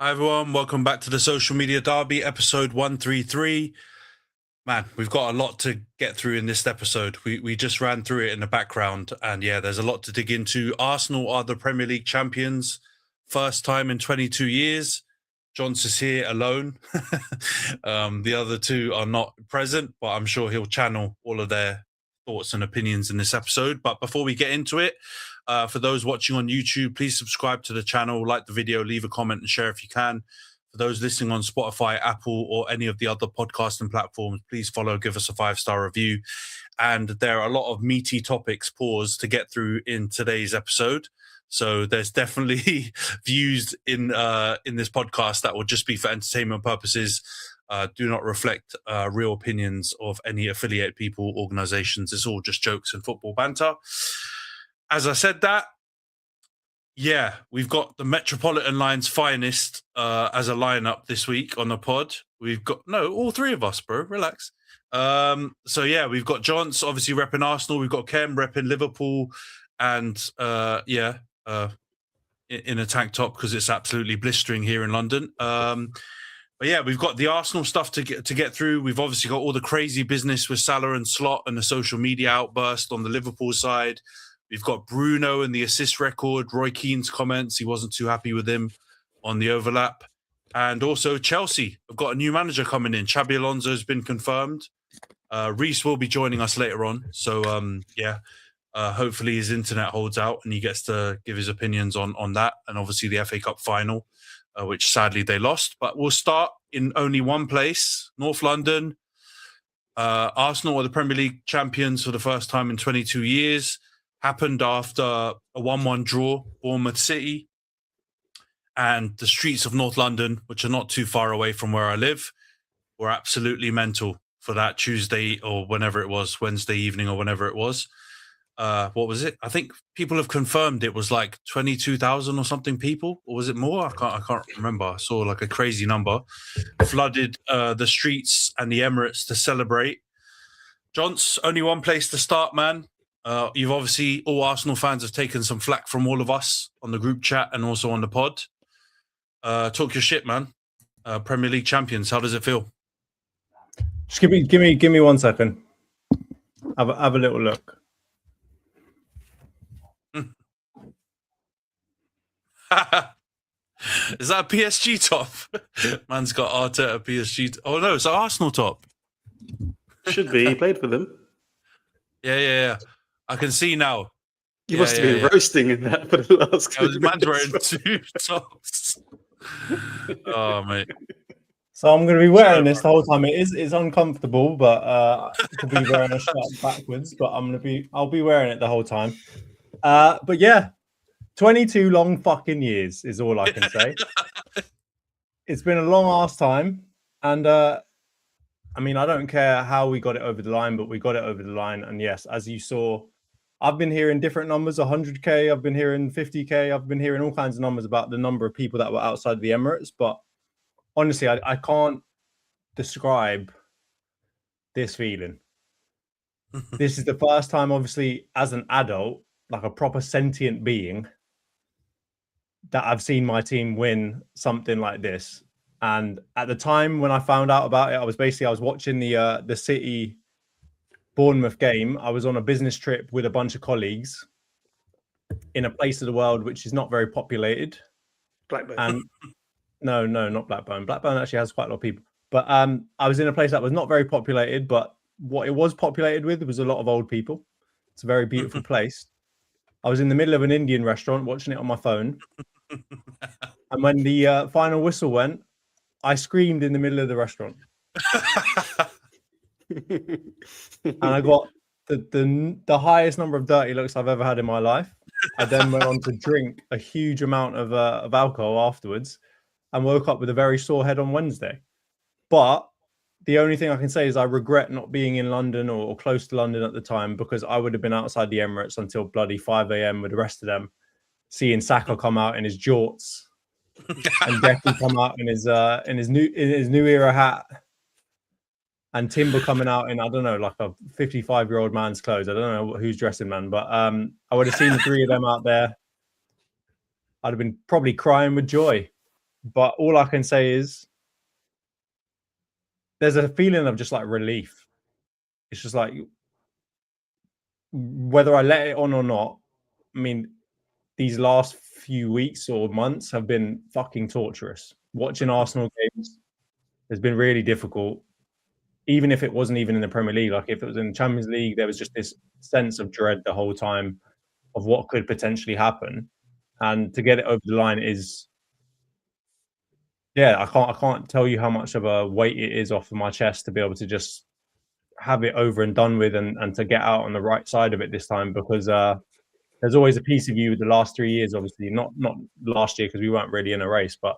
Hi everyone, welcome back to the Social Media Derby, episode 133. Man, we've got a lot to get through in this episode. We just ran through it in the background, and yeah, there's a lot to dig into. Arsenal are the Premier League champions, first time in 22 years. Jonty is here alone. The other two are not present, but I'm sure he'll channel all of their thoughts and opinions in this episode. But before we get into it, for those watching on YouTube, please subscribe to the channel, like the video, leave a comment and share if you can. For those listening on Spotify, Apple, or any of the other podcasting platforms, please follow, give us a 5-star review. And there are a lot of meaty topics, to get through in today's episode. So there's definitely views in this podcast that will just be for entertainment purposes. Do not reflect real opinions of any affiliate people, organizations. It's all just jokes and football banter. As I said that, yeah, we've got the Metropolitan Line's finest as a lineup this week on the pod. We've got, all three of us, bro. Relax. So yeah, we've got Jonty, obviously repping Arsenal. We've got Khem repping Liverpool. And in a tank top because it's absolutely blistering here in London. But yeah, we've got the Arsenal stuff to get through. We've obviously got all the crazy business with Salah and Slot and the social media outburst on the Liverpool side. We've got Bruno and the assist record, Roy Keane's comments. He wasn't too happy with him on the overlap. And also Chelsea have got a new manager coming in. Xabi Alonso has been confirmed. Rhys will be joining us later on. So, hopefully his internet holds out and he gets to give his opinions on that. And obviously the FA Cup final, which sadly they lost. But we'll start in only one place, North London. Arsenal are the Premier League champions for the first time in 22 years. Happened after a 1-1 draw, Bournemouth City. And the streets of North London, which are not too far away from where I live, were absolutely mental for that Tuesday or whenever it was, Wednesday evening or whenever it was. What was it? I think people have confirmed it was like 22,000 or something people, or was it more? I can't remember. I saw like a crazy number. Flooded the streets and the Emirates to celebrate. Jonty, only one place to start, man. You've obviously, all Arsenal fans have taken some flack from all of us on the group chat and also on the pod. Talk your shit, man. Premier League champions. How does it feel? Just give me 1 second. Have a little look. Is that a PSG top? Man's got Arteta PSG. Oh no, it's an Arsenal top. Should be. He played for them. Yeah. I can see now. You must have been roasting in that for the last couple of man's wearing 2 tops. Oh, mate. So I'm going to be wearing this the whole time. It's uncomfortable, but to be wearing a shirt backwards. But I'll be wearing it the whole time. But yeah, 22 long fucking years is all I can say. It's been a long ass time, and I don't care how we got it over the line, but we got it over the line. And yes, as you saw, I've been hearing different numbers, 100k, I've been hearing 50k, I've been hearing all kinds of numbers about the number of people that were outside the Emirates. But honestly, I can't describe this feeling. This is the first time, obviously, as an adult, like a proper sentient being, that I've seen my team win something like this. And at the time when I found out about it, I was watching the City Bournemouth game. I was on a business trip with a bunch of colleagues in a place of the world which is not very populated. Blackburn. And no, not Blackburn. Blackburn actually has quite a lot of people. But I was in a place that was not very populated, but what it was populated with was a lot of old people. It's a very beautiful place. I was in the middle of an Indian restaurant watching it on my phone. And when the final whistle went, I screamed in the middle of the restaurant. And I got the highest number of dirty looks I've ever had in my life. I then went on to drink a huge amount of alcohol afterwards and woke up with a very sore head on Wednesday. But the only thing I can say is I regret not being in London or close to London at the time, because I would have been outside the Emirates until bloody 5 a.m. with the rest of them, seeing Saka come out in his jorts and Decky come out in his new era hat, and Timber coming out in, I don't know, like a 55-year-old man's clothes. I don't know who's dressing man, but I would have seen the three of them out there. I'd have been probably crying with joy. But all I can say is there's a feeling of just like relief. It's just like whether I let it on or not, I mean, these last few weeks or months have been fucking torturous. Watching Arsenal games has been really difficult. Even if it wasn't even in the Premier League, like if it was in the Champions League, there was just this sense of dread the whole time of what could potentially happen. And to get it over the line is, yeah, I can't tell you how much of a weight it is off of my chest to be able to just have it over and done with and to get out on the right side of it this time, because there's always a piece of you with the last 3 years, obviously not last year because we weren't really in a race, but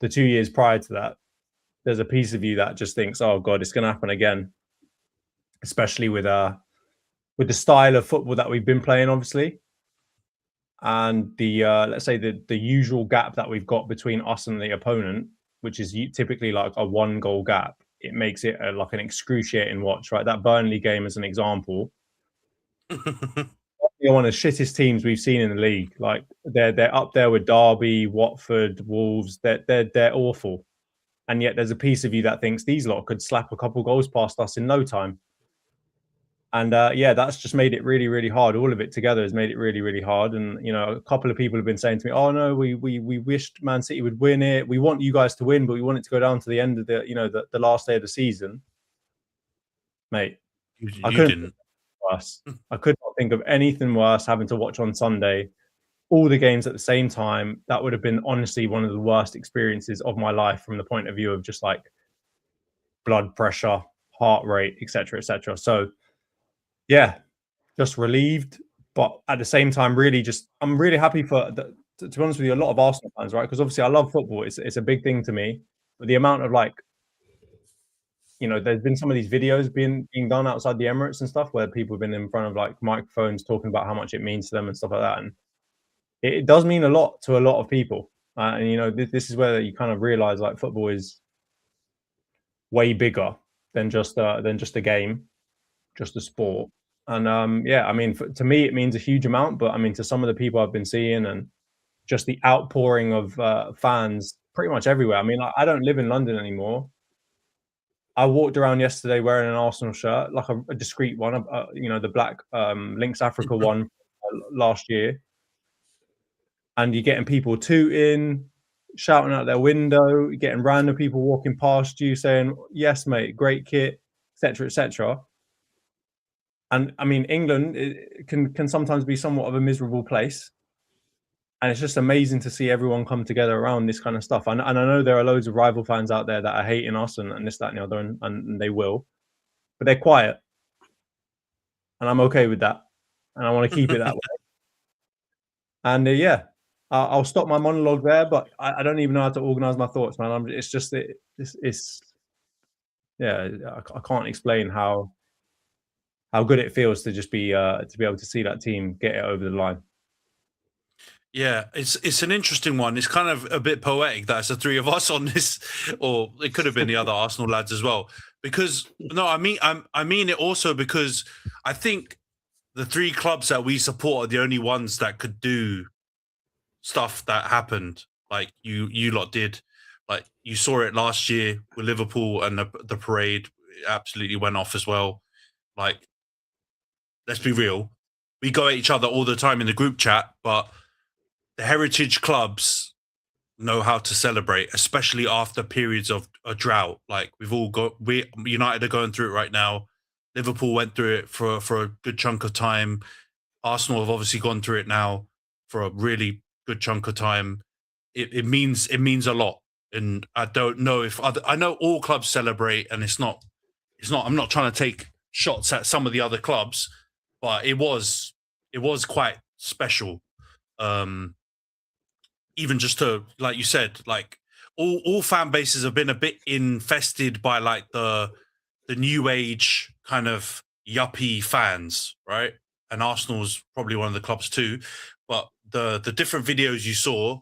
the 2 years prior to that, there's a piece of you that just thinks, oh God, it's going to happen again, especially with the style of football that we've been playing, obviously. And the let's say the usual gap that we've got between us and the opponent, which is typically like a 1-goal gap, it makes it like an excruciating watch, right? That Burnley game as an example. One of the shittest teams we've seen in the league. Like they're up there with Derby, Watford, Wolves. They're awful, and yet there's a piece of you that thinks these lot could slap a couple goals past us in no time. And yeah, that's just made it really, really hard. All of it together has made it really, really hard. And a couple of people have been saying to me, "Oh no, we wished Man City would win it. We want you guys to win, but we want it to go down to the end of the last day of the season." Mate, I couldn't. Worse. I could not think of anything worse having to watch on Sunday all the games at the same time. That would have been honestly one of the worst experiences of my life from the point of view of just like blood pressure, heart rate, etc., etc. So yeah, just relieved, but at the same time, really just I'm really happy for to be honest with you, a lot of Arsenal fans, right? Because obviously I love football. It's a big thing to me, but the amount of like there's been some of these videos being done outside the Emirates and stuff where people have been in front of like microphones talking about how much it means to them and stuff like that. And it does mean a lot to a lot of people. And this is where you kind of realize like football is way bigger than just a game, just a sport. And yeah, I mean, to me, it means a huge amount. But I mean, to some of the people I've been seeing and just the outpouring of fans pretty much everywhere. I mean, I don't live in London anymore. I walked around yesterday wearing an Arsenal shirt, like a discreet one, the black Lynx Africa one last year. And you're getting people tooting, shouting out their window, you're getting random people walking past you saying, "Yes, mate, great kit," etc., etc. And I mean, England can sometimes be somewhat of a miserable place. And it's just amazing to see everyone come together around this kind of stuff. And I know there are loads of rival fans out there that are hating us and this, that, and the other, and they will. But they're quiet. And I'm okay with that. And I want to keep it that way. And yeah, I'll stop my monologue there, but I don't even know how to organize my thoughts, man. It's just, yeah, I can't explain how good it feels to just be able to see that team get it over the line. Yeah, it's an interesting one. It's kind of a bit poetic that it's the three of us on this, or it could have been the other Arsenal lads as well. Because I mean it also because I think the three clubs that we support are the only ones that could do stuff that happened like you lot did. Like you saw it last year with Liverpool and the parade absolutely went off as well. Like, let's be real, we go at each other all the time in the group chat, but the heritage clubs know how to celebrate, especially after periods of a drought. Like United are going through it right now. Liverpool went through it for a good chunk of time. Arsenal have obviously gone through it now for a really good chunk of time. It means a lot. And I don't know I know all clubs celebrate, and it's not, I'm not trying to take shots at some of the other clubs, but it was quite special. Even just to, like you said, like all fan bases have been a bit infested by like the new age kind of yuppie fans, right? And Arsenal's probably one of the clubs too. But the different videos you saw,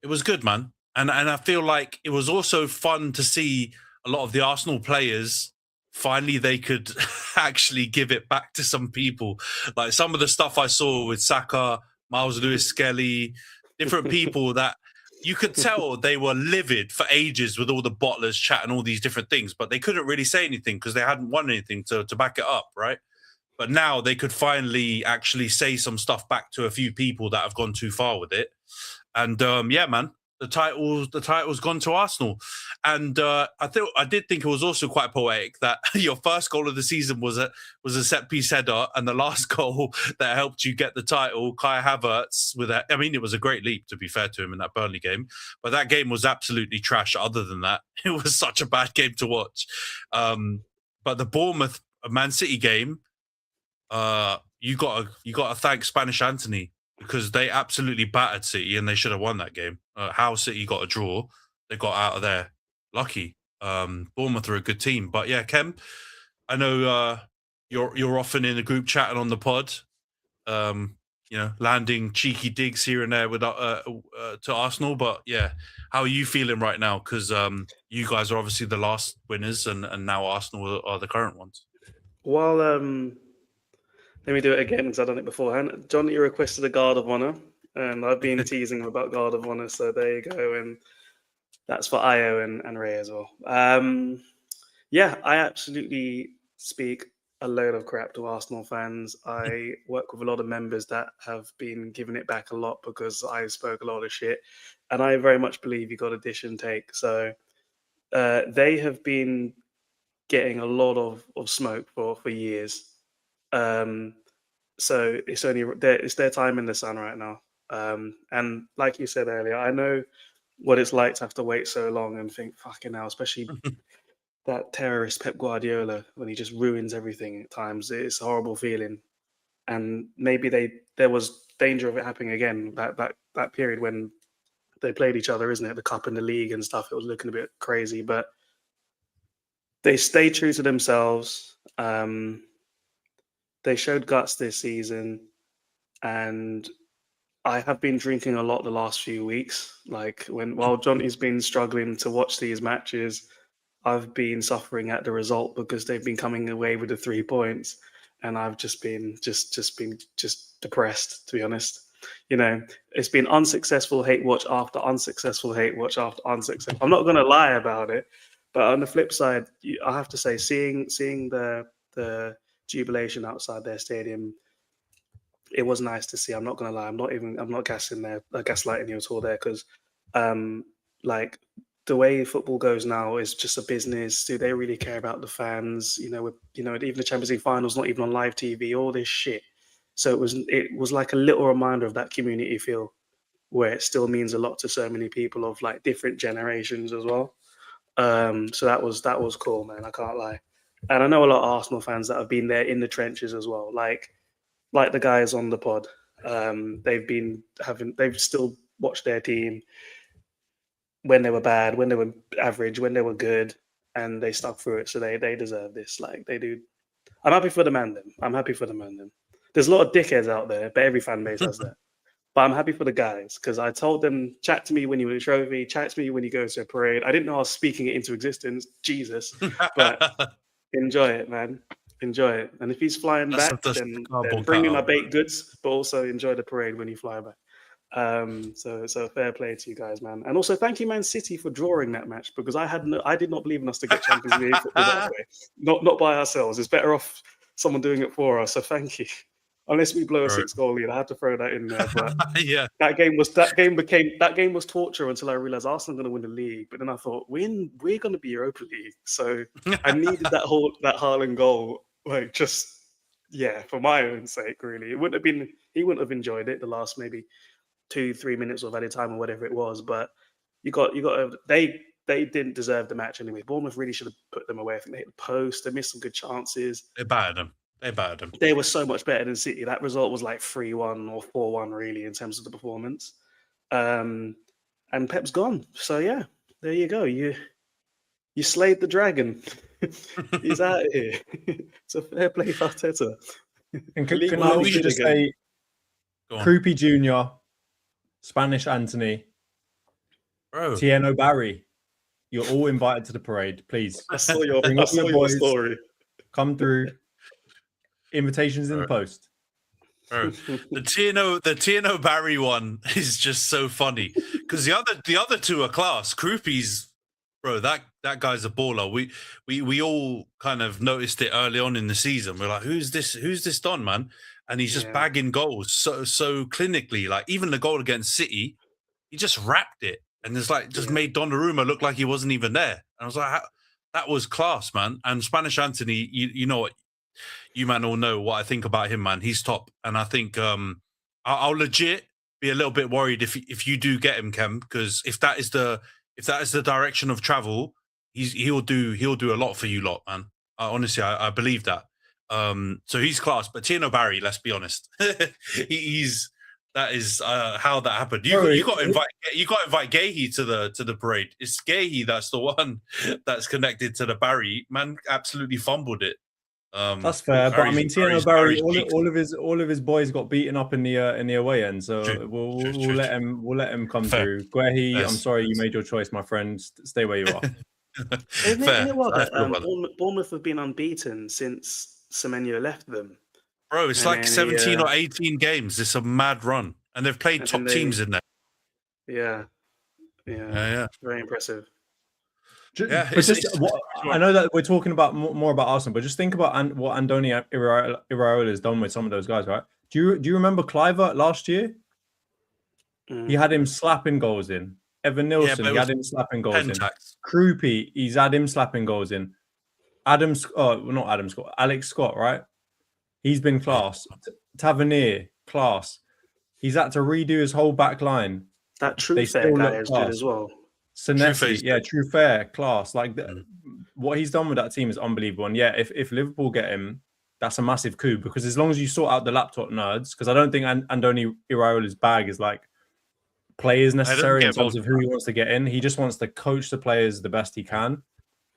it was good, man. And I feel like it was also fun to see a lot of the Arsenal players finally they could actually give it back to some people. Like some of the stuff I saw with Saka, Miles Lewis Skelly, different people that you could tell they were livid for ages with all the bottlers chatting all these different things, but they couldn't really say anything because they hadn't won anything to back it up, right? But now they could finally actually say some stuff back to a few people that have gone too far with it. And yeah, man, the title's gone to Arsenal. And I did think it was also quite poetic that your first goal of the season was a set piece header, and the last goal that helped you get the title, Kai Havertz, with that. I mean, it was a great leap, to be fair to him, in that Burnley game. But that game was absolutely trash. Other than that, it was such a bad game to watch. But the Bournemouth Man City game, you got to thank Spanish Antony, because they absolutely battered City and they should have won that game. How City got a draw, they got out of there lucky. Bournemouth are a good team, but yeah, Khem, I know you're often in a group chatting on the pod, landing cheeky digs here and there with to Arsenal. But yeah, how are you feeling right now? Because you guys are obviously the last winners, and now Arsenal are the current ones. Well, let me do it again because I've done it beforehand. Jonty requested a Guard of Honor, and I've been teasing him about Guard of Honor, so there you go. And that's for Io and Ray as well. Yeah, I absolutely speak a load of crap to Arsenal fans. I work with a lot of members that have been giving it back a lot because I spoke a lot of shit, and I very much believe you got a dish and take. So they have been getting a lot of smoke for years. So it's their time in the sun right now. And like you said earlier, I know what it's like to have to wait so long and think, fucking hell, especially that terrorist Pep Guardiola, when he just ruins everything at times. It's a horrible feeling. And maybe there was danger of it happening again, that period when they played each other, isn't it? The cup and the league and stuff. It was looking a bit crazy, but they stayed true to themselves. They showed guts this season, and I have been drinking a lot the last few weeks. Like while Jonty's been struggling to watch these matches, I've been suffering at the result because they've been coming away with the 3 points, and I've just been depressed, to be honest. It's been unsuccessful hate watch after unsuccessful hate watch after unsuccessful. I'm not going to lie about it, but on the flip side, I have to say, seeing the jubilation outside their stadium, it was nice to see. I'm not gonna lie. I'm not gaslighting you at all there, because like the way football goes now is just a business. Do they really care about the fans? Even the Champions League finals not even on live TV, all this shit. So it was like a little reminder of that community feel, where it still means a lot to so many people of like different generations as well. So that was cool, man. I can't lie. And I know a lot of Arsenal fans that have been there in the trenches as well. Like the guys on the pod, they've still watched their team when they were bad, when they were average, when they were good, and they stuck through it. So they deserve this. Like they do. I'm happy for the man. Then there's a lot of dickheads out there, but every fan base has that. But I'm happy for the guys, because I told them, chat to me when you win a trophy, chat to me when you go to a parade. I didn't know I was speaking it into existence, Jesus, but enjoy it, man. Enjoy it. And if he's flying back, then bring me my baked goods, but also enjoy the parade when you fly back. So fair play to you guys, man. And also thank you, Man City, for drawing that match, because I did not believe in us to get Champions League football that way. Not by ourselves. It's better off someone doing it for us. So thank you. Unless we blow a 6-goal lead, I have to throw that in there. But yeah, that game was torture until I realized Arsenal are going to win the league. But then I thought, we're going to be Europa League, so I needed that Haaland goal, like for my own sake. Really, he wouldn't have enjoyed it the last maybe 2-3 minutes of added time or whatever it was. But they didn't deserve the match anyway. Bournemouth really should have put them away. I think they hit the post. They missed some good chances. They battered them. They were so much better than City. That result was like 3-1 or 4-1, really, in terms of the performance. And Pep's gone. So yeah, there you go. You slayed the dragon. He's out of here. So fair play, Arteta. And can I also just say, Croupy Jr., Spanish Antony, Tieno Barry, you're all invited to the parade. Please. I saw your story. Come through. Invitations in the post. Bro, the Tieno Barry one is just so funny, because the other two are class. Krupi's, bro, that guy's a baller. We all kind of noticed it early on in the season. We're like, who's this Don, man? And he's just bagging goals so clinically. Like even the goal against City, he just wrapped it and it's like just made Donnarumma look like he wasn't even there. And I was like, that was class, man. And Spanish Antony, you know what, you man all know what I think about him, man. He's top, and I think I'll legit be a little bit worried if you do get him, Khem, because if that is the direction of travel, he'll do a lot for you lot, man. Honestly, I believe that. So he's class, but Tino Barry, let's be honest, that is how that happened. You got to invite Gahey to the parade. It's Gahey that's the one that's connected to the Barry. Man absolutely fumbled it. That's fair, but I mean, Tino Barry, all of his boys got beaten up in the away end, so we'll let him come through. Gahey, I'm sorry you made your choice, my friend. Stay where you are. Isn't it wild that Bournemouth have been unbeaten since Semenyo left them? Bro, it's like 17 or 18 games. It's a mad run. And they've played top teams in there. Yeah. Very impressive. I know that we're talking about more about Arsenal, but just think about what Antony Iraola has done with some of those guys, right? Do you remember Cliver last year? He had him slapping goals in. Evan Nilsson, he had him slapping goals in. Krupi, he's had him slapping goals in. Alex Scott, right? He's been class. Tavernier, class. He's had to redo his whole back line. That Trufair guy is good as well. Senesi, Trufair, class. Like what he's done with that team is unbelievable. And yeah, if Liverpool get him, that's a massive coup, because as long as you sort out the laptop nerds, because I don't think Antony Iraola's bag is like players necessary in terms of who he wants to get in. He just wants to coach the players the best he can.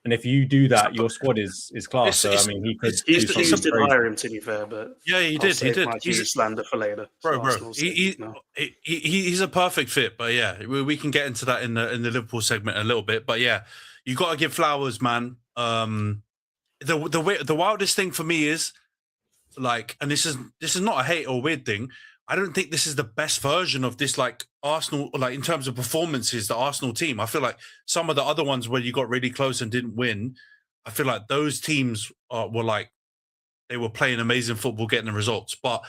And if you do that, your squad is class. So I mean, he could. He did hire him, to be fair, but he did. He's slander for later. Bro. He's a perfect fit. But yeah, we can get into that in the Liverpool segment a little bit. But yeah, you got to give flowers, man. The wildest thing for me is like, and this is not a hate or weird thing. I don't think this is the best version of this, like Arsenal, like in terms of performances, the Arsenal team. I feel like some of the other ones where you got really close and didn't win, I feel like those teams were like, they were playing amazing football, getting the results. But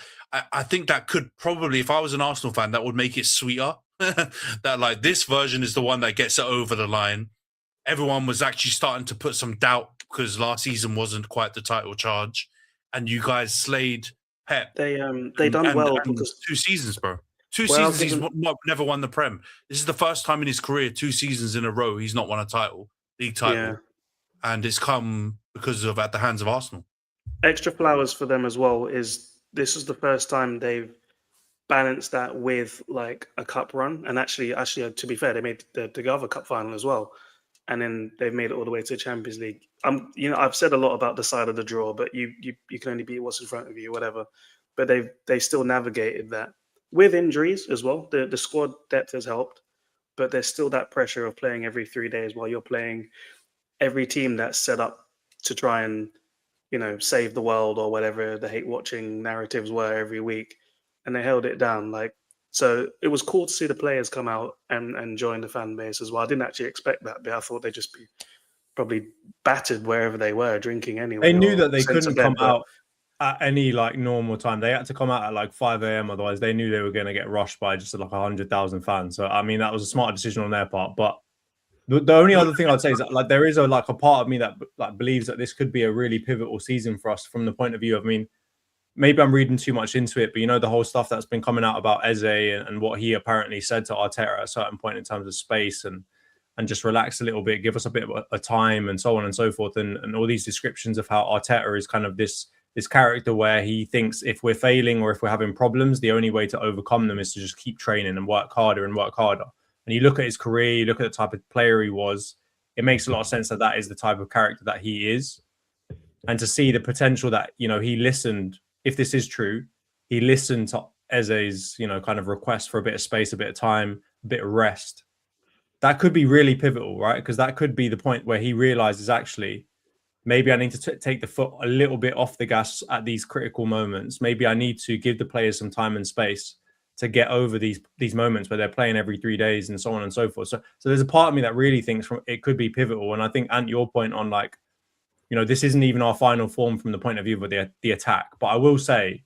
I think that could probably, if I was an Arsenal fan, that would make it sweeter. That like this version is the one that gets it over the line. Everyone was actually starting to put some doubt because last season wasn't quite the title charge, and you guys slayed Pep. They done well because 2 seasons, bro. 2 seasons he's never won the Prem. This is the first time in his career 2 seasons in a row he's not won a league title, and it's come because of at the hands of Arsenal. Extra flowers for them as well is this is the first time they've balanced that with like a cup run, and actually to be fair, they made the other cup final as well, and then they've made it all the way to the Champions League. I've said a lot about the side of the draw, but you can only beat what's in front of you, whatever. But they still navigated that with injuries as well. The squad depth has helped, but there's still that pressure of playing every 3 days while you're playing every team that's set up to try and save the world or whatever the hate watching narratives were every week, and they held it down. Like, so it was cool to see the players come out and join the fan base as well. I didn't actually expect that, but I thought they'd just be probably battered wherever they were drinking anyway. They knew that they couldn't come out at any like normal time. They had to come out at like 5 a.m. Otherwise, they knew they were going to get rushed by just like 100,000 fans. So I mean, that was a smart decision on their part. But the only other thing I'd say is that like there is a part of me that like believes that this could be a really pivotal season for us from the point of view of, I mean, maybe I'm reading too much into it, but the whole stuff that's been coming out about Eze and what he apparently said to Arteta at a certain point in terms of space and just relax a little bit, give us a bit of a time and so on and so forth. And all these descriptions of how Arteta is kind of this character where he thinks if we're failing or if we're having problems, the only way to overcome them is to just keep training and work harder and work harder. And you look at his career, you look at the type of player he was, it makes a lot of sense that is the type of character that he is. And to see the potential that, he listened, if this is true, he listened to Eze's, kind of request for a bit of space, a bit of time, a bit of rest. That could be really pivotal, right? Because that could be the point where he realizes, actually, maybe I need to take the foot a little bit off the gas at these critical moments. Maybe I need to give the players some time and space. to get over these moments where they're playing every 3 days and so on and so forth. So there's a part of me that really thinks it could be pivotal. And I think, Ant, your point on like, you know, this isn't even our final form from the point of view of the attack. But I will say,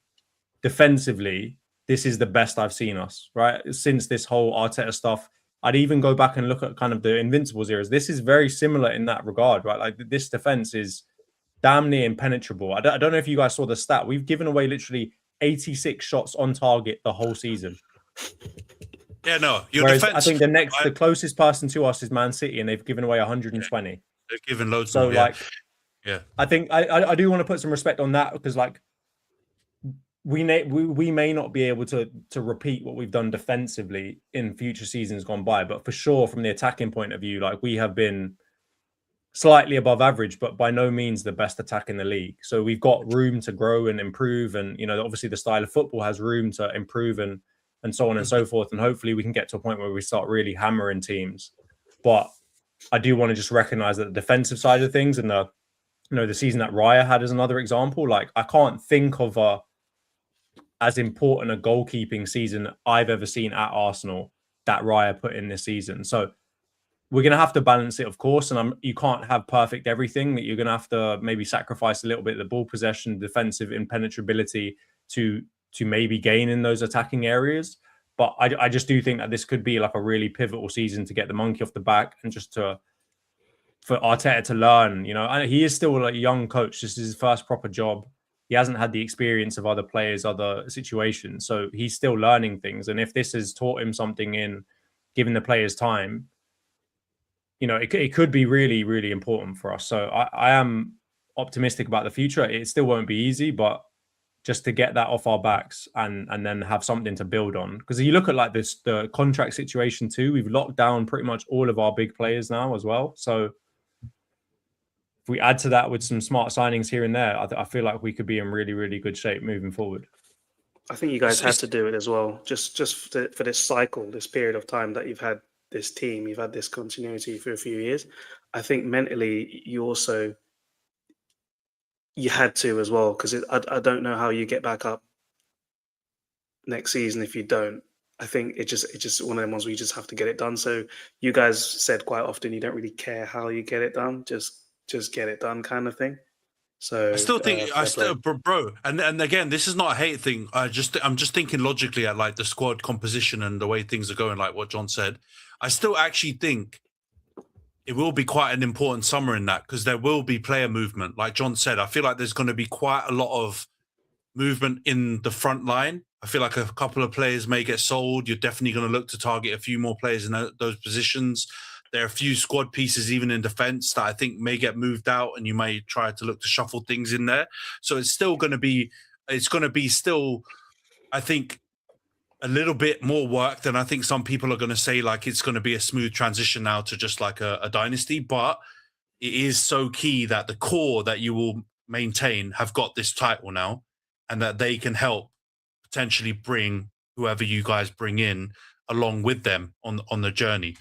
defensively, this is the best I've seen us, right? Since this whole Arteta stuff. I'd even go back and look at kind of the Invincibles eras. This is very similar in that regard, right? Like this defense is damn near impenetrable. I don't know if you guys saw the stat. We've given away literally 86 shots on target the whole season. Yeah, no. Whereas defense, I think the closest person to us is Man City, and they've given away 120. Yeah, they've given loads more. So, like, yeah. I think I do want to put some respect on that because, like, we may not be able to repeat what we've done defensively in future seasons gone by, but for sure, from the attacking point of view, like we have been slightly above average, but by no means the best attack in the league. So we've got room to grow and improve, and you know, obviously the style of football has room to improve and so on and so forth. And hopefully we can get to a point where we start really hammering teams. But I do want to just recognize that the defensive side of things and the season that Raya had as another example, like I can't think of as important a goalkeeping season I've ever seen at Arsenal that Raya put in this season. So we're going to have to balance it, of course, and you can't have perfect everything. That you're going to have to maybe sacrifice a little bit of the ball possession, defensive impenetrability to maybe gain in those attacking areas. But I just do think that this could be like a really pivotal season to get the monkey off the back and just for Arteta to learn. You know, he is still like a young coach. This is his first proper job. He hasn't had the experience of other players, other situations. So he's still learning things. And if this has taught him something in giving the players time, you know, it could be really, really important for us. So I am optimistic about the future. It still won't be easy, but just to get that off our backs and then have something to build on. Because you look at like the contract situation too, we've locked down pretty much all of our big players now as well. So if we add to that with some smart signings here and there, I feel like we could be in really, really good shape moving forward. I think you guys had to do it as well, just for this cycle, this period of time that you've had this team, you've had this continuity for a few years. I think mentally you had to as well, because I don't know how you get back up next season if you don't. I think it's just one of them ones where you just have to get it done. So you guys said quite often you don't really care how you get it done, just get it done kind of thing. So I still think bro, and again, this is not a hate thing. I'm just thinking logically at like the squad composition and the way things are going, like what John said. I still actually think it will be quite an important summer in that, because there will be player movement. Like John said, I feel like there's going to be quite a lot of movement in the front line. I feel like a couple of players may get sold. You're definitely going to look to target a few more players in those positions. There are a few squad pieces even in defence that I think may get moved out, and you may try to look to shuffle things in there. So it's still going to be, I think, a little bit more work than I think some people are going to say, like it's going to be a smooth transition now to just like a dynasty. But it is so key that the core that you will maintain have got this title now, and that they can help potentially bring whoever you guys bring in along with them on the journey.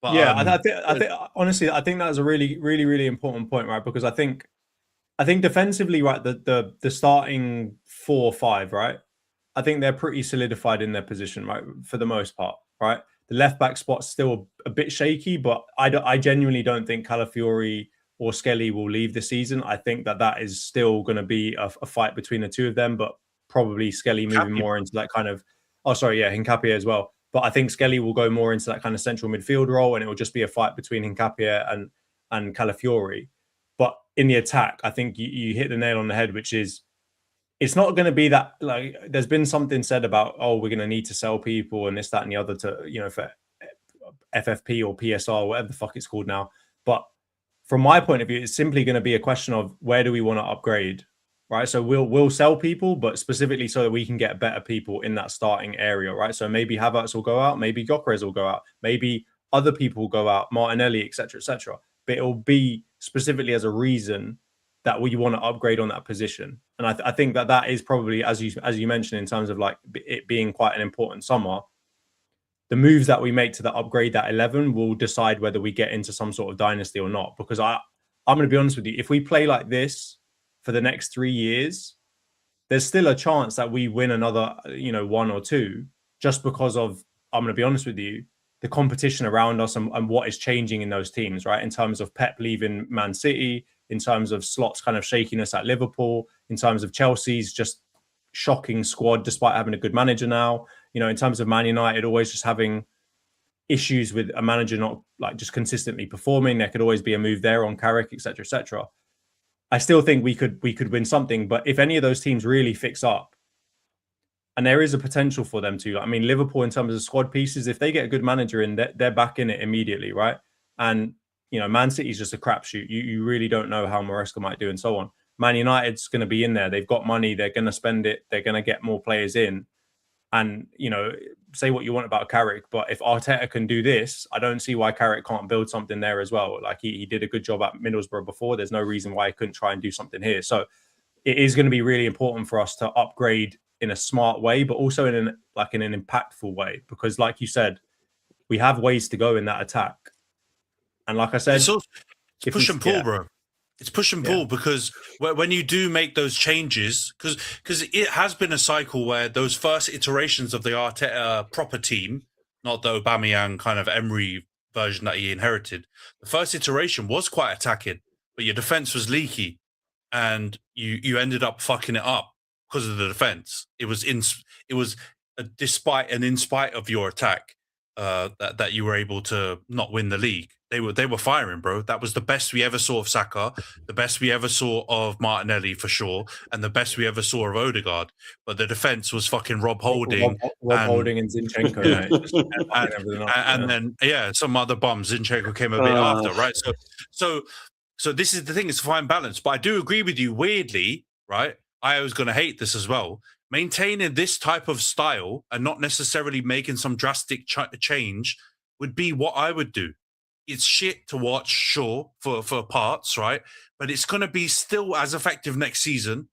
But, yeah, I think honestly, I think that is a really, really, really important point, right? Because I think defensively, right, the starting 4 or 5, right, I think they're pretty solidified in their position, right, for the most part, right. The left back spot's still a bit shaky, but I genuinely don't think Calafiori or Skelly will leave the season. I think that is still going to be a fight between the two of them, but probably Skelly moving more into that kind of, Hincapié as well. But I think Skelly will go more into that kind of central midfield role, and it will just be a fight between Hincapié and Calafiori. But in the attack, I think you hit the nail on the head, which is it's not going to be that, like, there's been something said about, oh, we're going to need to sell people and this, that, and the other to, you know, for FFP or PSR, whatever the fuck it's called now. But from my point of view, it's simply going to be a question of where do we want to upgrade, right? So we'll sell people, but specifically so that we can get better people in that starting area, right? So maybe Havertz will go out, maybe Gyökeres will go out, maybe other people will go out, Martinelli, etc., etc. But it will be specifically as a reason that we want to upgrade on that position. And I think that is probably, as you mentioned, in terms of like it being quite an important summer, the moves that we make to the upgrade that 11 will decide whether we get into some sort of dynasty or not. Because I'm going to be honest with you, if we play like this for the next 3 years, there's still a chance that we win another, 1 or 2. just because of, I'm going to be honest with you, the competition around us and what is changing in those teams, right? In terms of Pep leaving Man City, in terms of Slot's kind of shakiness at Liverpool, in terms of Chelsea's just shocking squad despite having a good manager now, in terms of Man United always just having issues with a manager not like just consistently performing. There could always be a move there on Carrick, etc., etc. I still think we could win something, but if any of those teams really fix up, and there is a potential for them to, I mean, Liverpool in terms of squad pieces, if they get a good manager in, they're back in it immediately, right? And Man City's just a crapshoot. You really don't know how Maresca might do and so on. Man United's going to be in there. They've got money. They're going to spend it. They're going to get more players in. And, say what you want about Carrick, but if Arteta can do this, I don't see why Carrick can't build something there as well. Like he did a good job at Middlesbrough before. There's no reason why he couldn't try and do something here. So it is going to be really important for us to upgrade in a smart way, but also in an impactful way. Because like you said, we have ways to go in that attack. And like I said, it's push and pull, bro. It's push and pull because when you do make those changes, because it has been a cycle where those first iterations of the Arteta proper team, not the Aubameyang kind of Emery version that he inherited, the first iteration was quite attacking, but your defense was leaky, and you ended up fucking it up because of the defense. It was despite and in spite of your attack that you were able to not win the league. They were firing, bro. That was the best we ever saw of Saka, the best we ever saw of Martinelli for sure, and the best we ever saw of Odegaard. But the defense was fucking Rob Holding, Holding and Zinchenko, and then some other bums. Zinchenko came a bit after, right? So this is the thing; it's a fine balance. But I do agree with you. Weirdly, right? I was going to hate this as well. Maintaining this type of style and not necessarily making some drastic change would be what I would do. It's shit to watch, sure, for parts, right? But it's going to be still as effective next season.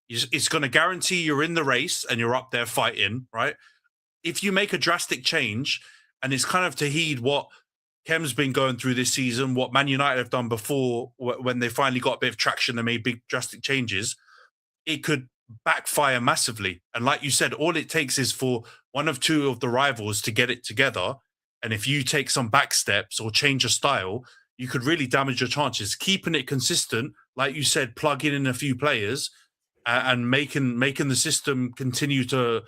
It's going to guarantee you're in the race and you're up there fighting, right? If you make a drastic change, and it's kind of to heed what Khem's been going through this season, what Man United have done before when they finally got a bit of traction and made big drastic changes, it could backfire massively. And like you said, all it takes is for one of two of the rivals to get it together. And if you take some back steps or change your style, you could really damage your chances. Keeping it consistent, like you said, plugging in a few players and making the system continue to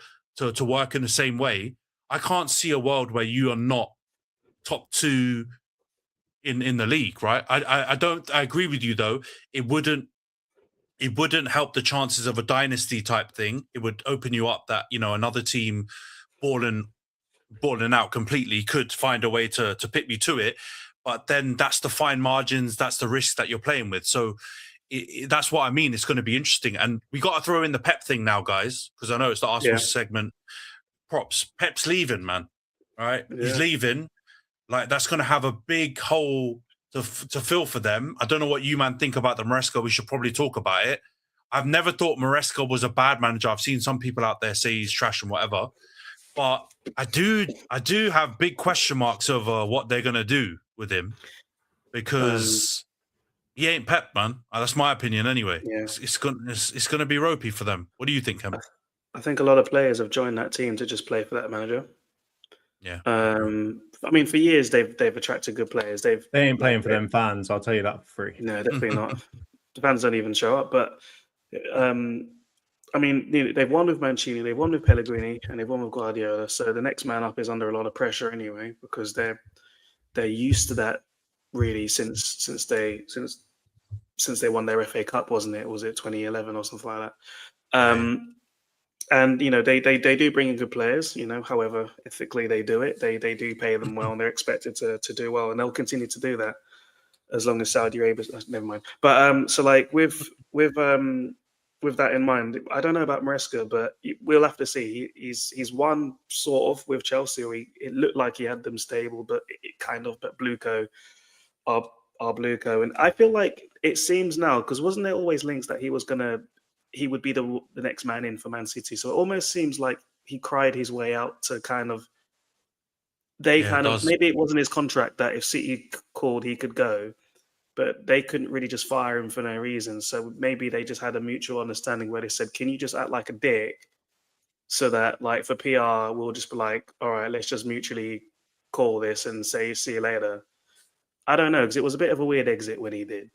work in the same way. I can't see a world where you are not top two in the league, right? I agree with you though. It wouldn't help the chances of a dynasty type thing. It would open you up that, another team balling out completely could find a way to pit me to it. But then that's the fine margins, that's the risk that you're playing with. So that's what I mean. It's going to be interesting. And we got to throw in the Pep thing now, guys, because I know it's the Arsenal segment. Props. Pep's leaving, man. All right? Yeah. He's leaving. Like, that's going to have a big hole to fill for them. I don't know what you, man, think about the Maresca. We should probably talk about it. I've never thought Maresca was a bad manager. I've seen some people out there say he's trash and whatever. But I do have big question marks over what they're going to do with him, because he ain't Pep, man. That's my opinion anyway. Yeah. It's going to be ropey for them. What do you think, Khem? I think a lot of players have joined that team to just play for that manager. Yeah. I mean, for years they've attracted good players. They ain't playing for them fans. I'll tell you that for free. No, definitely not. The fans don't even show up. But I mean, they've won with Mancini, they've won with Pellegrini, and they've won with Guardiola. So the next man up is under a lot of pressure anyway, because they're used to that really since they won their FA Cup, wasn't it? Was it 2011 or something like that? And they do bring in good players. However ethically they do it, they do pay them well, and they're expected to do well, and they'll continue to do that as long as Saudi Arabia. Never mind. But so like with that in mind, I don't know about Maresca, but we'll have to see. He's won sort of with Chelsea. It looked like he had them stable, but it kind of. But Bluco are Bluco, and I feel like it seems now, because wasn't there always links that he would be the next man in for Man City? So it almost seems like he cried his way out to kind of. Maybe it wasn't his contract that if City called he could go. But they couldn't really just fire him for no reason. So maybe they just had a mutual understanding where they said, can you just act like a dick so that like for PR, we'll just be like, all right, let's just mutually call this and say see you later. I don't know, because it was a bit of a weird exit when he did.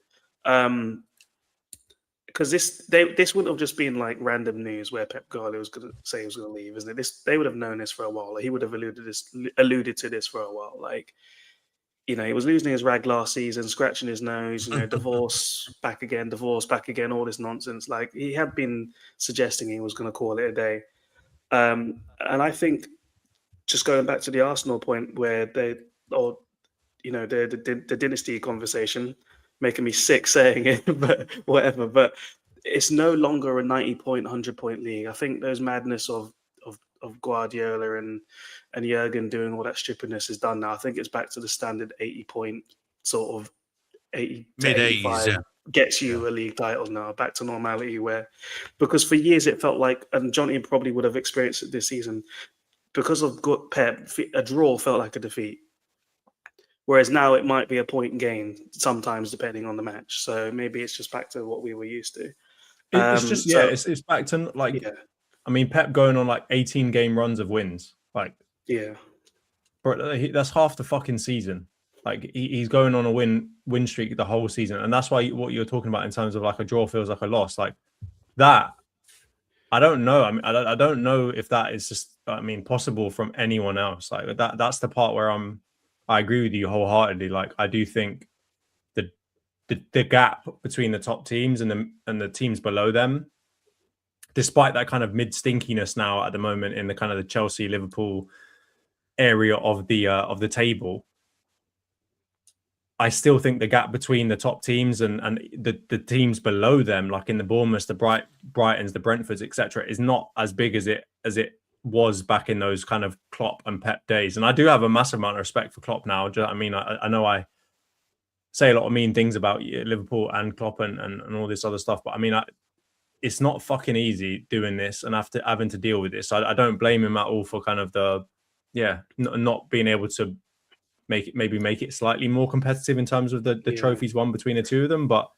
Because this wouldn't have just been like random news where Pep Guardiola was going to say he was going to leave, isn't it? They would have known this for a while. Like, he would have alluded to this for a while. Like, he was losing his rag last season, scratching his nose, divorce back again, all this nonsense. Like, he had been suggesting he was going to call it a day. And I think just going back to the Arsenal point where the dynasty conversation, making me sick saying it, but whatever. But it's no longer a 90-point, 100-point league. I think those madness of Guardiola and Jurgen doing all that stupidness is done now. I think it's back to the standard 80-point sort of 80 to 85 yeah. Gets you a league title now, back to normality. Because for years it felt like, and Jonty probably would have experienced it this season, because of Pep, a draw felt like a defeat. Whereas now it might be a point gain sometimes, depending on the match. So maybe it's just back to what we were used to. It's back to like, yeah. I mean, Pep going on like 18 game runs of wins. Like, yeah, bro, that's half the fucking season. Like he's going on a win streak the whole season, and that's why what you're talking about in terms of like a draw feels like a loss. Like that, I don't know. I mean, I don't know if that is just, possible from anyone else. Like that's the part where I agree with you wholeheartedly. Like I do think the gap between the top teams and the teams below them, despite that kind of mid stinkiness now at the moment in the kind of the Chelsea, Liverpool area of the table, I still think the gap between the top teams and the teams below them, like in the Bournemouths, the Brightons, the Brentfords, etc., is not as big as it was back in those kind of Klopp and Pep days. And I do have a massive amount of respect for Klopp now. I know I say a lot of mean things about Liverpool and Klopp and all this other stuff, but it's not fucking easy doing this and having to deal with this. I don't blame him at all for kind of not being able to make it slightly more competitive in terms of the trophies won between the two of them. But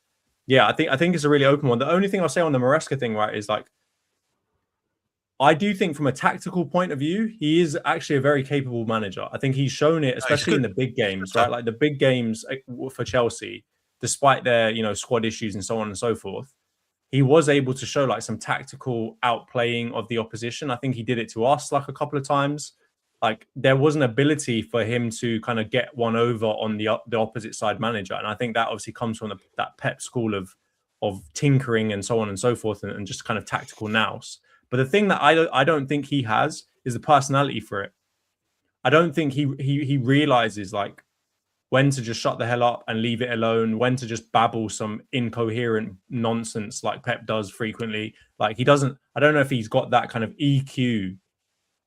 yeah, I think it's a really open one. The only thing I'll say on the Maresca thing, right, is like, I do think from a tactical point of view, he is actually a very capable manager. I think he's shown it, especially in the big games, right? Like the big games for Chelsea, despite their, squad issues and so on and so forth, he was able to show like some tactical outplaying of the opposition. I think he did it to us like a couple of times. Like there was an ability for him to kind of get one over on the opposite side manager. And I think that obviously comes from that Pep school of tinkering and so on and so forth and just kind of tactical nous. But the thing that I don't think he has is the personality for it. I don't think he realizes like when to just shut the hell up and leave it alone, when to just babble some incoherent nonsense like Pep does frequently. Like I don't know if he's got that kind of EQ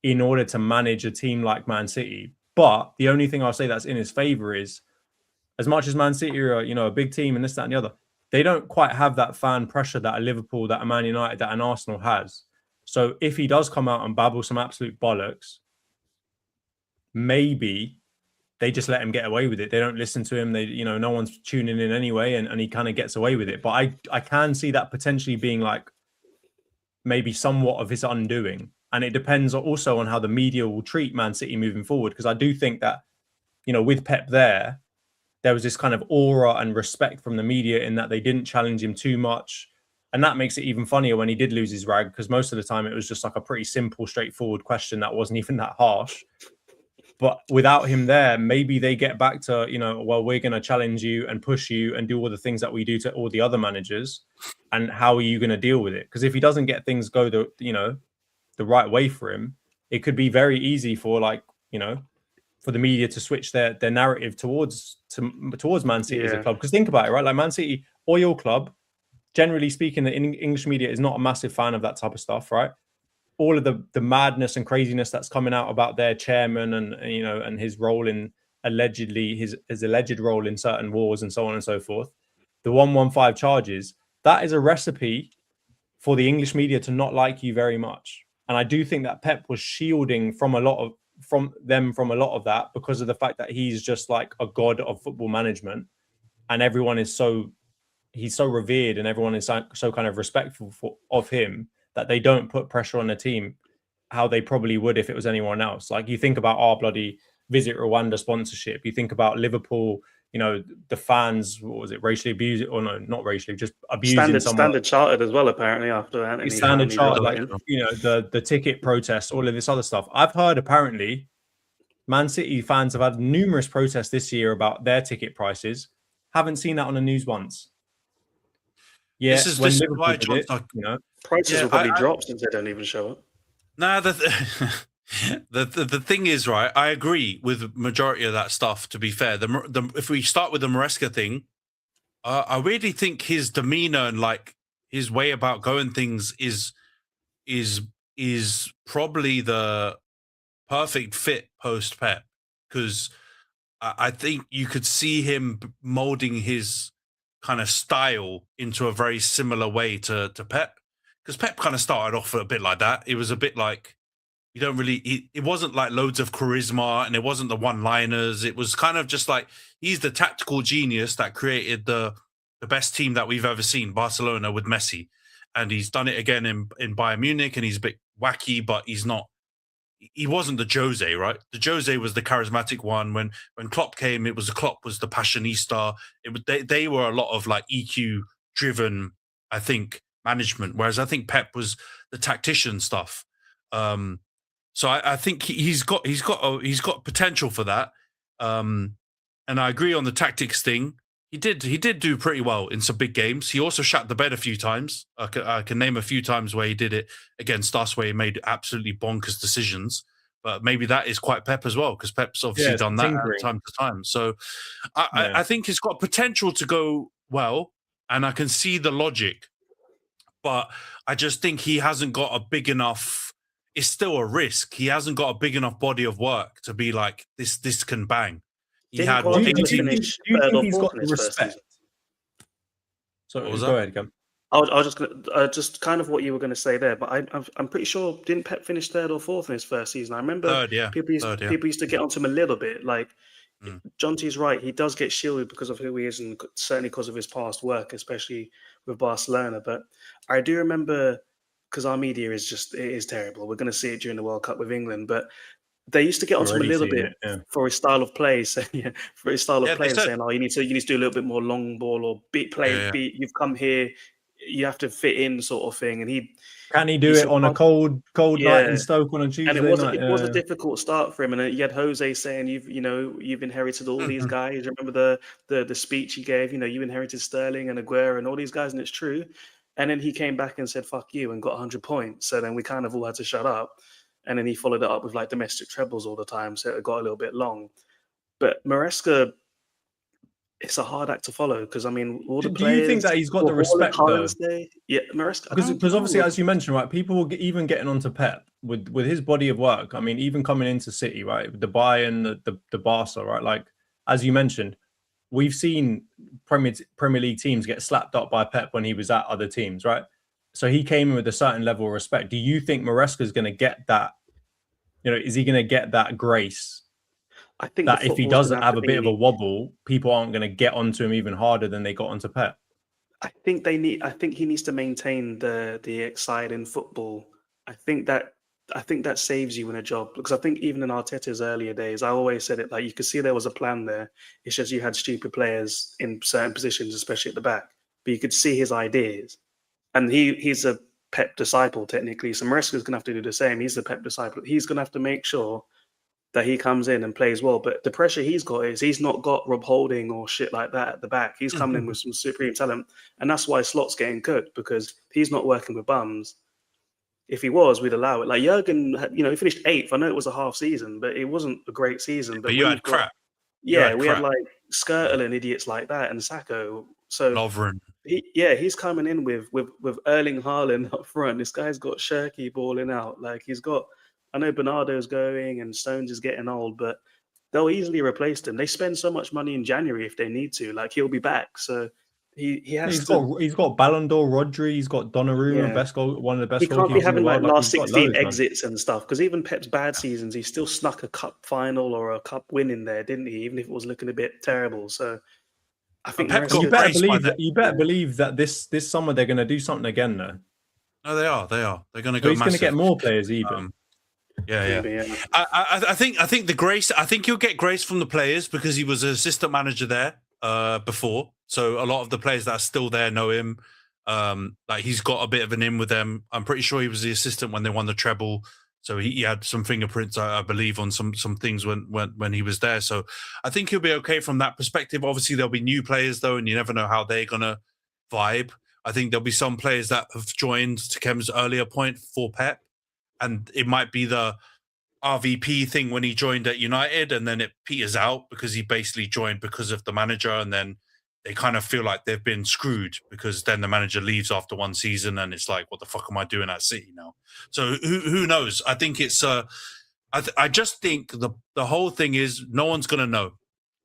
in order to manage a team like Man City. But the only thing I'll say that's in his favor is, as much as Man City are, a big team and this, that, and the other, they don't quite have that fan pressure that a Liverpool, that a Man United, that an Arsenal has. So if he does come out and babble some absolute bollocks, maybe they just let him get away with it. They don't listen to him. No one's tuning in anyway, and he kind of gets away with it. But I can see that potentially being like maybe somewhat of his undoing. And it depends also on how the media will treat Man City moving forward. Because I do think that, with Pep there was this kind of aura and respect from the media in that they didn't challenge him too much. And that makes it even funnier when he did lose his rag, because most of the time it was just like a pretty simple, straightforward question that wasn't even that harsh. But without him there, maybe they get back to, well, we're going to challenge you and push you and do all the things that we do to all the other managers. And how are you going to deal with it? Because if he doesn't get things go the right way for him, it could be very easy for for the media to switch their narrative towards Man City as a club. Because think about it, right? Like Man City, oil club, generally speaking, the English media is not a massive fan of that type of stuff, right? All of the madness and craziness that's coming out about their chairman and his role in his alleged role in certain wars and so on and so forth. The 115 charges, that is a recipe for the English media to not like you very much. And I do think that Pep was shielding from a lot of that because of the fact that he's just like a god of football management, and everyone is he's so revered and everyone is so kind of respectful of him that they don't put pressure on the team how they probably would if it was anyone else. Like you think about our bloody Visit Rwanda sponsorship. You think about Liverpool. You know, the fans, what was it, racially abusing, or no, not racially, just abusing someone. Standard chartered as well, apparently, after Antony. Standard chartered, like, you know, the ticket protests, all of this other stuff. I've heard apparently Man City fans have had numerous protests this year about their ticket prices. Haven't seen that on the news once. Yeah, this is why Jonty, you know, prices will probably drop since they don't even show up. Nah, the thing is, right, I agree with majority of that stuff, to be fair. If we start with the Maresca thing, I really think his demeanor and like his way about going things is probably the perfect fit post Pep, because I think you could see him molding his kind of style into a very similar way to Pep, because Pep kind of started off a bit like that. It was a bit like, you don't really, it wasn't like loads of charisma, and it wasn't the one-liners. It was kind of just like, he's the tactical genius that created the best team that we've ever seen, Barcelona, with Messi. And he's done it again in Bayern Munich, and he's a bit wacky, but he wasn't the Jose, right? The Jose was the charismatic one. When Klopp came, it was Klopp was the passionista. They were a lot of like EQ driven, I think, management, whereas I think Pep was the tactician stuff. So I think he's got potential for that. And I agree on the tactics thing. He did do pretty well in some big games. He also shat the bed a few times. I can name a few times where he did it against us, where he made absolutely bonkers decisions. But maybe that is quite Pep as well, because Pep's obviously done that time to time. So I think he's got potential to go well, and I can see the logic. But I just think he hasn't got a big enough. It's still a risk. He hasn't got a big enough body of work to be like, this can bang. Do you think he's got the respect? So go ahead, Cam. I was just gonna, just kind of what you were going to say there, but I'm pretty sure, didn't Pep finish third or fourth in his first season? I remember people used to get onto him a little bit. Like Jonty's right, he does get shielded because of who he is, and certainly because of his past work, especially with Barcelona. But I do remember, because our media is terrible. We're going to see it during the World Cup with England, but they used to get onto him a little bit for his style of play. So, saying, "Oh, you need to do a little bit more long ball or beat. You've come here, you have to fit in," sort of thing. And can he do it on a cold night in Stoke on a Tuesday and night? It was a difficult start for him. And you had Jose saying, "You've inherited all these guys." Remember the speech he gave? You inherited Sterling and Aguero and all these guys, and it's true. And then he came back and said, "Fuck you," and got 100 points. So then we kind of all had to shut up. And then he followed it up with like domestic trebles all the time. So it got a little bit long. But Maresca, it's a hard act to follow, because I mean, all the players. Do you think that he's got the respect though? Yeah, Maresca. Because obviously, as you mentioned, right, people were even getting onto Pep with his body of work. I mean, even coming into City, right, the Bayern, the Barca, right, like as you mentioned, we've seen Premier League teams get slapped up by Pep when he was at other teams, right? So he came in with a certain level of respect. Do you think Maresca is going to get that? Is he going to get that grace? I think that if he doesn't have a bit of a wobble, people aren't going to get onto him even harder than they got onto Pep. I think he needs to maintain the exciting football. I think that saves you in a job, because I think even in Arteta's earlier days, I always said it, like you could see there was a plan there. It's just you had stupid players in certain positions, especially at the back, but you could see his ideas. And he's a Pep disciple technically, so Maresca's going to have to do the same. He's the Pep disciple. He's going to have to make sure that he comes in and plays well. But the pressure he's got is he's not got Rob Holding or shit like that at the back. He's coming in with some supreme talent, and that's why Slot's getting cooked, because he's not working with bums. If he was, we'd allow it. Like Jurgen, he finished 8th. I know it was a half season, but it wasn't a great season. But you had crap. Yeah, we had like Skirtle and idiots like that, and Sacco. So Lovren. He's coming in with Erling Haaland up front. This guy's got Shirky balling out. Like he's got, I know Bernardo's going and Stones is getting old, but they'll easily replace him. They spend so much money in January if they need to. Like he'll be back. So he's got Ballon d'Or Rodri. He's got Donnarumma, one of the best. He can't be having like last 16 exits and stuff, because even Pep's bad seasons, he still snuck a cup final or a cup win in there, didn't he? Even if it was looking a bit terrible. So I think you better believe that this summer they're going to do something again, though. No, they are. They're going to go. He's going to get more players even. Yeah. Maybe, yeah. I think the grace. I think he'll get grace from the players because he was an assistant manager there before. So a lot of the players that are still there know him. Like he's got a bit of an in with them. I'm pretty sure he was the assistant when they won the treble. So he had some fingerprints, I believe, on some things when he was there. So I think he'll be okay from that perspective. Obviously, there'll be new players though, and you never know how they're gonna vibe. I think there'll be some players that have joined, to Kem's earlier point, for Pep, and it might be the RVP thing when he joined at United, and then it peters out because he basically joined because of the manager, and then they kind of feel like they've been screwed because then the manager leaves after one season, and it's like, what the fuck am I doing at City now? So who knows? I think it's I just think the whole thing is no one's gonna know.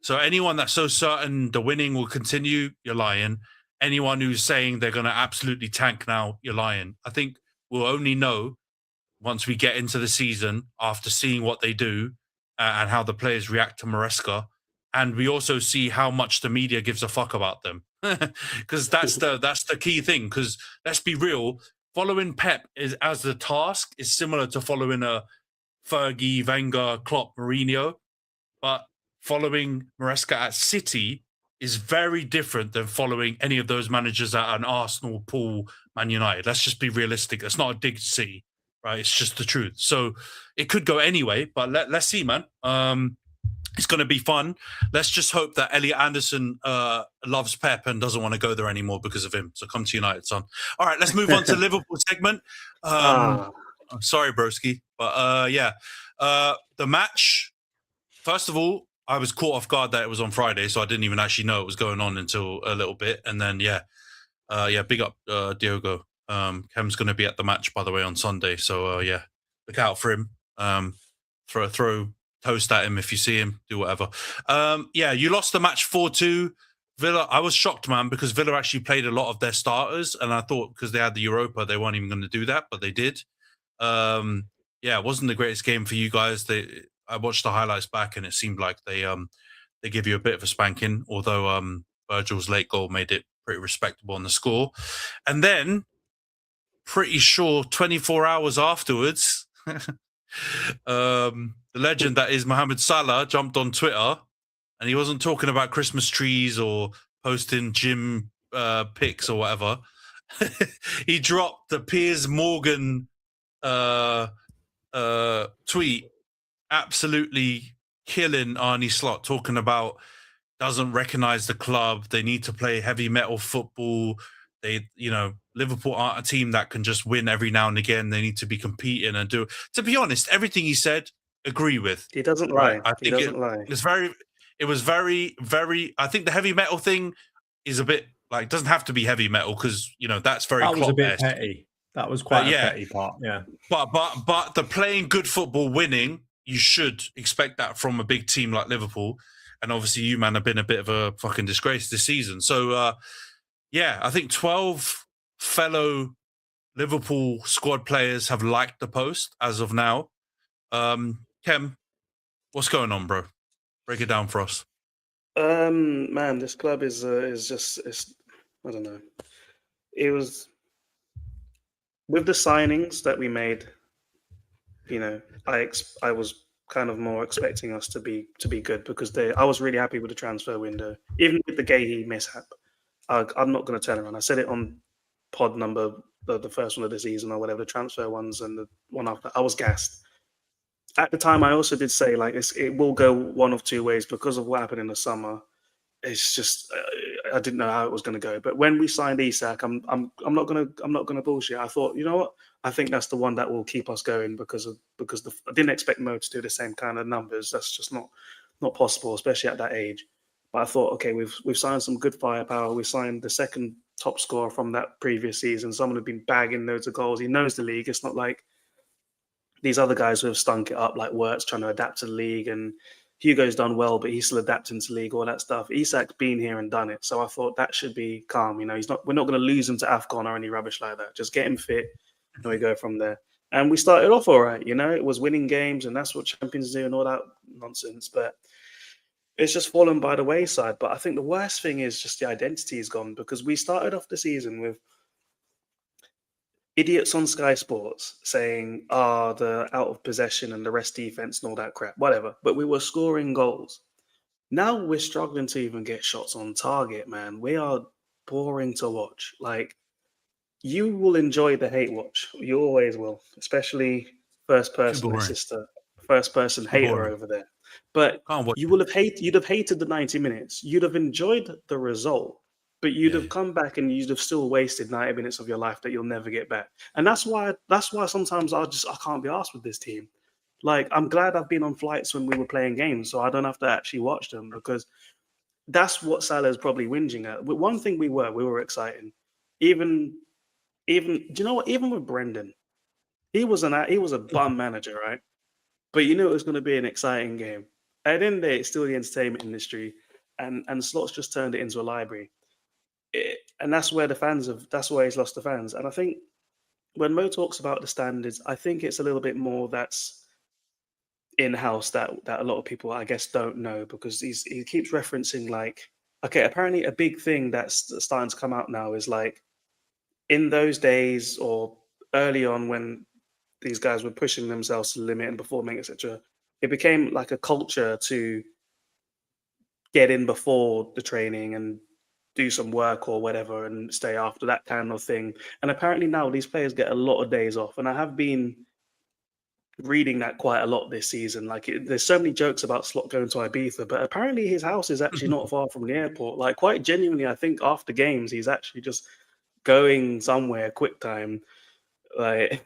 So anyone that's so certain the winning will continue, you're lying. Anyone who's saying they're gonna absolutely tank now, you're lying. I think we'll only know once we get into the season after seeing what they do and how the players react to Maresca. And we also see how much the media gives a fuck about them. Because that's the key thing. Because let's be real, following Pep as the task is similar to following a Fergie, Wenger, Klopp, Mourinho. But following Maresca at City is very different than following any of those managers at an Arsenal, Pool, Man United. Let's just be realistic. That's not a dig to City, right? It's just the truth. So it could go anyway, but let's see, man. It's going to be fun. Let's just hope that Elliot Anderson loves Pep and doesn't want to go there anymore because of him. So come to United, son. All right, let's move on to Liverpool segment. Sorry, broski. But the match, first of all, I was caught off guard that it was on Friday, so I didn't even actually know it was going on until a little bit. And then, big up Diogo. Kem's going to be at the match, by the way, on Sunday. So, look out for him. Throw toast at him if you see him, do whatever. You lost the match 4-2. Villa, I was shocked, man, because Villa actually played a lot of their starters, and I thought because they had the Europa, they weren't even going to do that, but they did. It wasn't the greatest game for you guys. I watched the highlights back, and it seemed like they give you a bit of a spanking, although Virgil's late goal made it pretty respectable on the score. And then, pretty sure 24 hours afterwards, the legend that is Mohamed Salah jumped on Twitter, and he wasn't talking about Christmas trees or posting gym pics or whatever. He dropped the Piers Morgan tweet, absolutely killing Arnie Slot, talking about doesn't recognize the club. They need to play heavy metal football. Liverpool aren't a team that can just win every now and again. They need to be competing and do. To be honest, everything he said, agree with. He doesn't lie. I think it was very, very. I think the heavy metal thing is a bit like doesn't have to be heavy metal because that's very. That was a bit petty. That was quite a petty part. Yeah. But the playing good football, winning, you should expect that from a big team like Liverpool. And obviously, you man have been a bit of a fucking disgrace this season. So, I think 12 fellow Liverpool squad players have liked the post as of now. Kem, what's going on, bro? Break it down for us. Man, this club is just I don't know. It was with the signings that we made. I was kind of more expecting us to be good because I was really happy with the transfer window, even with the Gahey mishap. I'm not going to turn around. I said it on pod number, the first one of the season or whatever, the transfer ones and the one after. I was gassed. At the time, I also did say it will go one of two ways because of what happened in the summer. It's just I didn't know how it was going to go. But when we signed Isak, I'm not gonna bullshit. I thought, you know what? I think that's the one that will keep us going because I didn't expect Mo to do the same kind of numbers. That's just not possible, especially at that age. But I thought, okay, we've signed some good firepower. We signed the second top scorer from that previous season. Someone who's been bagging loads of goals. He knows the league. It's not like these other guys who have stunk it up, like Wirtz trying to adapt to the league, and Hugo's done well, but he's still adapting to the league, all that stuff. Isak's been here and done it. So I thought that should be calm. We're not going to lose him to AFCON or any rubbish like that. Just get him fit and we go from there. And we started off all right, it was winning games and that's what champions do and all that nonsense. But it's just fallen by the wayside. But I think the worst thing is just the identity is gone because we started off the season with idiots on Sky Sports saying, the out of possession and the rest defense and all that crap, whatever. But we were scoring goals. Now we're struggling to even get shots on target, man. We are boring to watch. Like, you will enjoy the hate watch. You always will, especially first person boring. assister, first person Too hater boring. over there. But Can't watch you'd it. have hated the 90 minutes. You'd have enjoyed the result, but you'd Yeah. have come back and you'd have still wasted 90 minutes of your life that you'll never get back. And that's why sometimes I can't be asked with this team. Like, I'm glad I've been on flights when we were playing games, so I don't have to actually watch them, because that's what Salah's probably whinging at. But one thing we were exciting. Even do you know what? Even with Brendan, he was a bum manager, right? But you knew it was going to be an exciting game. At the end of the day, it's still the entertainment industry, and Slots just turned it into a library. And that's where that's where he's lost the fans. And I think when Mo talks about the standards, I think it's a little bit more that's in-house that a lot of people, I guess, don't know, because he keeps referencing, like, okay, apparently a big thing that's starting to come out now is, like, in those days or early on when these guys were pushing themselves to the limit and performing, etc., it became like a culture to get in before the training and do some work or whatever and stay after, that kind of thing. And apparently now these players get a lot of days off. And I have been reading that quite a lot this season. Like, there's so many jokes about Slot going to Ibiza, but apparently his house is actually not far from the airport. Like, quite genuinely, I think after games, he's actually just going somewhere quick time, like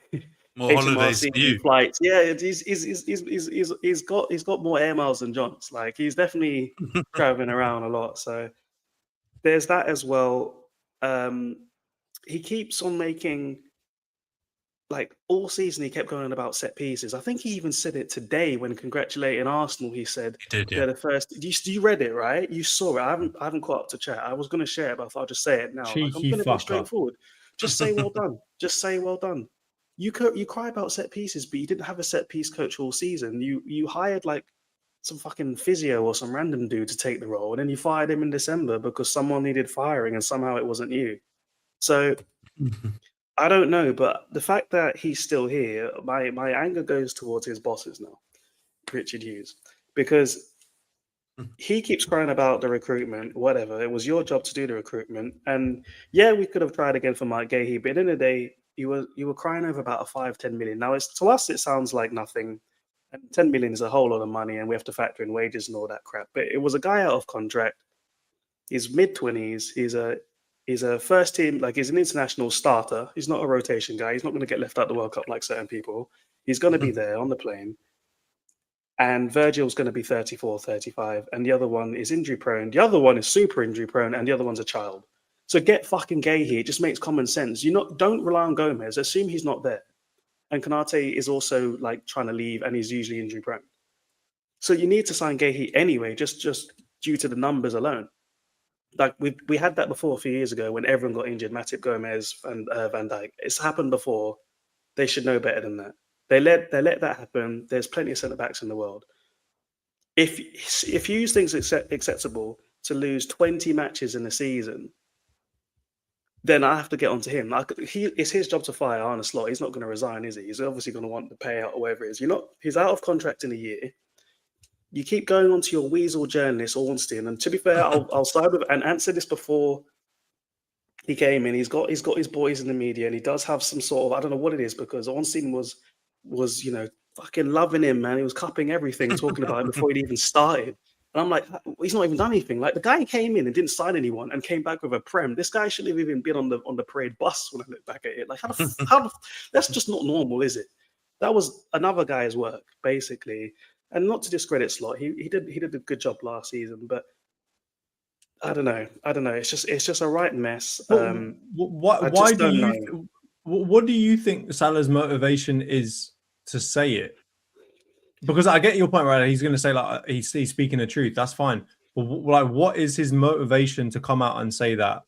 More holidays for you. flights. Yeah, he's got more air miles than John's. Like, he's definitely traveling around a lot. So there's that as well. He keeps on making, like, all season he kept going on about set pieces. I think he even said it today when congratulating Arsenal. He said He did, they're the first. You read it, right? You saw it. I haven't caught up to chat. I was going to share it, but I thought I'll just say it now. Like, I'm Cheeky going to be fucker. straightforward. Just say well done. Just say well done. You cry about set pieces, but you didn't have a set piece coach all season. You hired, like, some fucking physio or some random dude to take the role, and then you fired him in December because someone needed firing, and somehow it wasn't you. So I don't know, but the fact that he's still here, my anger goes towards his bosses now, Richard Hughes, because he keeps crying about the recruitment, whatever. It was your job to do the recruitment, and yeah, we could have tried again for Mike Gahey, but at the end of the day, you were crying over about a 5-10 million. Now, to us, it sounds like nothing, and 10 million is a whole lot of money, and we have to factor in wages and all that crap. But it was a guy out of contract. He's mid-20s. He's a first team, like, he's an international starter. He's not a rotation guy. He's not going to get left out the World Cup like certain people. He's going to be there on the plane. And Virgil's going to be 34, 35. And the other one is injury prone. The other one is super injury prone. And the other one's a child. So get fucking Gahey. It just makes common sense. Don't rely on Gomez. Assume he's not there. And Konate is also, like, trying to leave, and he's usually injury prone. So you need to sign Gahey anyway, just due to the numbers alone. Like, we had that before a few years ago when everyone got injured. Matip, Gomez, and Van Dijk. It's happened before. They should know better than that. They let that happen. There's plenty of centre backs in the world. If Hughes thinks it's acceptable to lose 20 matches in a season, then I have to get onto him. Like, it's his job to fire Arne Slot. He's not going to resign, is he? He's obviously going to want the payout or whatever it is. He's out of contract in a year. You keep going on to your weasel journalist, Ornstein. And to be fair, I'll start with, and answer this before he came in. He's got his boys in the media, and he does have some sort of, I don't know what it is, because Ornstein was fucking loving him, man. He was cupping everything, talking about him before he'd even started. And I'm like, he's not even done anything. Like, the guy came in and didn't sign anyone and came back with a prem. This guy shouldn't have even been on the parade bus when I look back at it. Like, that's just not normal, is it? That was another guy's work, basically. And not to discredit Slot, he did a good job last season, but I don't know. It's just a right mess. What do you think Salah's motivation is to say it? Because I get your point, right? He's going to say, like, he's speaking the truth. That's fine. But like, what is his motivation to come out and say that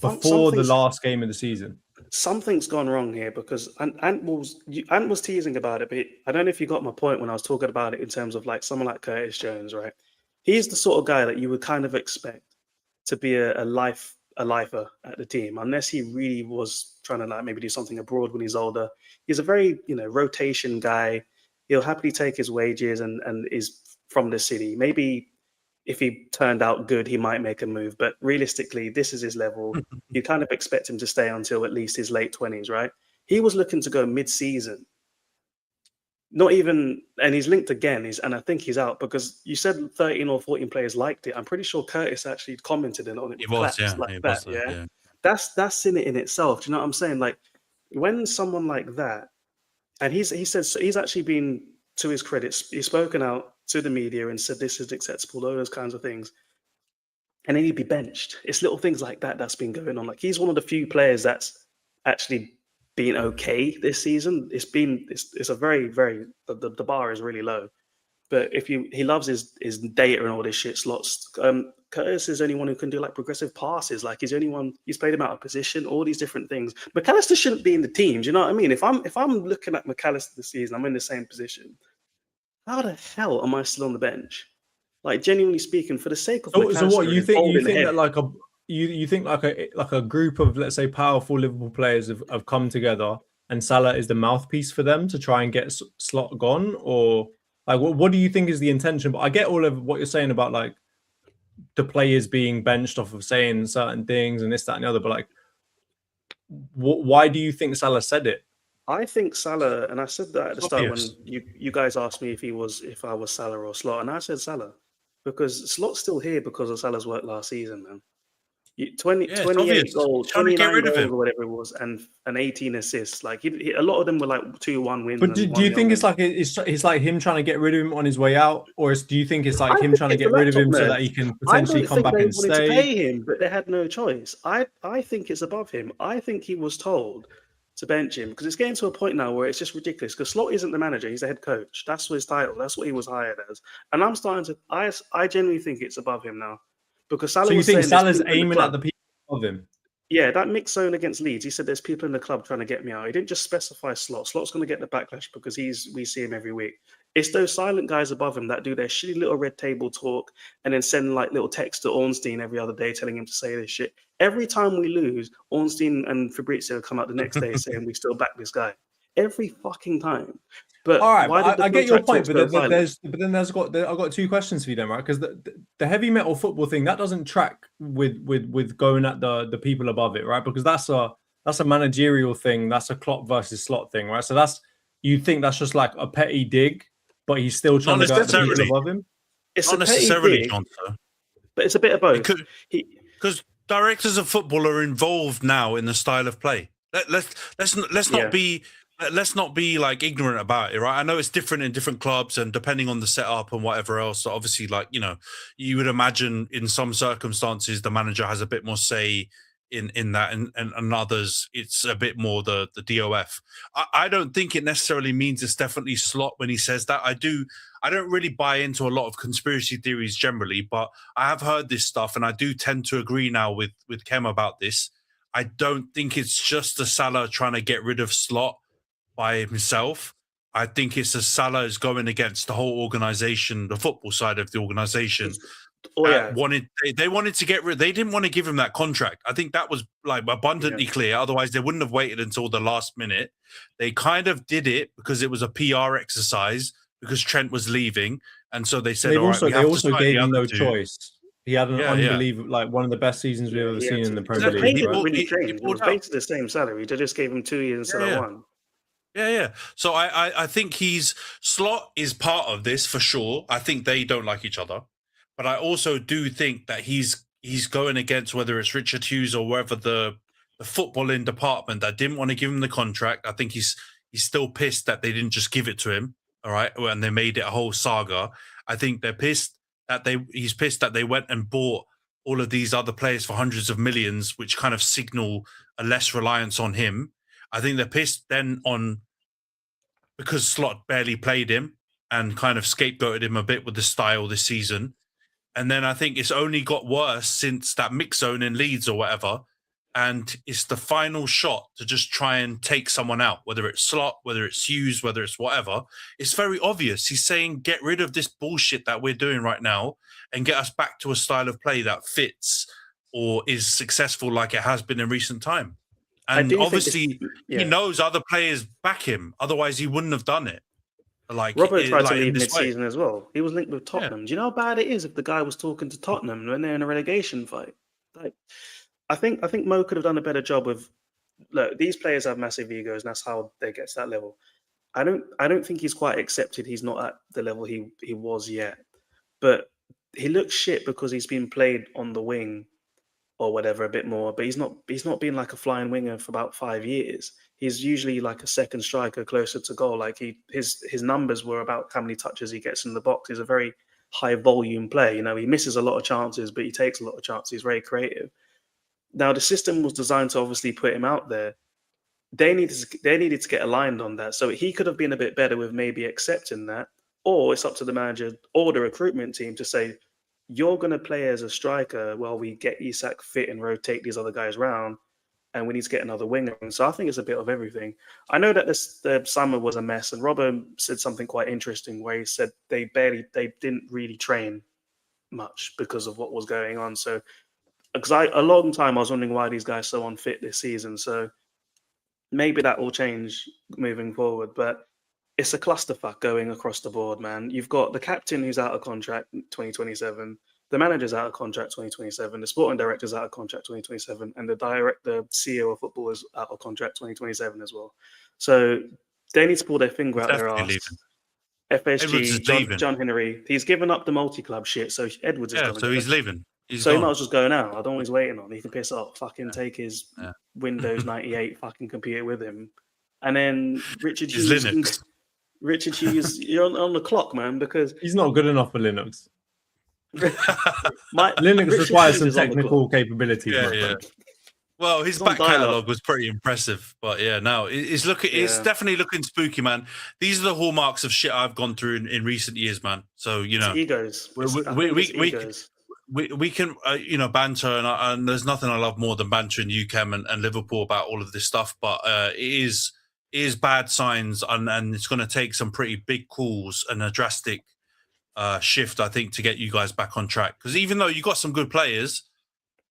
before the last game of the season? Something's gone wrong here, because Ant was teasing about it, but I don't know if you got my point when I was talking about it in terms of, like, someone like Curtis Jones, right? He's the sort of guy that you would kind of expect to be a life a lifer at the team unless he really was trying to like maybe do something abroad when he's older. He's a very, rotation guy. He'll happily take his wages and is from the city. Maybe if he turned out good, he might make a move. But realistically, this is his level. You kind of expect him to stay until at least his late 20s, right? He was looking to go mid-season. Not even, and he's linked again, and I think he's out because you said 13 or 14 players liked it. I'm pretty sure Curtis actually commented on it. It was, yeah. Yeah. That's in it in itself. Do you know what I'm saying? Like when someone like that, and he said he's actually been, to his credit, he's spoken out to the media and said this is acceptable, all those kinds of things. And then he'd be benched. It's little things like that that's been going on. Like he's one of the few players that's actually been okay this season. It's a very, very, the bar is really low. But he loves his data and all this shit slots. Curtis is the only one who can do like progressive passes. Like he's the only one, he's played him out of position, all these different things. McAllister shouldn't be in the team. Do you know what I mean? If I'm looking at McAllister this season, I'm in the same position. How the hell am I still on the bench? Like genuinely speaking, for the sake of so what you think that like you think like a group of, let's say, powerful Liverpool players have come together and Salah is the mouthpiece for them to try and get Slot gone, or like what do you think is the intention? But I get all of what you're saying about like the players being benched off of saying certain things and this, that, and the other. But like, why do you think Salah said it? I think Salah, and I said that at the start when you guys asked me if I was Salah or Slot, and I said Salah because Slot's still here because of Salah's work last season, man. 28 goals, 29 goals or whatever it was, and 18 assists. Like a lot of them were like 2-1 wins. But do you think it's like him trying to get rid of him on his way out, or do you think it's like him trying to get rid of him so that he can potentially come back and stay? I don't think they wanted to pay him, but they had no choice. I think it's above him. I think he was told to bench him because it's getting to a point now where it's just ridiculous. Because Slot isn't the manager; he's the head coach. That's his title. That's what he was hired as. And I'm starting to. I genuinely think it's above him now. Because Salah, so you think Salah's aiming at the people above him? Yeah, that mixed zone against Leeds, he said there's people in the club trying to get me out. He didn't just specify Slot. Slot's going to get the backlash because we see him every week. It's those silent guys above him that do their shitty little red table talk and then send like little texts to Ornstein every other day telling him to say this shit. Every time we lose, Ornstein and Fabrizio come out the next day saying we still back this guy. Every fucking time. But all right, I get your point, but then I've got two questions for you then, right? Because the heavy metal football thing that doesn't track with going at the people above it, right? Because that's a managerial thing, that's a Klopp versus Slot thing, right? So you think that's just like a petty dig, but he's still trying to go at the people above him. It's not necessarily, John, but it's a bit of both. Because directors of football are involved now in the style of play. Let's not be like ignorant about it, right? I know it's different in different clubs and depending on the setup and whatever else. So obviously, like, you would imagine in some circumstances the manager has a bit more say in that, and others it's a bit more the DOF. I don't think it necessarily means it's definitely Slot when he says that. I don't really buy into a lot of conspiracy theories generally, but I have heard this stuff and I do tend to agree now with Khem about this. I don't think it's just the Salah trying to get rid of Slot by himself. I think it's as Salah is going against the whole organization, the football side of the organization. They wanted to get rid. They didn't want to give him that contract. I think that was like abundantly clear. Otherwise, they wouldn't have waited until the last minute. They kind of did it because it was a PR exercise because Trent was leaving, and so they said, they also gave him no choice. He had an unbelievable, like one of the best seasons we've ever seen in the Premier League. It was basically the same salary. They just gave him 2 years instead of one. Yeah. So I think Slot is part of this for sure. I think they don't like each other. But I also do think that he's going against whether it's Richard Hughes or wherever the footballing department that didn't want to give him the contract. I think he's still pissed that they didn't just give it to him. All right. And they made it a whole saga. I think they're pissed that he's pissed that they went and bought all of these other players for hundreds of millions, which kind of signal a less reliance on him. I think they're pissed then because Slot barely played him and kind of scapegoated him a bit with the style this season. And then I think it's only got worse since that mix zone in Leeds or whatever. And it's the final shot to just try and take someone out, whether it's Slot, whether it's Hughes, whether it's whatever. It's very obvious. He's saying, get rid of this bullshit that we're doing right now and get us back to a style of play that fits or is successful like it has been in recent time. I And do think obviously, yeah. he knows other players back him. Otherwise, he wouldn't have done it. Robert tried to in leave this way. mid-season as well. He was linked with Yeah. Tottenham. Do you know how bad it is if the guy was talking to Tottenham when they're in a relegation fight? Like, I think Mo could have done a better job with. Look, these players have massive egos, and that's how they get to that level. I don't think he's quite accepted he's not at the level he was yet. But he looks shit because he's been played on the wing or whatever a bit more. But he's not been like a flying winger for about 5 years. He's usually like a second striker closer to goal. Like his numbers were about how many touches he gets in the box. He's a very high volume player. You know, he misses a lot of chances, but he takes a lot of chances. He's very creative. Now the system was designed to obviously put him out there. They needed to get aligned on that. So he could have been a bit better with maybe accepting that, or it's up to the manager or the recruitment team to say, you're going to play as a striker while we get Isak fit and rotate these other guys around, and we need to get another winger. And so I think it's a bit of everything. I know that the summer was a mess, and Robert said something quite interesting where he said they didn't really train much because of what was going on. So, because a long time I was wondering why these guys are so unfit this season. So maybe that will change moving forward, but it's a clusterfuck going across the board, man. You've got the captain who's out of contract 2027, the manager's out of contract 2027, the sporting director's out of contract 2027, and the CEO of football is out of contract 2027 as well. So they need to pull their finger out their Definitely arse. Edwards FSG, is leaving. John Henry, he's given up the multi-club shit, so Edwards is Yeah, done. so he's leaving. He's So he gone. might as well just go now. I don't know what he's waiting on. He can piss off. Fucking take his Yeah. Windows 98 fucking computer with him. And then Richard His Hughes. Linux. Richard Hughes, you're on the clock, man, because He's not good enough for Linux. Linux Richard requires Hughes some is on the technical clock. capabilities. Yeah, my yeah. friend. Well, his It's on back dial-up. catalogue was pretty impressive, but yeah, no, it's looking. It's Yeah. definitely looking spooky, man. These are the hallmarks of shit I've gone through in recent years, man. So you know, It's egos. we- It's- we- I think we- it's we- egos. we can banter, and there's nothing I love more than bantering Khem and Liverpool about all of this stuff. But it is bad signs, and it's going to take some pretty big calls and a drastic shift, I think, to get you guys back on track. Because even though you got some good players,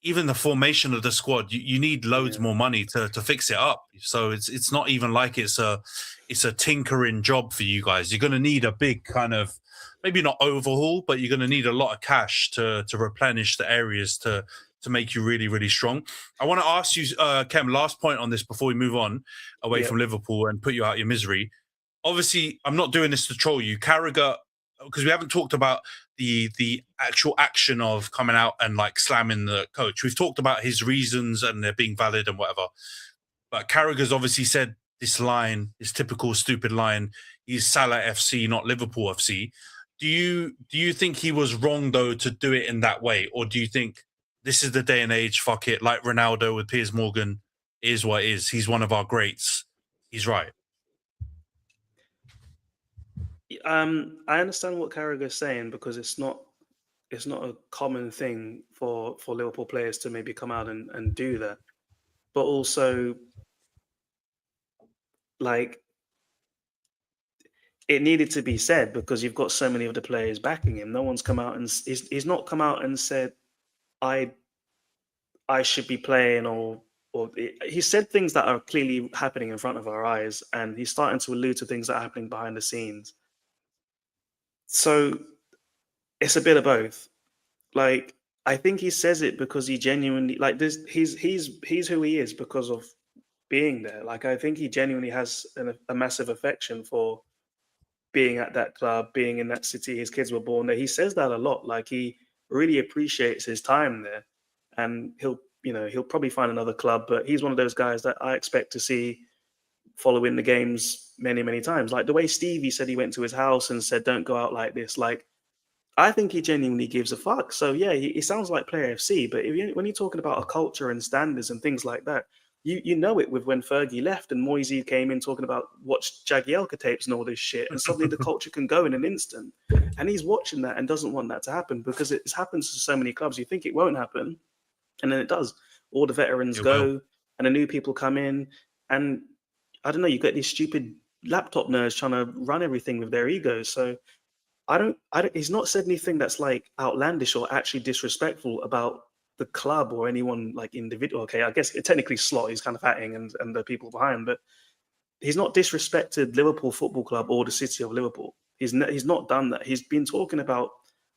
even the formation of the squad, you need loads more money to fix it up. So it's not even like it's a tinkering job for you guys. You're going to need a big kind of, maybe not overhaul, but you're going to need a lot of cash to replenish the areas to make you really, really strong. I want to ask you, Khem, last point on this before we move on away from Liverpool and put you out of your misery. Obviously, I'm not doing this to troll you. Carragher, because we haven't talked about the actual action of coming out and like slamming the coach. We've talked about his reasons and they're being valid and whatever. But Carragher's obviously said this line, this typical stupid line, he's Salah FC, not Liverpool FC. Do you think he was wrong though to do it in that way? Or do you think this is the day and age, fuck it, like Ronaldo with Piers Morgan, is what it is. He's one of our greats. He's right. I understand what Carragher's saying because it's not a common thing for Liverpool players to maybe come out and do that. But also, like, it needed to be said because you've got so many of the players backing him. No one's come out and he's not come out and said, I should be playing or he said things that are clearly happening in front of our eyes, and he's starting to allude to things that are happening behind the scenes. So it's a bit of both. Like, I think he says it because he genuinely like this. He's who he is because of being there. Like, I think he genuinely has a massive affection for being at that club, being in that city. His kids were born there. He says that a lot. Like, he really appreciates his time there, and he'll probably find another club. But he's one of those guys that I expect to see following the games many, many times. Like the way Stevie said he went to his house and said, "Don't go out like this." Like, I think he genuinely gives a fuck. So yeah, he sounds like Player FC, but when you're talking about a culture and standards and things like that, you know it with when Fergie left and Moisey came in talking about watch Jagielka tapes and all this shit, and suddenly the culture can go in an instant. And he's watching that and doesn't want that to happen because it's happened to so many clubs. You think it won't happen, and then it does. All the veterans go, and the new people come in, and I don't know, you get these stupid laptop nerds trying to run everything with their egos. So I don't, he's not said anything that's like outlandish or actually disrespectful about the club or anyone like individual. Okay, I guess technically Slot is kind of acting and the people behind, but he's not disrespected Liverpool Football Club or the city of Liverpool. He's not done that. He's been talking about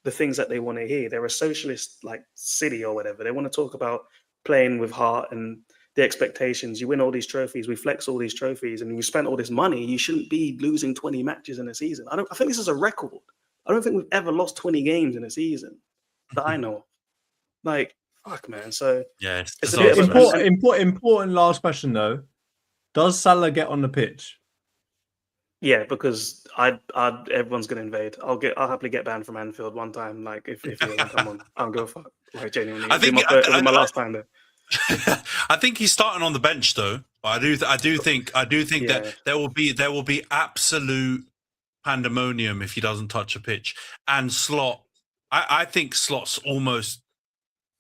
the things that they want to hear. They're a socialist like city or whatever. They want to talk about playing with heart and the expectations. You win all these trophies, we flex all these trophies, and you spent all this money. You shouldn't be losing 20 matches in a season. I think this is a record. I don't think we've ever lost 20 games in a season that I know of. Like, fuck, man. So yeah, it's a bit of important last question though. Does Salah get on the pitch? Yeah, because everyone's gonna invade. I'll happily get banned from Anfield one time. Like if he doesn't come on, I'll go fuck. Like genuinely, I think it'll be my last time there. I think he's starting on the bench though. But I do think that there will be absolute pandemonium if he doesn't touch a pitch. And Slot, I think Slot's almost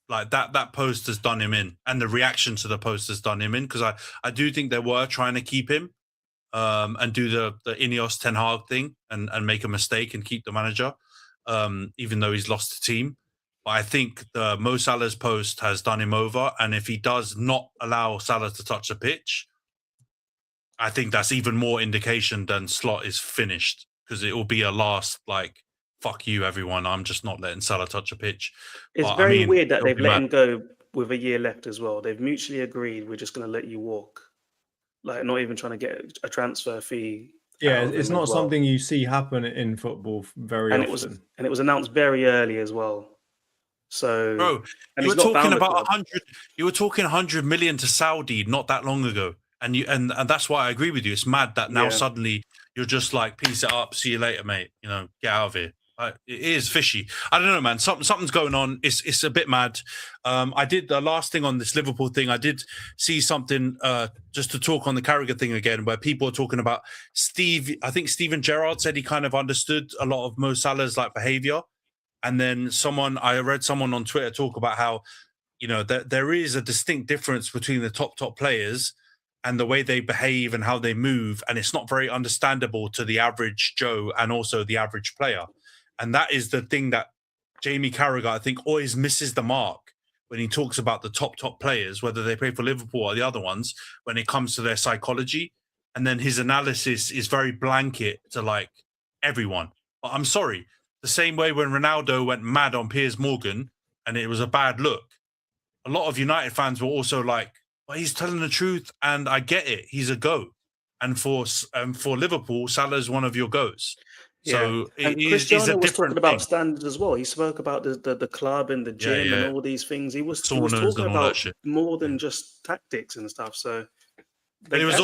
like that post has done him in, and the reaction to the post has done him in, because I do think they were trying to keep him and do the Ineos Ten Hag thing and make a mistake and keep the manager, even though he's lost the team. But I think the Mo Salah's post has done him over, and if he does not allow Salah to touch the pitch, I think that's even more indication than Slot is finished, because it will be a last like, fuck you, everyone. I'm just not letting Salah touch a pitch. It's very weird that they've let him go with a year left as well. They've mutually agreed, we're just going to let you walk. Like, not even trying to get a transfer fee. Yeah, it's not something you see happen in football very often. It was announced very early as well. So, bro, you were talking about 100. You were talking 100 million to Saudi not that long ago, and that's why I agree with you. It's mad that now suddenly you're just like, peace it up, see you later, mate. You know, get out of here. It is fishy. I don't know, man. Something's going on. It's a bit mad. I did the last thing on this Liverpool thing. I did see something just to talk on the Carragher thing again, where people are talking about Steve. I think Steven Gerrard said he kind of understood a lot of Mo Salah's like behavior, and then I read someone on Twitter talk about how, you know, there is a distinct difference between the top players and the way they behave and how they move, and it's not very understandable to the average Joe and also the average player. And that is the thing that Jamie Carragher, I think, always misses the mark when he talks about the top players, whether they play for Liverpool or the other ones, when it comes to their psychology. And then his analysis is very blanket to like everyone. But I'm sorry, the same way when Ronaldo went mad on Piers Morgan and it was a bad look, a lot of United fans were also like, well, he's telling the truth and I get it. He's a GOAT. And for Liverpool, Salah's one of your GOATs. So Cristiano was talking about standards as well. He spoke about the club and the gym and all these things. He was talking about more than just tactics and stuff. So it was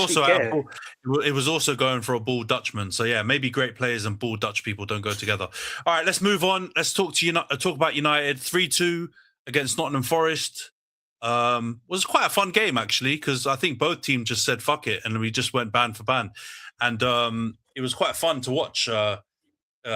also going for a bald Dutchman. So yeah, maybe great players and bald Dutch people don't go together. All right, let's move on. Let's talk about United. 3-2 against Nottingham Forest. Was quite a fun game actually, because I think both teams just said fuck it and we just went ban for ban, and it was quite fun to watch.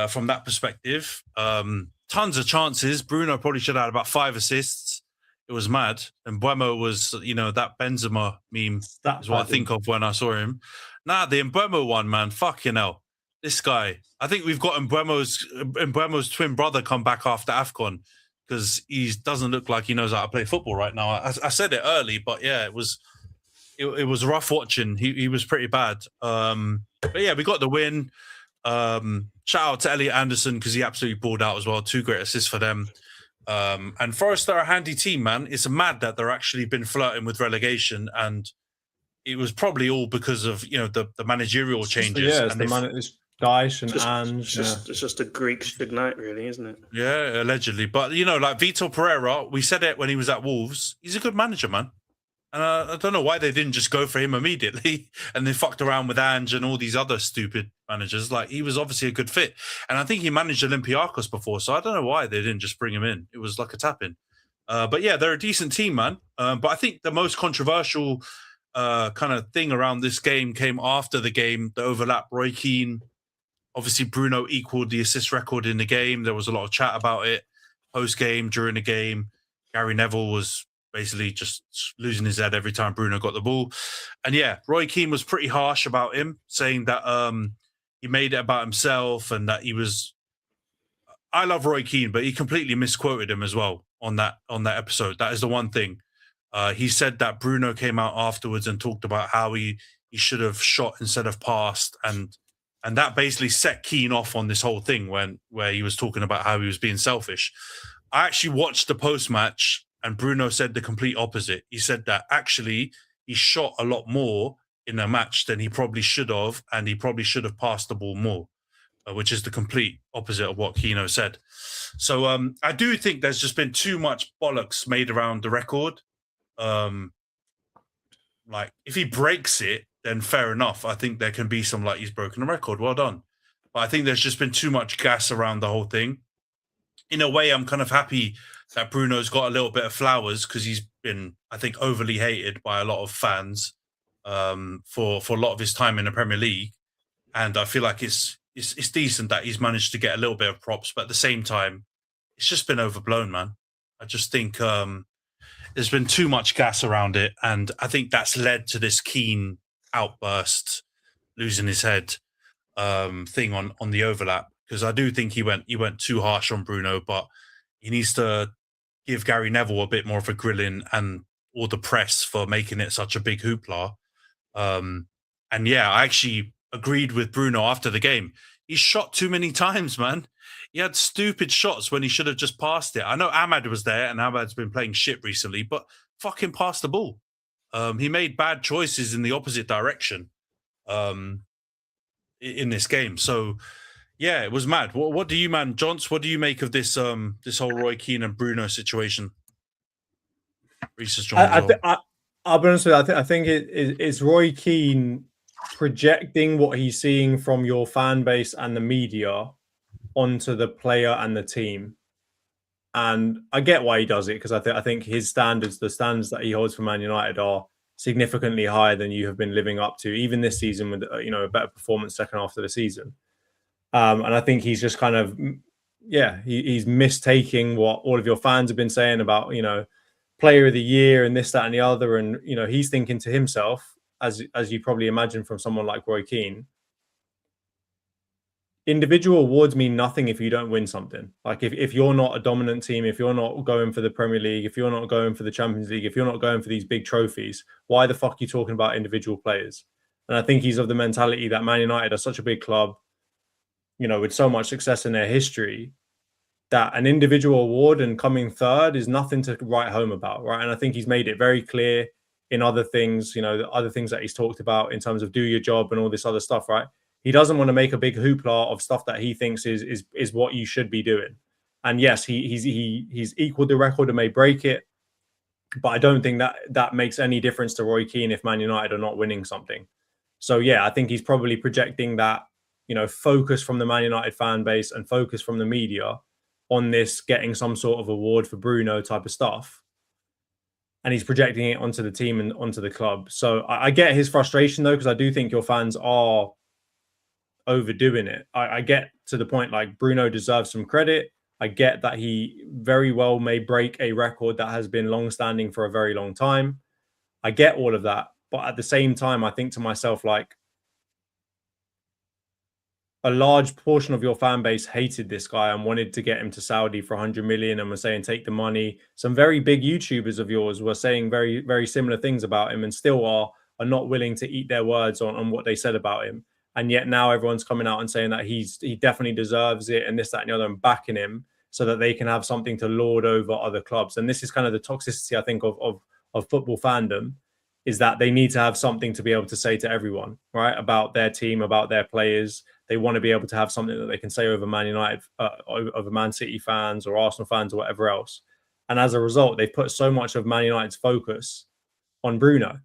From that perspective, tons of chances. Bruno probably should have had about 5 assists. It was mad. And Mbeumo was, you know, that Benzema meme is what I think of when I saw him. Nah, the Mbeumo one, man, fucking hell. This guy. I think we've got Mbeumo's twin brother come back after AFCON, because he doesn't look like he knows how to play football right now. I said it early, but yeah, it was rough watching. He was pretty bad. But yeah, we got the win. Shout out to Elliot Anderson, because he absolutely balled out as well. 2 great assists for them. And Forest are a handy team, man. It's mad that they're actually been flirting with relegation, and it was probably all because of, you know, the managerial changes. It's Dyche and Ange. It's just a Greek ignite, really, isn't it? Yeah, allegedly. But, you know, like Vitor Pereira, we said it when he was at Wolves. He's a good manager, man. And I don't know why they didn't just go for him immediately and they fucked around with Ange and all these other stupid managers. Like, he was obviously a good fit. And I think he managed Olympiacos before, so I don't know why they didn't just bring him in. It was like a tap-in. But yeah, they're a decent team, man. But I think the most controversial kind of thing around this game came after the game, the overlap. Roy Keane, obviously Bruno equaled the assist record in the game. There was a lot of chat about it post-game, during the game. Gary Neville was basically just losing his head every time Bruno got the ball. And yeah, Roy Keane was pretty harsh about him, saying that he made it about himself and that he was, I love Roy Keane, but he completely misquoted him as well on that episode. That is the one thing. He said that Bruno came out afterwards and talked about how he should have shot instead of passed, and that basically set Keane off on this whole thing where he was talking about how he was being selfish. I actually watched the post-match, and Bruno said the complete opposite. He said that actually he shot a lot more in a match than he probably should have, and he probably should have passed the ball more, which is the complete opposite of what Keno said. So I do think there's just been too much bollocks made around the record. Like, if he breaks it, then fair enough. I think there can be some, like, he's broken a record. Well done. But I think there's just been too much gas around the whole thing. In a way, I'm kind of happy that Bruno's got a little bit of flowers, because he's been, I think, overly hated by a lot of fans for a lot of his time in the Premier League. And I feel like it's decent that he's managed to get a little bit of props. But at the same time, it's just been overblown, man. I just think there's been too much gas around it. And I think that's led to this Keane outburst, losing his head thing on the overlap. Because I do think he went too harsh on Bruno, but he needs to give Gary Neville a bit more of a grilling, and all the press for making it such a big hoopla. And yeah, I actually agreed with Bruno after the game. He shot too many times, man. He had stupid shots when he should have just passed it. I know Ahmad was there, and Ahmad's been playing shit recently, but fucking pass the ball. He made bad choices in the opposite direction in this game. So yeah, it was mad. What do you, man, Jonts? What do you make of this this whole Roy Keane and Bruno situation? Rhys has joined as well. I'll be honest with you. I think it's Roy Keane projecting what he's seeing from your fan base and the media onto the player and the team. And I get why he does it, because I think his standards, the standards that he holds for Man United, are significantly higher than you have been living up to, even this season with a better performance second half of the season. And I think he's just kind of, he's mistaking what all of your fans have been saying about, player of the year and this, that, and the other. And, he's thinking to himself, as you probably imagine from someone like Roy Keane, individual awards mean nothing if you don't win something. Like, if you're not a dominant team, if you're not going for the Premier League, if you're not going for the Champions League, if you're not going for these big trophies, why the fuck are you talking about individual players? And I think he's of the mentality that Man United are such a big club, with so much success in their history, that an individual award and coming third is nothing to write home about, right? And I think he's made it very clear in other things, the other things that he's talked about in terms of do your job and all this other stuff, right? He doesn't want to make a big hoopla of stuff that he thinks is what you should be doing. And yes, he's equaled the record and may break it, but I don't think that makes any difference to Roy Keane if Man United are not winning something. So yeah, I think he's probably projecting that, focus from the Man United fan base and focus from the media on this getting some sort of award for Bruno type of stuff. And he's projecting it onto the team and onto the club. So I get his frustration, though, because I do think your fans are overdoing it. I get to the point, like, Bruno deserves some credit. I get that he very well may break a record that has been long-standing for a very long time. I get all of that. But at the same time, I think to myself, like, a large portion of your fan base hated this guy and wanted to get him to Saudi for 100 million and were saying, take the money. Some very big YouTubers of yours were saying very, very similar things about him and still are not willing to eat their words on what they said about him. And yet now everyone's coming out and saying that he definitely deserves it and this, that, and the other, and backing him so that they can have something to lord over other clubs. And this is kind of the toxicity, I think, of football fandom, is that they need to have something to be able to say to everyone, right, about their team, about their players. They want to be able to have something that they can say over Man United, over Man City fans or Arsenal fans or whatever else. And as a result, they've put so much of Man United's focus on Bruno.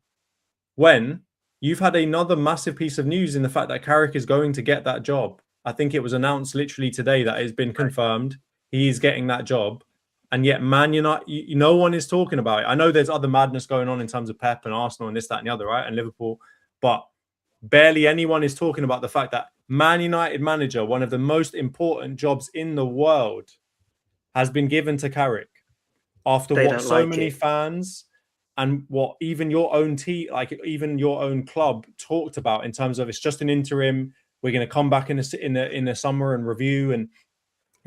When you've had another massive piece of news in the fact that Carrick is going to get that job. I think it was announced literally today that it's been confirmed he is getting that job. And yet Man United, no one is talking about it. I know there's other madness going on in terms of Pep and Arsenal and this, that, and the other, right? And Liverpool. But barely anyone is talking about the fact that Man United manager, one of the most important jobs in the world, has been given to Carrick after what so many fans and what even your own team, like even your own club, talked about in terms of it's just an interim. We're going to come back in the summer and review. And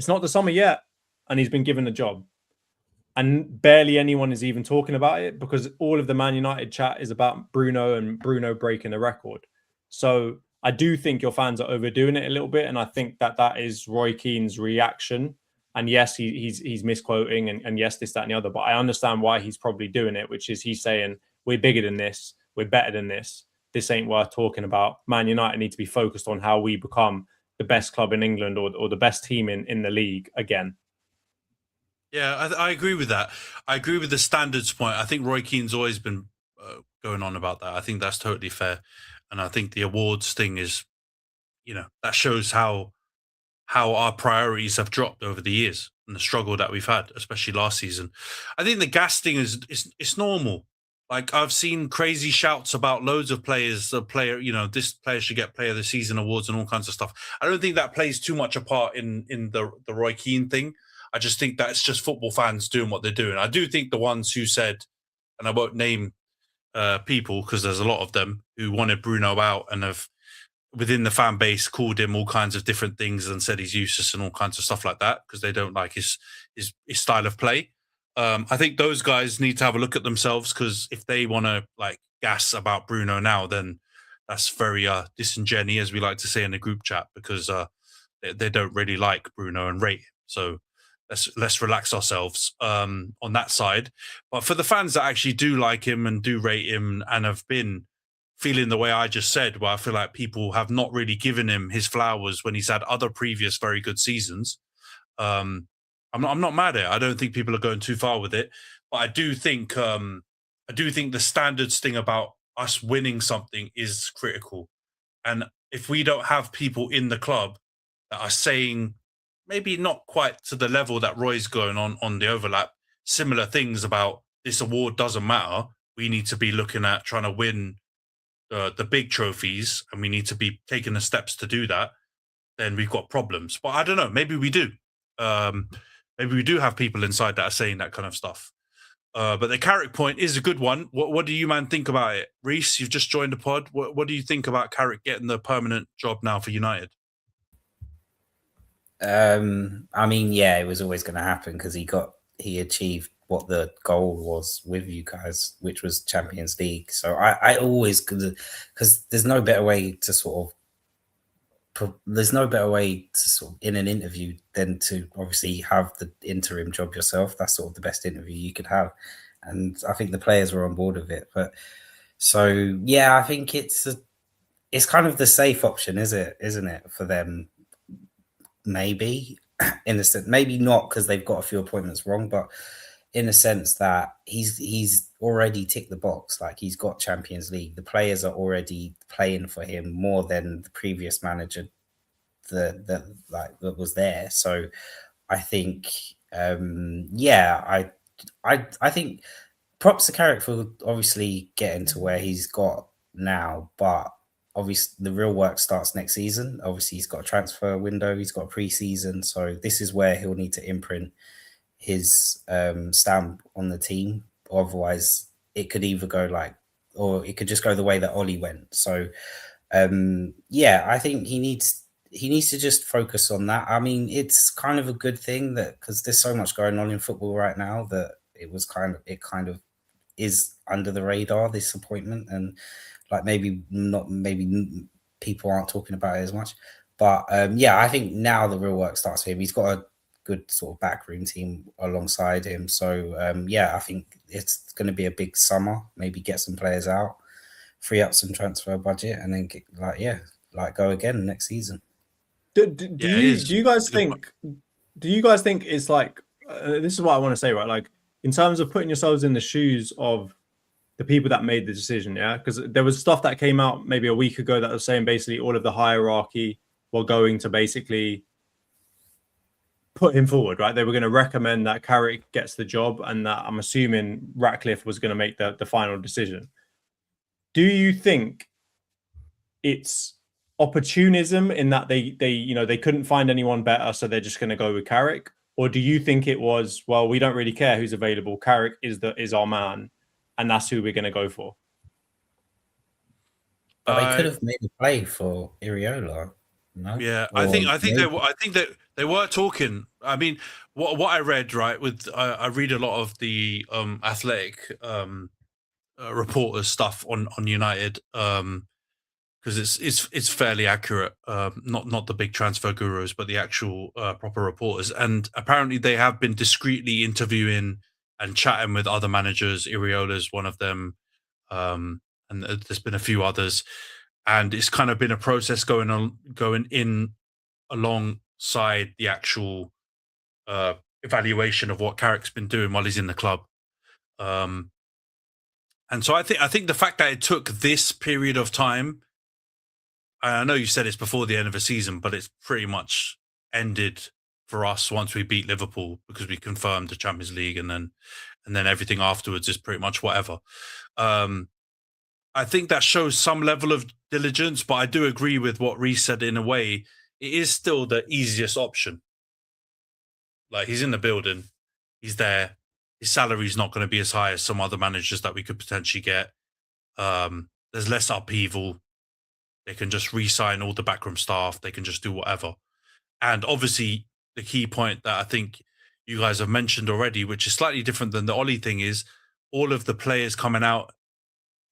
It's not the summer yet, and he's been given a job. And barely anyone is even talking about it because all of the Man United chat is about Bruno and Bruno breaking the record. So I do think your fans are overdoing it a little bit. And I think that is Roy Keane's reaction. And yes, he's misquoting and yes, this, that, and the other. But I understand why he's probably doing it, which is he's saying, we're bigger than this. We're better than this. This ain't worth talking about. Man United need to be focused on how we become the best club in England or the best team in the league again. Yeah, I agree with that. I agree with the standards point. I think Roy Keane's always been going on about that. I think that's totally fair. And I think the awards thing is, that shows how our priorities have dropped over the years and the struggle that we've had, especially last season. I think the gas thing it's normal. Like I've seen crazy shouts about loads of players, this player should get player of the season awards and all kinds of stuff. I don't think that plays too much a part in the Roy Keane thing. I just think that's just football fans doing what they're doing. I do think the ones who said, and I won't name people because there's a lot of them who wanted Bruno out and have within the fan base called him all kinds of different things and said he's useless and all kinds of stuff like that because they don't like his style of play. I think those guys need to have a look at themselves because if they want to gas about Bruno now, then that's very disingenuous, as we like to say in the group chat, because they don't really like Bruno and rate him. So let's relax ourselves on that side. But for the fans that actually do like him and do rate him and have been feeling the way I just said, where I feel like people have not really given him his flowers when he's had other previous very good seasons. I'm not mad at it. I don't think people are going too far with it, but I do think the standards thing about us winning something is critical. And if we don't have people in the club that are saying, maybe not quite to the level that Roy's going on the overlap, similar things about this award doesn't matter. We need to be looking at trying to win the big trophies, and we need to be taking the steps to do that. Then we've got problems. But I don't know. Maybe we do. Maybe we do have people inside that are saying that kind of stuff. But the Carrick point is a good one. What do you, man, think about it? Rhys, you've just joined the pod. What do you think about Carrick getting the permanent job now for United? I mean, yeah, it was always going to happen because he achieved what the goal was with you guys, which was Champions League. So I always, because there's no better way to sort of in an interview than to obviously have the interim job yourself. That's sort of the best interview you could have, and I think the players were on board with it. But so yeah, I think it's kind of the safe option, isn't it, for them? Maybe in the sense, maybe not because they've got a few appointments wrong, but in a sense that he's already ticked the box. Like he's got Champions League. The players are already playing for him more than the previous manager that was there. So I think, I think props to Carrick for obviously getting to where he's got now, but obviously the real work starts next season. Obviously he's got a transfer window, he's got a pre-season, so this is where he'll need to imprint his stamp on the team. Otherwise it could either go or it could just go the way that Ollie went. So I think he needs to just focus on that. I mean, it's kind of a good thing that because there's so much going on in football right now that it kind of is under the radar, this appointment, and maybe people aren't talking about it as much. But I think now the real work starts for him. He's got a good sort of backroom team alongside him. So I think it's going to be a big summer. Maybe get some players out, free up some transfer budget, and then go again next season. Do you guys think it's this is what I want to say, right? Like in terms of putting yourselves in the shoes of the people that made the decision, yeah? Because there was stuff that came out maybe a week ago that was saying basically all of the hierarchy were going to basically put him forward, right? They were going to recommend that Carrick gets the job, and that I'm assuming Ratcliffe was going to make the final decision. Do you think it's opportunism in that they couldn't find anyone better, so they're just going to go with Carrick? Or do you think it was, well, we don't really care who's available, Carrick is our man, and that's who we're going to go for? But they could have made a play for Iriola. No? Yeah, I think they were talking I mean, what I read, right, with I read a lot of the athletic reporters stuff on United, because it's fairly accurate. Not the big transfer gurus, but the actual proper reporters. And apparently, they have been discreetly interviewing and chatting with other managers. Iriola's one of them, and there's been a few others. And it's kind of been a process going in alongside the actual evaluation of what Carrick's been doing while he's in the club. And so I think the fact that it took this period of time, I know you said it's before the end of the season, but it's pretty much ended for us once we beat Liverpool, because we confirmed the Champions League, and then everything afterwards is pretty much whatever. I think that shows some level of diligence, but I do agree with what Rhys said. In a way, it is still the easiest option. Like, he's in the building, he's there. His salary is not going to be as high as some other managers that we could potentially get. There's less upheaval. They can just re-sign all the backroom staff. They can just do whatever. And obviously, the key point that I think you guys have mentioned already, which is slightly different than the Ollie thing, is all of the players coming out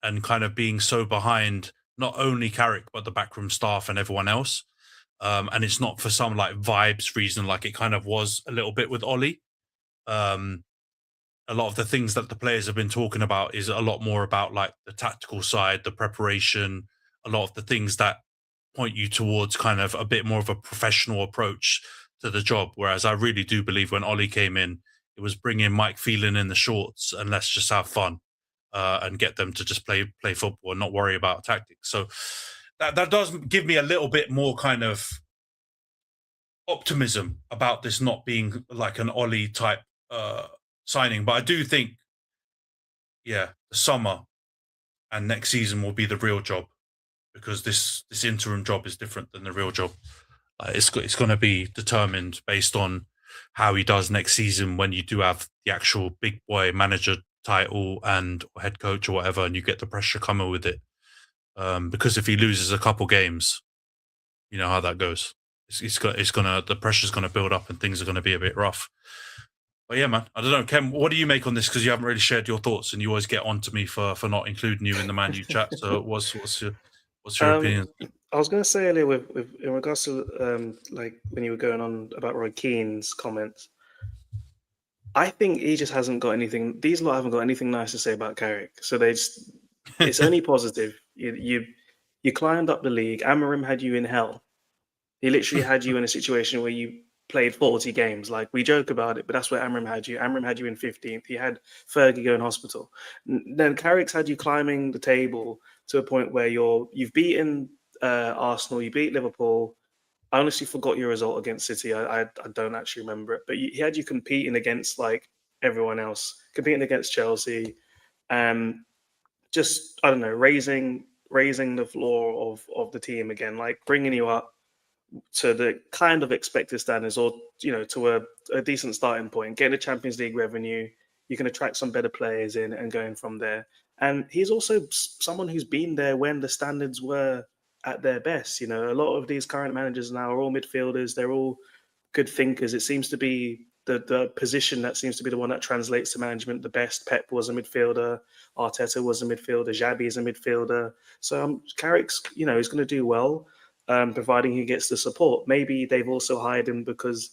and kind of being so behind not only Carrick, but the backroom staff and everyone else. And it's not for some like vibes reason, like it kind of was a little bit with Ollie. A lot of the things that the players have been talking about is a lot more about like the tactical side, the preparation, a lot of the things that point you towards kind of a bit more of a professional approach to the job. Whereas I really do believe when Ollie came in, it was bringing Mike Phelan in the shorts and let's just have fun and get them to just play football and not worry about tactics. So that does give me a little bit more kind of optimism about this not being like an Ollie type signing. But I do think, the summer and next season will be the real job, because this interim job is different than the real job. It's going to be determined based on how he does next season when you do have the actual big boy manager title and head coach or whatever, and you get the pressure coming with it. Because if he loses a couple games, you know how that goes. The pressure's gonna build up and things are gonna be a bit rough. But yeah, man, I don't know, Khem, what do you make on this? Because you haven't really shared your thoughts, and you always get on to me for not including you in the Man U chat. So what's your opinion? I was going to say earlier with in regards to like when you were going on about Roy Keane's comments, I think he just hasn't got anything. These lot haven't got anything nice to say about Carrick, so it's only positive. You climbed up the league. Amorim had you in hell. He literally had you in a situation where you played 40 games. Like, we joke about it, but that's where Amorim had you. Amorim had you in 15th. He had Fergie going hospital. Then Carrick's had you climbing the table to a point where you've beaten Arsenal, you beat Liverpool. I honestly forgot your result against City. I don't actually remember it, but he had you competing against like everyone else, competing against Chelsea, just, I don't know, raising the floor of the team again, like bringing you up to the kind of expected standards, or to a decent starting point, getting the Champions League revenue. You can attract some better players in and going from there. And he's also someone who's been there when the standards were at their best. A lot of these current managers now are all midfielders. They're all good thinkers. It seems to be the position that seems to be the one that translates to management the best. Pep was a midfielder. Arteta was a midfielder. Xabi is a midfielder. So Carrick's, is going to do well, providing he gets the support. Maybe they've also hired him because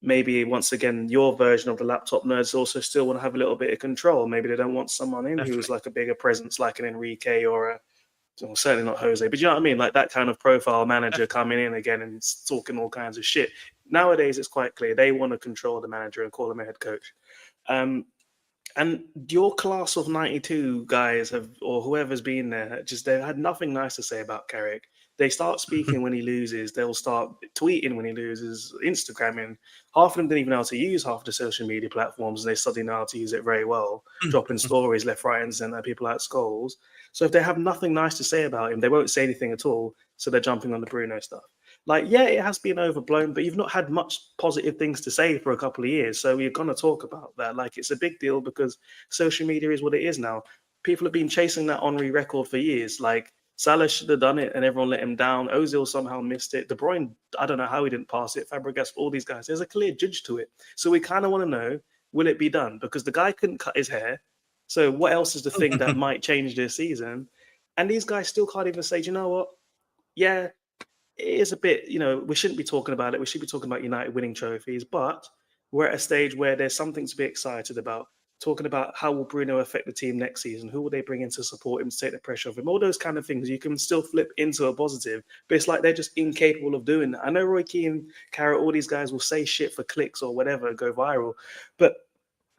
maybe, once again, your version of the laptop nerds also still want to have a little bit of control. Maybe they don't want someone in who's like a bigger presence, like an Enrique or certainly not Jose, but you know what I mean? Like that kind of profile manager coming in again and talking all kinds of shit. Nowadays, it's quite clear they want to control the manager and call him a head coach. And your class of 92 guys or whoever's been there, they've had nothing nice to say about Carrick. They start speaking when he loses. They'll start tweeting when he loses, Instagramming. Half of them didn't even know how to use half the social media platforms, and they suddenly know how to use it very well, dropping stories left, right, and center, people at schools. So if they have nothing nice to say about him, they won't say anything at all, so they're jumping on the Bruno stuff. Like, yeah, it has been overblown, but you've not had much positive things to say for a couple of years, so you're going to talk about that. Like, it's a big deal because social media is what it is now. People have been chasing that Henry record for years. Like, Salah should have done it, and everyone let him down. Ozil somehow missed it. De Bruyne, I don't know how he didn't pass it. Fabregas, all these guys. There's a clear judge to it. So we kind of want to know, will it be done? Because the guy couldn't cut his hair. So what else is the thing that might change this season? And these guys still can't even say, do you know what? Yeah, it is a bit, we shouldn't be talking about it. We should be talking about United winning trophies. But we're at a stage where there's something to be excited about. Talking about how will Bruno affect the team next season? Who will they bring in to support him, to take the pressure off him? All those kind of things you can still flip into a positive, but it's like they're just incapable of doing that. I know Roy Keane, Carrot, all these guys will say shit for clicks or whatever, go viral, but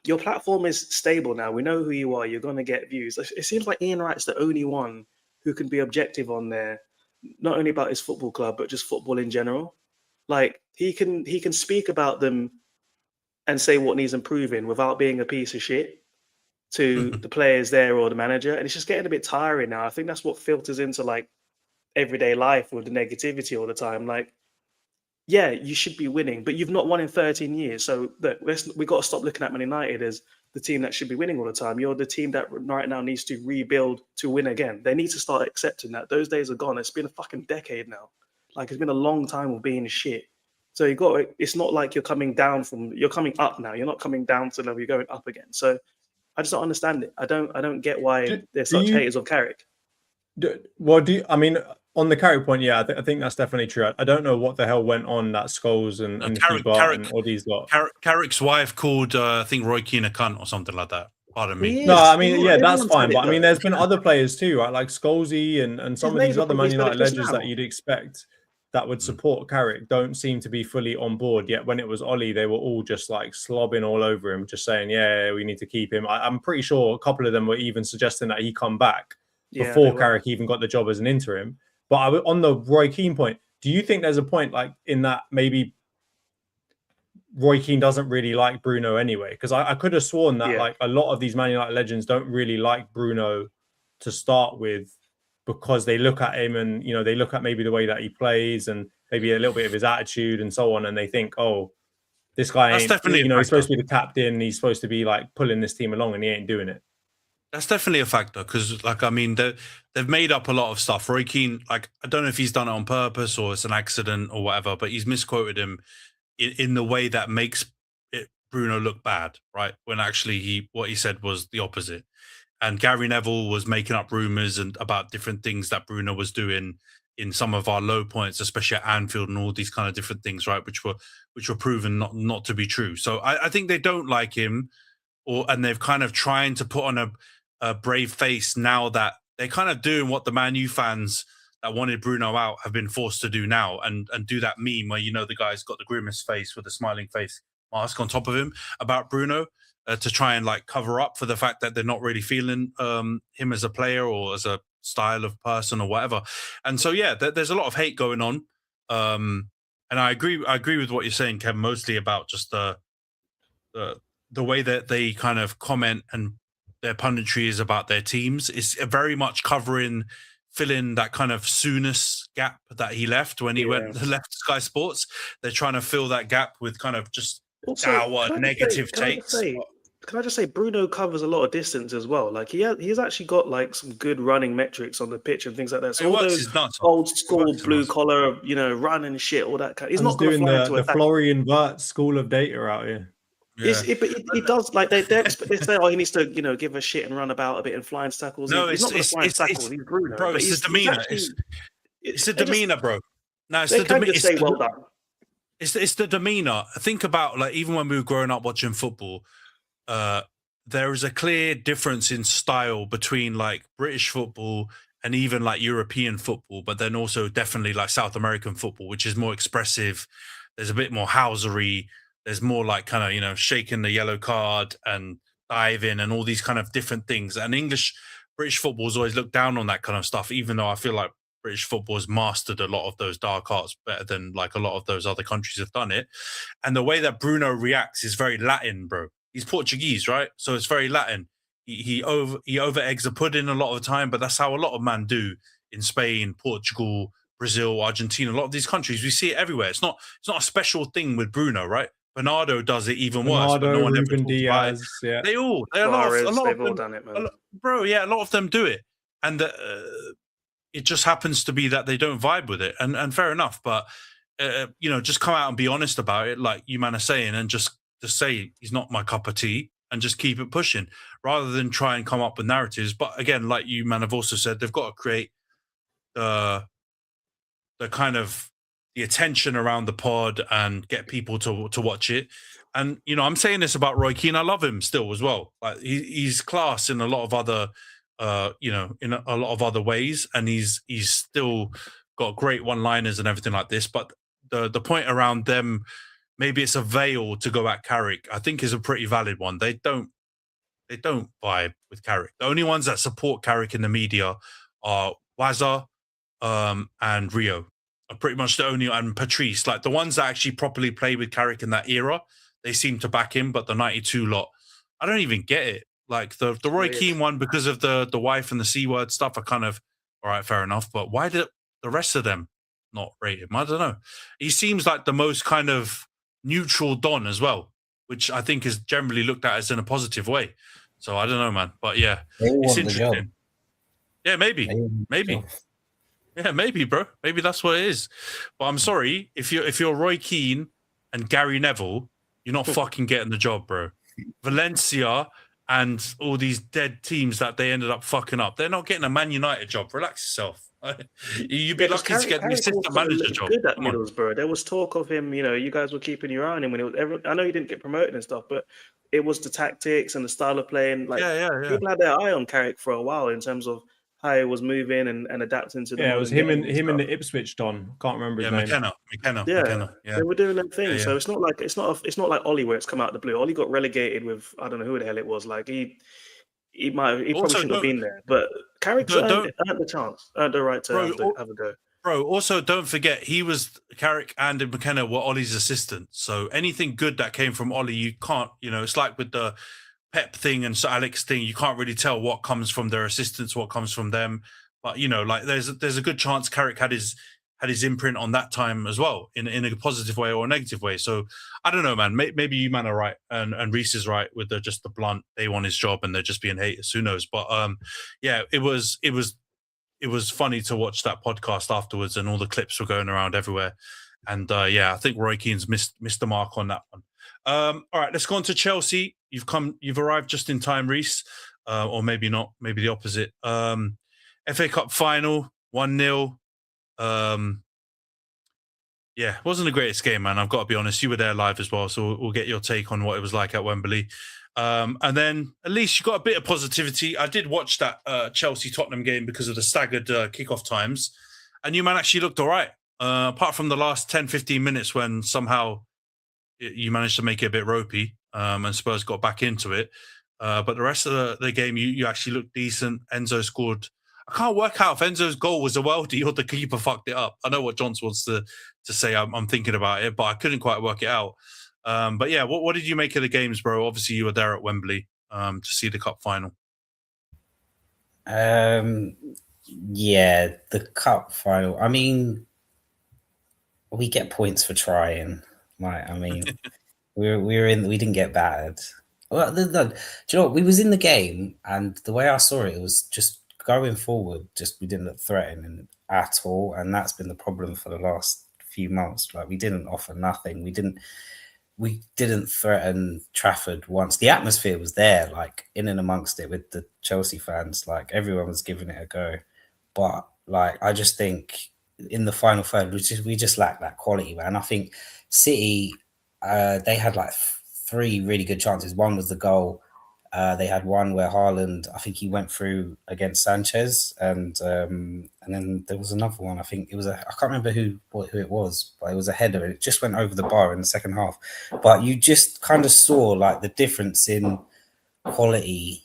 your platform is stable now. We know who you are. You're going to get views. It seems like Ian Wright's the only one who can be objective on there, not only about his football club, but just football in general. Like he can speak about them and say what needs improving without being a piece of shit to the players there or the manager. And it's just getting a bit tiring now. I think that's what filters into like everyday life with the negativity all the time. Like, yeah, you should be winning, but you've not won in 13 years. So look, we got to stop looking at Man United as the team that should be winning all the time. You're the team that right now needs to rebuild to win again. They need to start accepting that. Those days are gone. It's been a fucking decade now. Like it's been a long time of being shit. So it's not like you're coming up now. You're not coming down to level, you're going up again. So I just don't understand it. I don't get why they're such haters of Carrick. On the Carrick point, yeah, I think that's definitely true. I don't know what the hell went on that Scholes and Odie's got. Carrick's wife called, I think, Roy Keane a cunt or something like that. Pardon me. No, that's fine. But there's been other players too, right? Like Scholesy and some of these other Man United legends that you'd expect that would support Carrick don't seem to be fully on board yet. When it was Ollie, they were all just like slobbing all over him, just saying, yeah, we need to keep him. I'm pretty sure a couple of them were even suggesting that he come back before Carrick even got the job as an interim. But on the Roy Keane point, do you think there's a point like in that maybe Roy Keane doesn't really like Bruno anyway? Because I could have sworn that like a lot of these Man United legends don't really like Bruno to start with, because they look at him and, they look at maybe the way that he plays and maybe a little bit of his attitude and so on. And they think, oh, this guy ain't, he's supposed to be the captain. He's supposed to be like pulling this team along and he ain't doing it. That's definitely a factor because, they've made up a lot of stuff. Roy Keane, I don't know if he's done it on purpose or it's an accident or whatever, but he's misquoted him in the way that makes Bruno look bad, right? When actually what he said was the opposite. And Gary Neville was making up rumours and about different things that Bruno was doing in some of our low points, especially at Anfield and all these kind of different things, right? Which were proven not to be true. So I think they don't like him, and they've kind of trying to put on a brave face now that they're kind of doing what the Man U fans that wanted Bruno out have been forced to do now, and do that meme where the guy's got the grimace face with a smiling face mask on top of him about Bruno. To try and cover up for the fact that they're not really feeling him as a player or as a style of person or whatever. And so, there's a lot of hate going on. And I agree with what you're saying, Kev, mostly about just the way that they kind of comment and their punditry is about their teams. It's very much filling that kind of Souness gap that he left when he left Sky Sports. They're trying to fill that gap with kind of just negative takes. Can I just say, Bruno covers a lot of distance as well. Like he's actually got some good running metrics on the pitch and things like that. So all those old school blue collar, run and shit, all that kind. He's not doing the Florian Wirtz school of data out here. Yeah. But he does they say, oh, he needs to give a shit and run about a bit and flying tackles. No, he's not going to fly tackles. He's Bruno, bro. It's the demeanor. It's the demeanor, bro. No, it's the demeanor. Say well done. It's the demeanor. Think about even when we were growing up watching football. There is a clear difference in style between British football and even European football, but then also definitely South American football, which is more expressive. There's a bit more housery. There's more shaking the yellow card and diving and all these kind of different things. And British football has always looked down on that kind of stuff, even though I feel like British football has mastered a lot of those dark arts better than a lot of those other countries have done it. And the way that Bruno reacts is very Latin, bro. He's Portuguese, right? So it's very Latin. He over eggs the pudding a lot of the time, but that's how a lot of men do in Spain, Portugal, Brazil, Argentina. A lot of these countries, we see it everywhere. It's not a special thing with Bruno, right? Bernardo does it even worse. But no one Ruben Diaz, yeah. They've all done it, man. Bro, yeah, a lot of them do it. And it just happens to be that they don't vibe with it, and fair enough. But just come out and be honest about it, like you man are saying, and just say he's not my cup of tea, and just keep it pushing, rather than try and come up with narratives. But again, like you man have also said, they've got to create the kind of the attention around the pod and get people to watch it. And I'm saying this about Roy Keane. I love him still as well. Like he's class in a lot of other, in a lot of other ways, and he's still got great one-liners and everything like this. But the point around them, maybe it's a veil to go at Carrick, I think is a pretty valid one. They don't vibe with Carrick. The only ones that support Carrick in the media are Wazza and Rio. Are pretty much the only, and Patrice, like the ones that actually properly play with Carrick in that era, they seem to back him. But the 92 lot, I don't even get it. Like the Roy Keane one, because of the wife and the C word stuff, I kind of, all right, fair enough. But why did the rest of them not rate him? I don't know. He seems like the most kind of neutral Don as well, which I think is generally looked at as in a positive way. So I don't know, man. But yeah, it's interesting. Yeah, maybe. Yeah, maybe, bro. Maybe that's what it is. But I'm sorry, if you're Roy Keane and Gary Neville, you're not fucking getting the job, bro. Valencia and all these dead teams that they ended up fucking up, they're not getting a Man United job. Relax yourself. You'd be lucky to get the assistant manager job. Good at Middlesbrough. There was talk of him. You guys were keeping your eye on him when it was. I know he didn't get promoted and stuff, but it was the tactics and the style of playing. Like people had their eye on Carrick for a while in terms of how he was moving and adapting to the. Yeah, it was him and the Ipswich Don. Can't remember his name. McKenna. They were doing their thing. So it's not like Ollie where it's come out of the blue. Ollie got relegated with, I don't know who the hell it was. Like he probably shouldn't have been there. But Carrick earned the chance, earned the right to have a go. Bro, also don't forget Carrick and McKenna were Ollie's assistants. So anything good that came from Ollie, you can't. It's like with the Pep thing and Sir Alex thing, you can't really tell what comes from their assistants, what comes from them. But like there's a good chance Carrick had his imprint on that time as well, in a positive way or a negative way. So I don't know, man. Maybe you man are right, and Rhys is right with just the blunt. They want his job and they're just being haters. Who knows? But it was funny to watch that podcast afterwards, and all the clips were going around everywhere. And I think Roy Keane's missed the mark on that one. All right, let's go on to Chelsea. You've arrived just in time, Rhys, or maybe not, maybe the opposite. FA Cup final, 1-0. It wasn't the greatest game, man. I've got to be honest. You were there live as well, so we'll get your take on what it was like at Wembley. And then at least you got a bit of positivity. I did watch that Chelsea-Tottenham game because of the staggered kickoff times, and you man actually looked all right. Apart from the last 10, 15 minutes when somehow you managed to make it a bit ropey, and Spurs got back into it. But the rest of the game, you actually looked decent. Enzo scored. I can't work out if Enzo's goal was a worldie or the keeper fucked it up. I know what Jonty wants to say. I'm thinking about it, but I couldn't quite work it out. But yeah, what did you make of the games, bro? Obviously, you were there at Wembley to see the cup final. The cup final. I mean, we get points for trying. Like, I mean, we didn't get battered. Well, do you know what? We was in the game, and the way I saw it was just going forward. Just we didn't look threatening at all, and that's been the problem for the last few months. Like, we didn't offer nothing. We didn't threaten Trafford once. The atmosphere was there, like in and amongst it with the Chelsea fans. Like, everyone was giving it a go, but like I just think in the final third, we just lack that quality, man. I think City, they had like 3 really good chances. One was the goal. They had one where Haaland, I think he went through against Sanchez, and then there was another one. I think it was I can't remember who it was, but it was a header. It just went over the bar in the second half. But you just kind of saw like the difference in quality,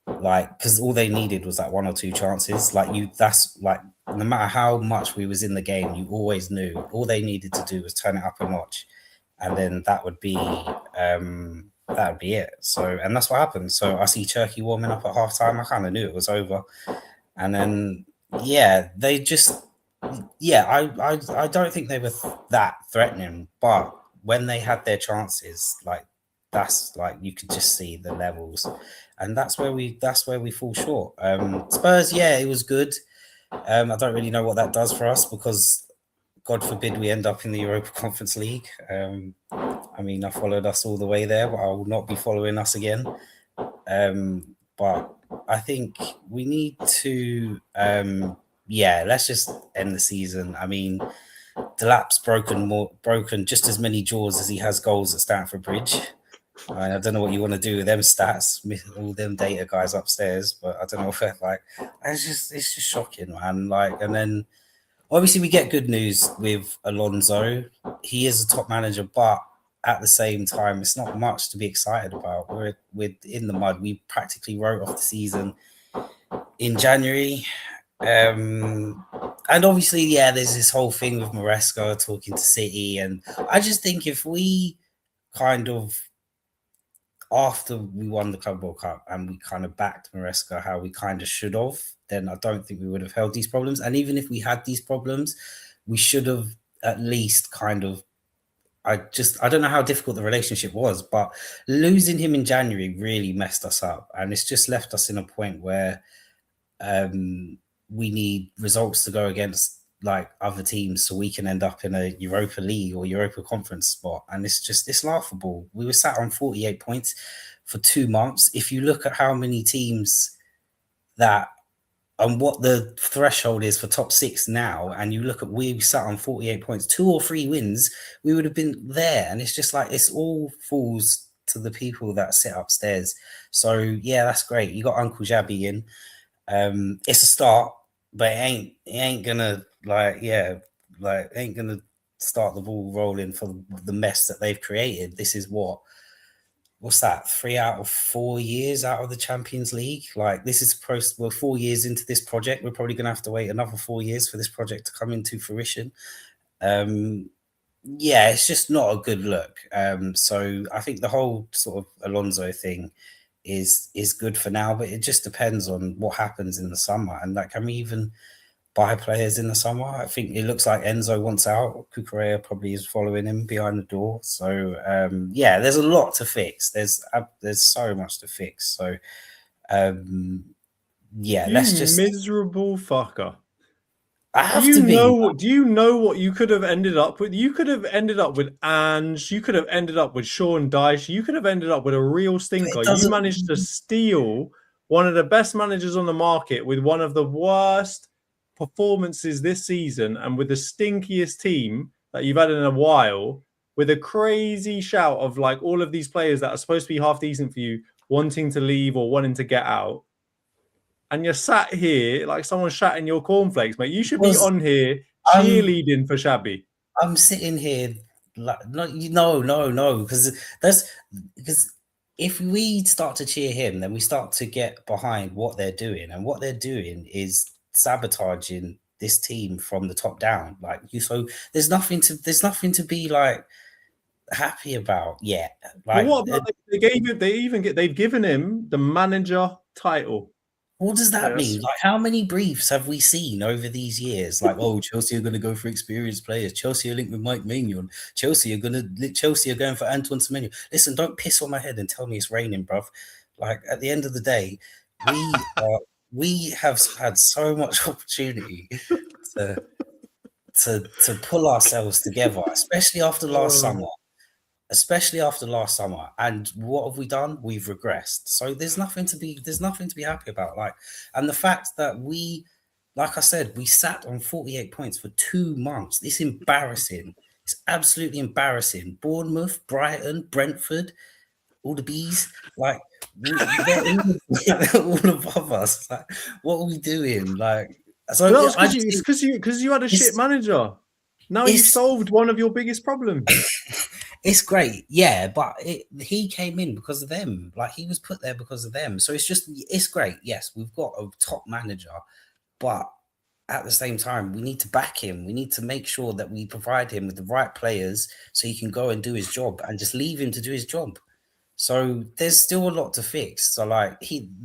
like because all they needed was like 1 or 2 chances. That's like no matter how much we was in the game, you always knew all they needed to do was turn it up a notch, and then that would be it. So, and that's what happened. So I see Turkey warming up at halftime. I kind of knew it was over. And then, they just, I don't think they were that threatening, but when they had their chances, like that's like, you could just see the levels, and that's where we fall short. Spurs, it was good. I don't really know what that does for us because, God forbid, we end up in the Europa Conference League. I mean, I followed us all the way there, but I will not be following us again. But I think we need to, let's just end the season. I mean, Delap's broken just as many jaws as he has goals at Stamford Bridge. I don't know what you want to do with them stats, all them data guys upstairs, but I don't know if like it's just shocking, man. Like, and then obviously we get good news with Alonso. He is a top manager, but at the same time, it's not much to be excited about. We're in the mud. We practically wrote off the season in January. And obviously, there's this whole thing with Maresca talking to City, and I just think if we kind of, after we won the Club World Cup and we kind of backed Maresca how we kind of should have, then I don't think we would have held these problems. And even if we had these problems, we should have at least kind of, I don't know how difficult the relationship was, but losing him in January really messed us up. And it's just left us in a point where we need results to go against like other teams so we can end up in a Europa League or Europa Conference spot. And it's laughable. We were sat on 48 points for 2 months. If you look at how many teams that and what the threshold is for top 6 now, and you look at we sat on 48 points, 2 or 3 wins, we would have been there. And it's just like, it's all falls to the people that sit upstairs. So yeah, that's great. You got Uncle Jabby in. It's a start, but it ain't gonna ain't gonna start the ball rolling for the mess that they've created. This is what's that? 3 out of 4 years out of the Champions League. Like, this is we're 4 years into this project. We're probably gonna have to wait another 4 years for this project to come into fruition. It's just not a good look. So I think the whole sort of Alonso thing is good for now, but it just depends on what happens in the summer. And like, can we even buy players in the summer? I think it looks like Enzo wants out. Cucurella probably is following him behind the door. So there's a lot to fix. There's so much to fix. So let's just miserable fucker. Do you know what you could have ended up with? You could have ended up with Ange. You could have ended up with Sean Dyche. You could have ended up with a real stinker. You managed to steal one of the best managers on the market with one of the worst performances this season and with the stinkiest team that you've had in a while, with a crazy shout of like all of these players that are supposed to be half decent for you wanting to leave or wanting to get out. And you're sat here like someone shat in your cornflakes, mate. You should be on here cheerleading for Shabby. I'm sitting here like no, because if we start to cheer him, then we start to get behind what they're doing, and what they're doing is sabotaging this team from the top down. Like so there's nothing to be like happy about yet. Like, what about they've given him the manager title. What does that mean? Like, how many briefs have we seen over these years? Like, Chelsea are going to go for experienced players. Chelsea are linked with Mike Maignan. Chelsea are going for Antoine Semenyo. Listen, don't piss on my head and tell me it's raining, bruv. Like, at the end of the day, we have had so much opportunity to pull ourselves together, especially after last summer. And what have we done? We've regressed. So there's nothing to be happy about. Like, and the fact that we, like I said, we sat on 48 points for 2 months. It's embarrassing. It's absolutely embarrassing. Bournemouth, Brighton, Brentford, all the bees, like they're all above us. Like, what are we doing? Like, so it's because you had a shit manager. Now you've solved one of your biggest problems. It's great, yeah, but he came in because of them. Like, he was put there because of them. So it's great. Yes, we've got a top manager, but at the same time, we need to back him. We need to make sure that we provide him with the right players so he can go and do his job, and just leave him to do his job. So there's still a lot to fix. So like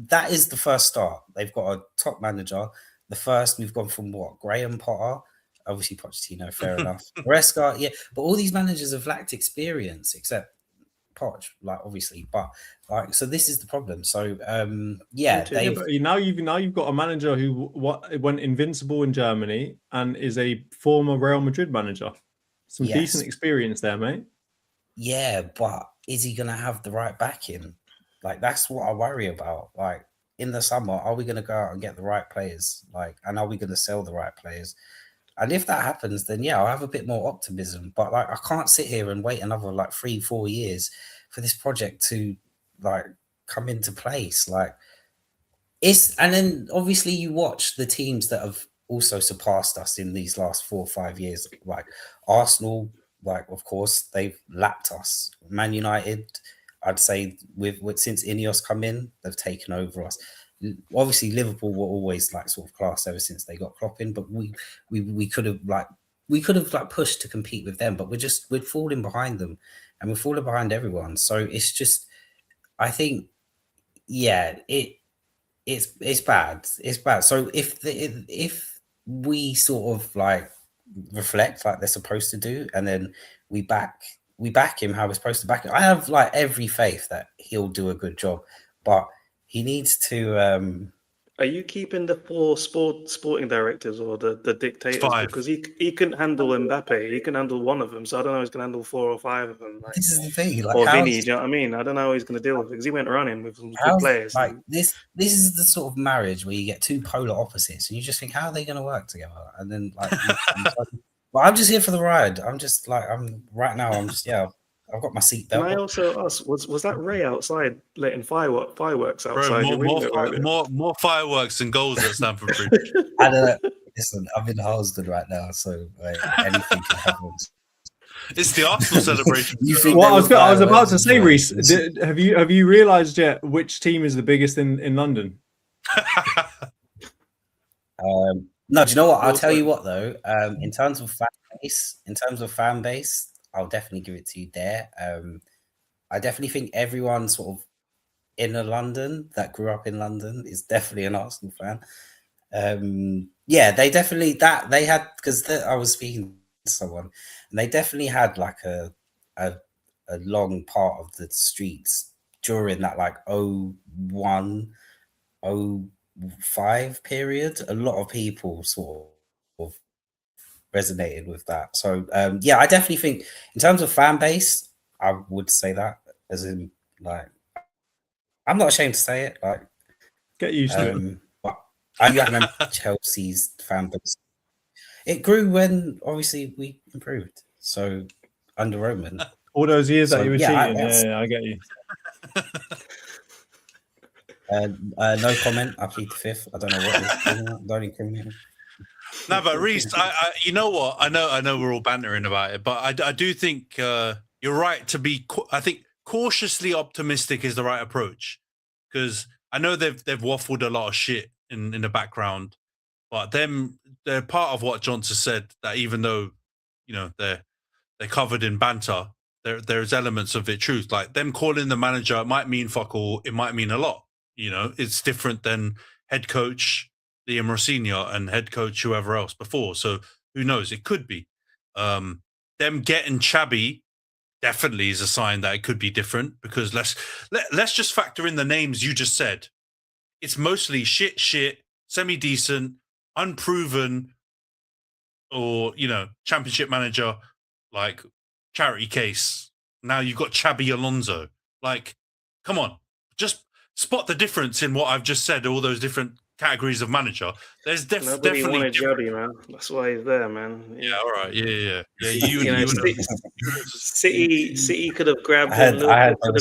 that is the first start. They've got a top manager. The first, we've gone from Graham Potter. Obviously, Pochettino, fair enough. Maresca, yeah. But all these managers have lacked experience, except Poch, like obviously, but like so this is the problem. So yeah, Yeah, but now you've got a manager who went invincible in Germany and is a former Real Madrid manager. Some decent experience there, mate. Yeah, but is he gonna have the right backing? Like that's what I worry about. Like in the summer, are we gonna go out and get the right players? Like, and are we gonna sell the right players? And if that happens, then yeah, I'll have a bit more optimism. But like, I can't sit here and wait another like 3-4 years for this project to like come into place. Like, and then obviously you watch the teams that have also surpassed us in these last 4 or 5 years, like Arsenal. Like, of course, they've lapped us. Man United, I'd say, with since Ineos come in, they've taken over us. Obviously, Liverpool were always like sort of class ever since they got Klopp in, but we could have pushed to compete with them, but we're falling behind them, and we're falling behind everyone. So it's just, I think, yeah, it's bad. It's bad. So if we sort of like reflect like they're supposed to do, and then we back him how we're supposed to back him, I have like every faith that he'll do a good job, but he needs to Are you keeping the 4 sporting directors or the dictators? 5. Because he couldn't handle Mbappe. He can handle one of them. So I don't know if he's going to handle 4 or 5 of them. Like, this is the thing, like, or Vinny, do you know what I mean? I don't know how he's going to deal with it because he went running with some good players. Like this is the sort of marriage where you get 2 polar opposites and you just think, how are they going to work together? And then like, but I'm just here for the ride. I'm just like, I've got my seatbelt. Can I also ask, was that Ray outside letting fireworks outside? Bro, more fireworks than goals at Stamford Bridge. I don't know. Listen, I'm in Harlesden right now, so anything can happen. It's the Arsenal celebration. Well, I was about to say, Rhys, have you realised yet which team is the biggest in London? No, do you know what? I'll tell you what though. In terms of fan base, I'll definitely give it to you there. I definitely think everyone sort of in London that grew up in London is definitely an Arsenal fan. Yeah, they definitely they had, because I was speaking to someone and they definitely had like a long part of the streets during that like 01, 05 period. A lot of people sort of resonated with that. So yeah, I definitely think in terms of fan base, I would say that, as in like, I'm not ashamed to say it, like, get used to it. But I remember Chelsea's fan base. It grew when obviously we improved. So under Roman, all those years that you were cheating. I get you. No comment. I plead the fifth. I don't know what. Don't incriminate him. No, but Rhys, you know what? I know we're all bantering about it, but I do think you're right to be. I think cautiously optimistic is the right approach, because I know they've waffled a lot of shit in the background, but they're part of what Jonty said, that even though they're covered in banter, there's elements of it truth. Like them calling the manager, it might mean fuck all, it might mean a lot. It's different than head coach Liam Rossini and head coach whoever else before. So who knows? It could be. Them getting Chabby definitely is a sign that it could be different, because let's just factor in the names you just said. It's mostly shit, semi-decent, unproven, or championship manager, like charity case. Now you've got Xabi Alonso. Like, come on, just spot the difference in what I've just said. All those different categories of manager. There's Nobody definitely wanted Xabi, man. That's why he's there, man. Yeah, all right, yeah. City could have grabbed him. I heard they were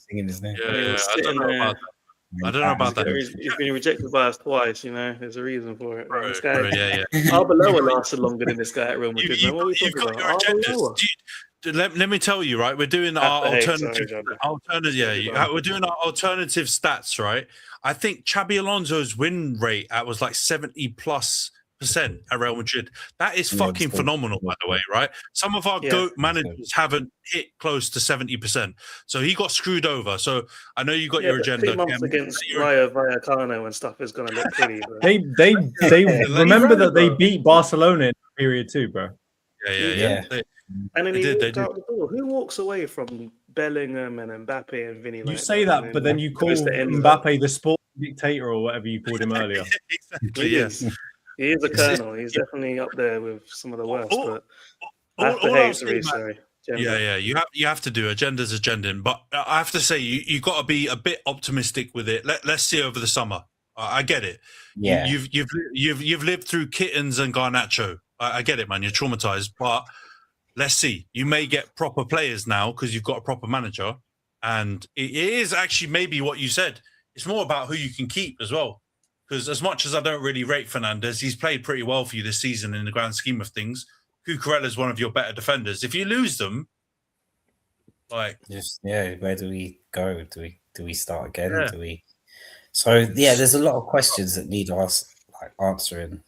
singing his name. Yeah, I don't know about that. I don't know about that. He's been rejected by us twice. There's a reason for it. Bro, this guy, yeah. Arbeloa lasted longer than this guy at Real Madrid. You've got your agendas. Let me tell you, right? We're doing our alternative. We're doing our alternative stats, right? I think Xabi Alonso's win rate was like 70+% at Real Madrid. That is fucking phenomenal, by the way, right? Some of our GOAT managers haven't hit close to 70%. So he got screwed over. So I know you got your agenda. 2 months against Rayo Vallecano and stuff is going to look pretty. They remember that they beat Barcelona in the period too, bro. Yeah. and then They he did, they walked out the door. Who walks away from Bellingham and Mbappe and Vinny? You like say that, that, but then you call goes to Enzo? Mbappe the sport dictator or whatever you called him earlier. Exactly. He Yes. is. He is a colonel. He's definitely up there with some of the worst. All- But I have to all I'll hate say, Rhys, man- sorry. Yeah. You have to do agenda's agending, but I have to say you got to be a bit optimistic with it. Let's see over the summer. I get it. Yeah. You've lived through Kittens and Garnacho. I get it, man. You're traumatized, but let's see. You may get proper players now because you've got a proper manager, and it is actually maybe what you said. It's more about who you can keep as well. Because as much as I don't really rate Fernandes, he's played pretty well for you this season in the grand scheme of things. Cucurella is one of your better defenders. If you lose them, like where do we go? Do we start again? Yeah. Do we? So there's a lot of questions that need answering.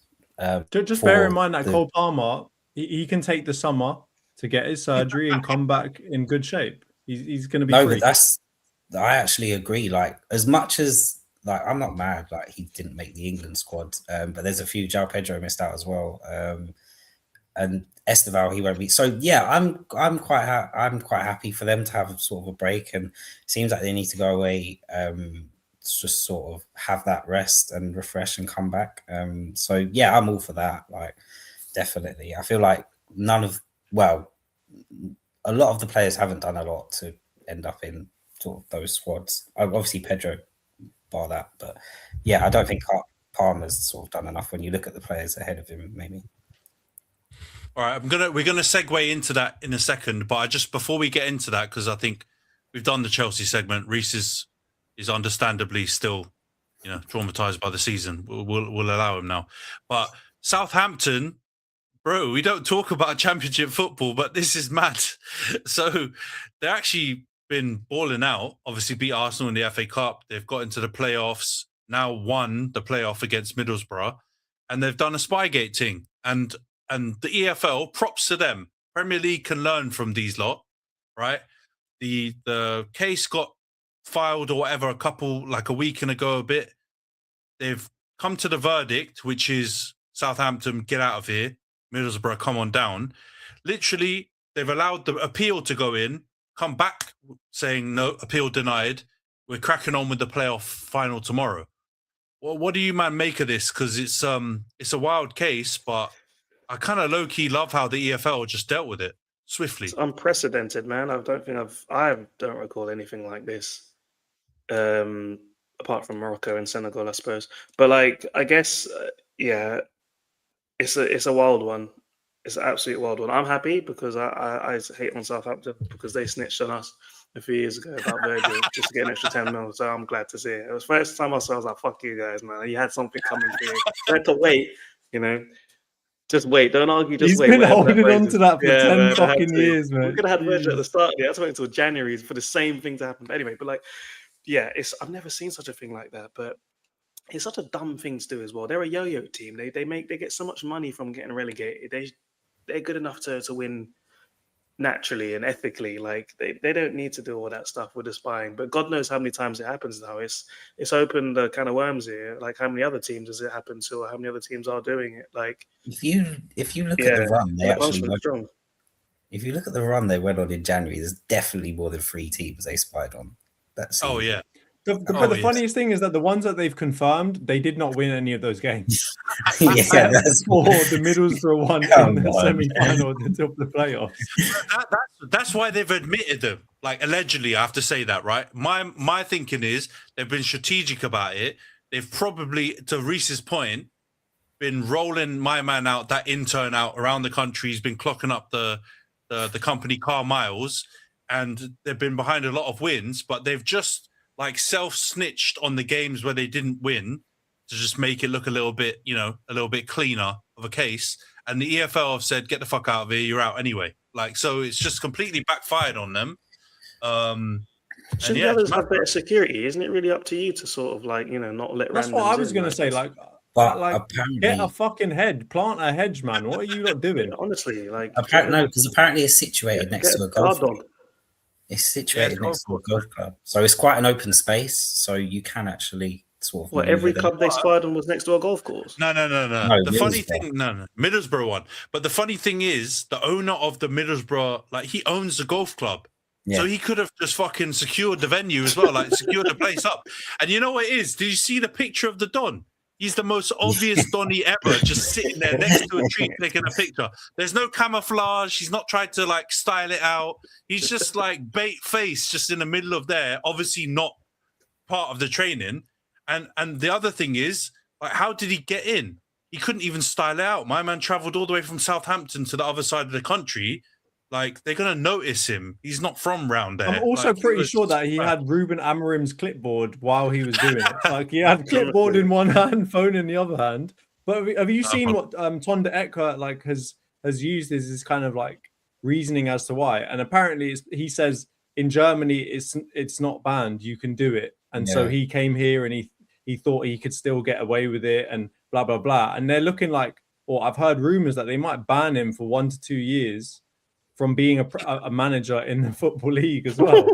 Just bear in mind that Cole Palmer, he can take the summer to get his surgery and come back in good shape. He's going to be free. But I actually agree. Like, as much as I'm not mad like he didn't make the England squad, but there's a few. João Pedro missed out as well, and Esteval he won't be. So yeah, I'm quite happy for them to have sort of a break, and it seems like they need to go away. Just sort of have that rest and refresh and come back. So yeah, I'm all for that. Like, definitely, I feel like a lot of the players haven't done a lot to end up in sort of those squads. Obviously, Pedro, bar that, but yeah, I don't think Palmer's sort of done enough when you look at the players ahead of him. Maybe. all right, we're gonna segue into that in a second, but before we get into that, because I think we've done the Chelsea segment. Rhys is understandably still, traumatized by the season. We'll allow him now, but Southampton. Bro, we don't talk about championship football, but this is mad. So they've actually been balling out. Obviously beat Arsenal in the FA Cup. They've got into the playoffs, now won the playoff against Middlesbrough, and they've done a Spygate thing. And the EFL, props to them. Premier League can learn from these lot, right? The case got filed or whatever a week ago a bit. They've come to the verdict, which is Southampton, get out of here. Middlesbrough, come on down. Literally, they've allowed the appeal to go in, come back saying, no, appeal denied. We're cracking on with the playoff final tomorrow. Well, what do you, man, make of this? Because it's a wild case, but I kind of low-key love how the EFL just dealt with it swiftly. It's unprecedented, man. I don't recall anything like this, apart from Morocco and Senegal, I suppose. But I guess, it's a wild one. It's an absolute wild one. I'm happy because I hate on Southampton because they snitched on us a few years ago about Virgil just to get an extra 10 mil. So I'm glad to see it. It was the first time I saw. I was like, "Fuck you guys, man! You had something coming through. You had to wait, Just wait. Don't argue. Just wait." He's been holding on to that for 10 fucking years, man. We could have had Virgil at the start. Yeah, I had to wait until January for the same thing to happen. But anyway, I've never seen such a thing like that. But it's such a dumb thing to do as well. They're a yo-yo team. They get so much money from getting relegated. They're good enough to win naturally and ethically. Like they don't need to do all that stuff with the spying. But God knows how many times it happens now. It's opened a can of worms here. Like, how many other teams has it happened to, or how many other teams are doing it? Like, if you look at the run, strong. If you look at the run they went on in January, there's definitely more than 3 teams they spied on. Yeah. But the funniest thing is that the ones that they've confirmed, they did not win any of those games. That's or the Middlesbrough one in the semi-final to top the playoffs. That's why they've admitted them. Like, allegedly, I have to say that, right? My thinking is they've been strategic about it. They've probably, to Rhys's point, been rolling my man out, that intern out around the country. He's been clocking up the company car miles, and they've been behind a lot of wins, but they've just self-snitched on the games where they didn't win to just make it look a little bit cleaner of a case. And the EFL have said, get the fuck out of here, you're out anyway. So it's just completely backfired on them. Should the others have better security? Isn't it really up to you to sort of not let? That's what I was going to say. But get a fucking head, plant a hedge, man. What are you not doing? Honestly, because apparently it's situated next to a golf club. It's situated next to a golf club, so it's quite an open space. So you can actually sort of. What, every club they spied on was next to a golf course? No. No, The funny Middlesbrough. thing, no, Middlesbrough one. But the funny thing is, the owner of the Middlesbrough, like, he owns the golf club. Yeah. So he could have just fucking secured the venue as well, like secured the place up. And you know what it is? Did you see the picture of the Don? He's the most obvious Donny ever, just sitting there next to a tree taking a picture. There's no camouflage. He's not tried to like style it out. He's just like bait face, just in the middle of there. Obviously not part of the training. And the other thing is, like, how did he get in? He couldn't even style it out. My man travelled all the way from Southampton to the other side of the country. Like, they're gonna notice him. He's not from round there. I'm also like, pretty sure that he had Ruben Amorim's clipboard while he was doing it. Like, he had clipboard in one hand, phone in the other hand. But have you seen what Tonda Ecker like has used as his kind of like reasoning as to why? And apparently, he says in Germany it's not banned. You can do it, and so he came here and he thought he could still get away with it and blah blah blah. And they're looking like, or I've heard rumors that they might ban him for 1 to 2 years from being a manager in the Football League as well.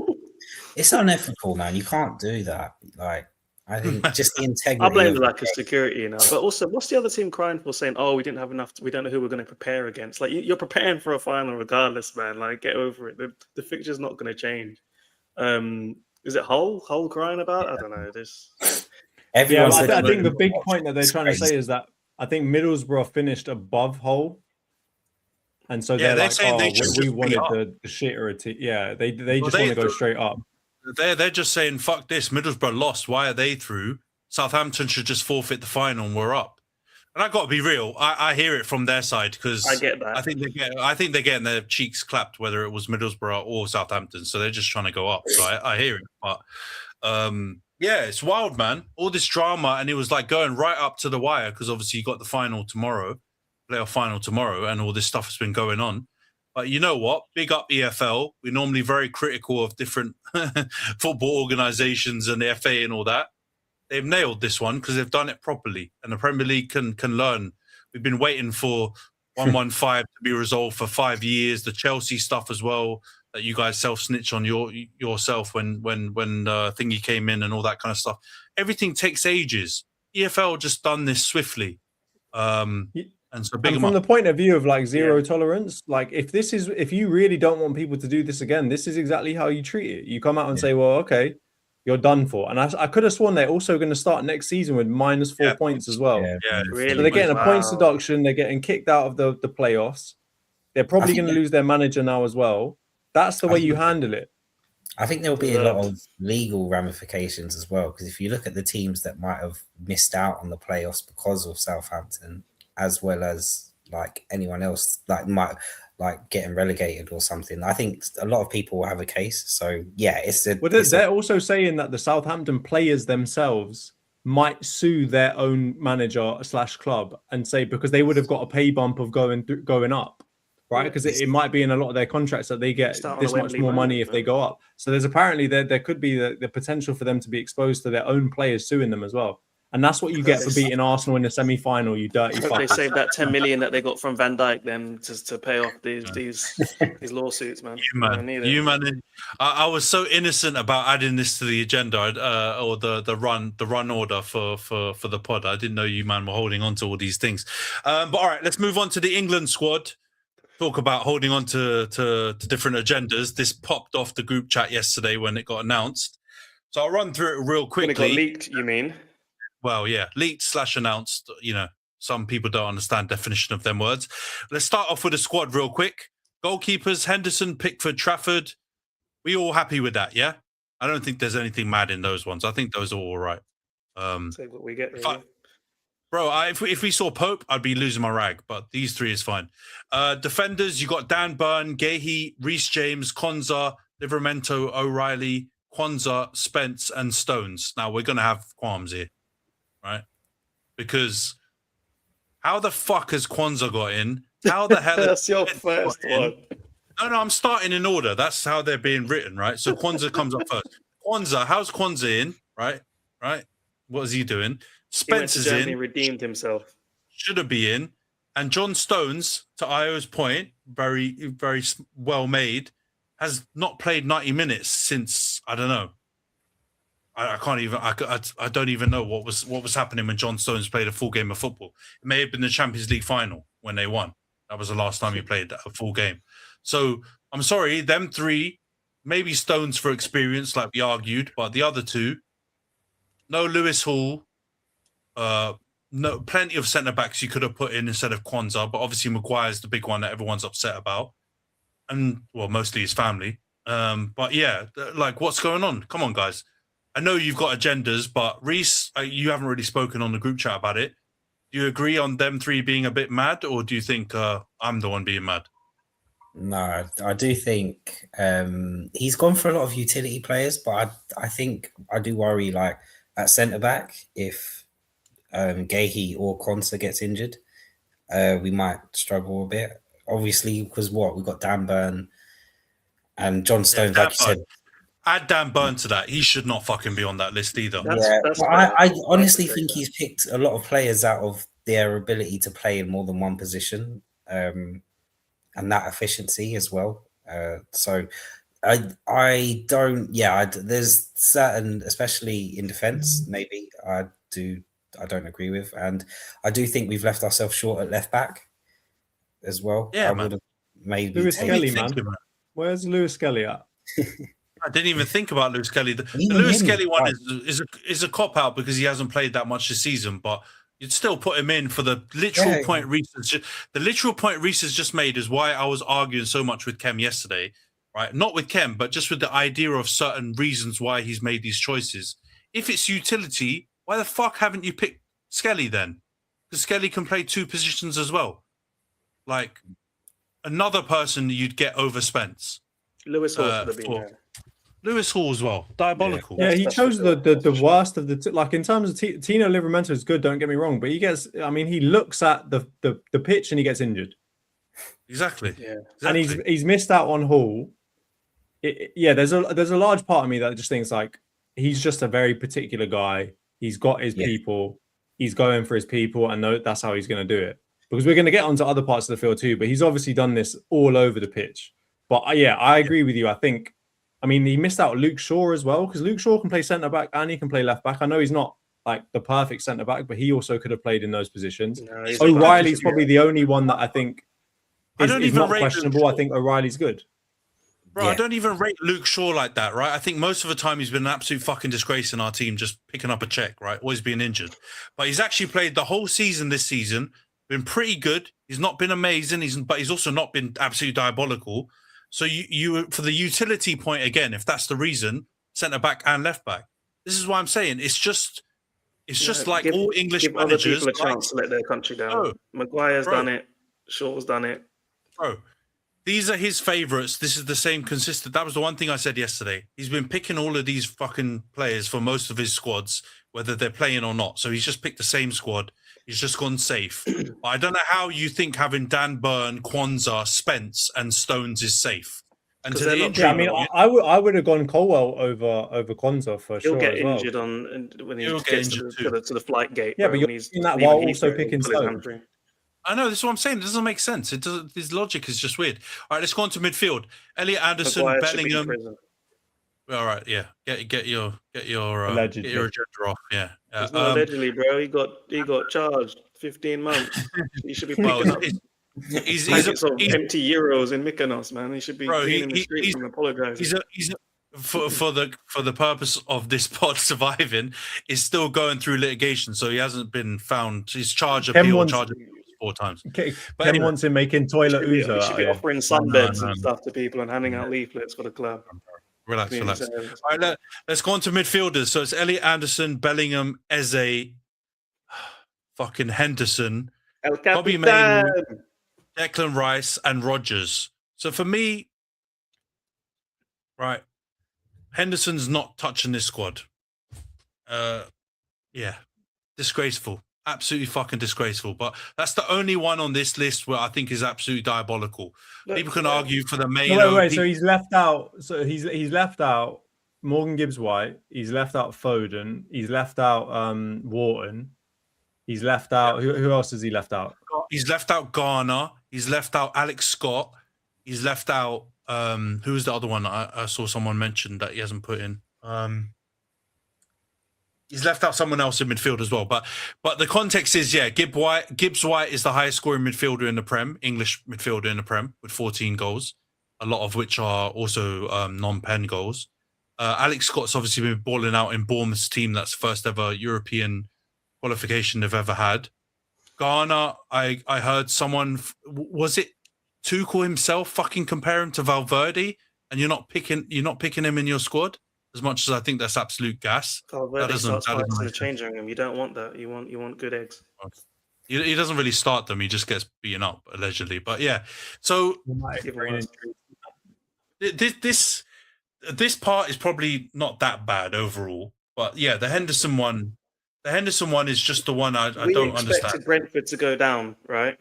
It's unethical, man. You can't do that. Like, I think just the integrity. I blame the lack of security, you know. But also, what's the other team crying for, saying, "Oh, we didn't have enough. We don't know who we're going to prepare against." Like, you're preparing for a final, regardless, man. Like, get over it. The fixture's not going to change. Is it Hull crying about? I don't know. I think the big point that they're trying to say is that I think Middlesbrough finished above Hull. And so they're like, saying we wanted the shitter team. Yeah, they just want to go straight up. They're just saying, fuck this. Middlesbrough lost. Why are they through? Southampton should just forfeit the final and we're up. And I got to be real. I hear it from their side because I get that. I think they're getting their cheeks clapped, whether it was Middlesbrough or Southampton. So they're just trying to go up. So I hear it. But yeah, it's wild, man. All this drama, and it was like going right up to the wire because obviously you got the final tomorrow. Playoff final tomorrow, and all this stuff has been going on. But you know what? Big up EFL. We're normally very critical of different football organisations and the FA and all that. They've nailed this one because they've done it properly, and the Premier League can learn. We've been waiting for 115 to be resolved for 5 years. The Chelsea stuff as well that you guys self-snitch on yourself when thingy came in and all that kind of stuff. Everything takes ages. EFL just done this swiftly. And so from the point of view of like zero tolerance, like if you really don't want people to do this again, this is exactly how you treat it. You come out and say, well, okay, you're done for. And I could have sworn they're also going to start next season with -4 points as well. Really? So they're getting a points deduction. They're getting kicked out of the playoffs. They're probably going to lose their manager now as well. That's the way you handle it. I think there'll be a lot of legal ramifications as well. Because if you look at the teams that might have missed out on the playoffs because of Southampton, as well as like anyone else like might like getting relegated or something, I think a lot of people will have a case. So yeah, they're also saying that the Southampton players themselves might sue their own manager / club and say, because they would have got a pay bump of going up, right? Because it might be in a lot of their contracts that they get this much more money if they go up. So there's apparently there could be the potential for them to be exposed to their own players suing them as well. And that's what you get for beating Arsenal in the semi-final, you dirty fuck. They saved that 10 million that they got from Van Dijk then to pay off these lawsuits, man. You man. I was so innocent about adding this to the agenda or the run order for the pod. I didn't know you man were holding on to all these things. But all right, let's move on to the England squad. Talk about holding on to different agendas. This popped off the group chat yesterday when it got announced. So I'll run through it real quickly. When it got leaked, you mean? Well, yeah, leaked / announced. You know, some people don't understand definition of them words. Let's start off with the squad real quick. Goalkeepers: Henderson, Pickford, Trafford. We all happy with that? Yeah, I don't think there's anything mad in those ones. I think those are all right. Say what we get, really. If we saw Pope, I'd be losing my rag. But these three is fine. Defenders: you got Dan Burn, Gahey, Reece James, Konza, Livramento, O'Reilly, Kwanzaa, Spence, and Stones. Now we're gonna have qualms here. Right? Because how the fuck has Kwanzaa got in? How the hell that's your first one? No, I'm starting in order. That's how they're being written, right? So Kwanzaa comes up first. Kwanzaa, how's Kwanzaa in? Right? What is he doing? Spence is in. He redeemed himself. Should be in. And John Stones, to Io's point, very, very well made, has not played 90 minutes since, I don't know. I can't even. I don't even know what was happening when John Stones played a full game of football. It may have been the Champions League final when they won. That was the last time he played a full game. So I'm sorry, them three, maybe Stones for experience, like we argued, but the other two, no Lewis Hall, no plenty of centre backs you could have put in instead of Kwanzaa, but obviously Maguire's the big one that everyone's upset about, and well, mostly his family. But yeah, like what's going on? Come on, guys. I know you've got agendas, but Rhys, you haven't really spoken on the group chat about it. Do you agree on them three being a bit mad, or do you think I'm the one being mad? No, I do think he's gone for a lot of utility players, but I think I do worry, like at centre back, if Gahey or Konsa gets injured, we might struggle a bit. Obviously, because we've got Dan Burn and John Stones, like you said. Add Dan Burn to that. He should not fucking be on that list either. I honestly think he's picked a lot of players out of their ability to play in more than one position, and that efficiency as well. So I don't. Yeah, there's certain, especially in defence, maybe I don't agree with, and I do think we've left ourselves short at left back as well. Yeah, I would have maybe Lewis Kelly, man. Where's Lewis Kelly at? I didn't even think about Lewis Kelly. The Lewis Kelly one is a cop out because he hasn't played that much this season, but you'd still put him in for the literal point Rhys has just made is why I was arguing so much with Khem yesterday, right? Not with Khem, but just with the idea of certain reasons why he's made these choices. If it's utility, why the fuck haven't you picked Skelly then? Because Skelly can play two positions as well. Like another person you'd get over Spence. Lewis Hall should have been there. Lewis Hall as well. Diabolical. Yeah, he chose the worst of the like in terms of Tino Livramento is good, don't get me wrong, but he looks at the pitch and he gets injured. Exactly. Yeah. And he's missed out on Hall. There's a large part of me that just thinks like he's just a very particular guy. He's got his people. He's going for his people, and that's how he's going to do it. Because we're going to get onto other parts of the field too, but he's obviously done this all over the pitch. But I agree with you. I mean, he missed out Luke Shaw as well, because Luke Shaw can play centre back and he can play left back. I know he's not like the perfect centre back, but he also could have played in those positions. No, O'Reilly's probably the only one that I think is not questionable. I think O'Reilly's good. Bro, I don't even rate Luke Shaw like that, right? I think most of the time he's been an absolute fucking disgrace in our team, just picking up a check, right? Always being injured. But he's actually played the whole season this season, been pretty good. He's not been amazing, but he's also not been absolutely diabolical. So you for the utility point again, if that's the reason, centre back and left back. This is what I'm saying. It's just like all English managers. Give other people a chance to let their country down. Maguire's done it. Shaw's done it. Bro, these are his favourites. This is the same consistent. That was the one thing I said yesterday. He's been picking all of these fucking players for most of his squads, whether they're playing or not. So he's just picked the same squad. He's just gone safe. But I don't know how you think having Dan Burn, Kwanzaa, Spence, and Stones is safe. And to the injury, I would have gone Colwell over Kwanzaa for sure. He'll get injured when he gets to the flight gate. Yeah, but you're doing that while also picking Stones. I know, this is what I'm saying. It doesn't make sense. His logic is just weird. All right, let's go on to midfield. Elliot Anderson, Bellingham. All right, yeah. Get your agenda off. Yeah. It's not allegedly, bro. He got charged 15 months. He should be picking up he's empty euros in Mykonos, man. He should be cleaning the streets and apologizing. For the purpose of this pod surviving, is still going through litigation, so he hasn't been found. His charge appeal 4 times. But Ken wants him making toilet ouzo. He should be offering sunbeds and stuff to people and handing out leaflets for the club. Relax. All right, let's go on to midfielders. So it's Elliot Anderson, Bellingham, Eze, fucking Henderson, Bobby Maynard, Declan Rice, and Rodgers. So for me, right, Henderson's not touching this squad. Disgraceful. Absolutely fucking disgraceful. But that's the only one on this list where I think is absolutely diabolical. People can argue for the main. Wait. So he's left out. So he's left out Morgan Gibbs-White. He's left out Foden. He's left out Wharton. He's left out. Who else has he left out? He's left out Garner. He's left out Alex Scott. He's left out. Who was the other one? I saw someone mention that he hasn't put in. He's left out someone else in midfield as well. But the context is, Gibbs White is the highest scoring midfielder in the Prem, English midfielder in the Prem, with 14 goals, a lot of which are also non-pen goals. Alex Scott's obviously been balling out in Bournemouth's team. That's the first ever European qualification they've ever had. Ghana, I heard someone, was it Tuchel himself, fucking compare him to Valverde, and you're not picking him in your squad? As much as I think that's absolute gas. Valverde starts fights in the changing room. You don't want that. You want good eggs. He doesn't really start them. He just gets beaten up, allegedly. But yeah, so this part is probably not that bad overall. But yeah, the Henderson one is just the one I don't understand. We expected Brentford to go down, right?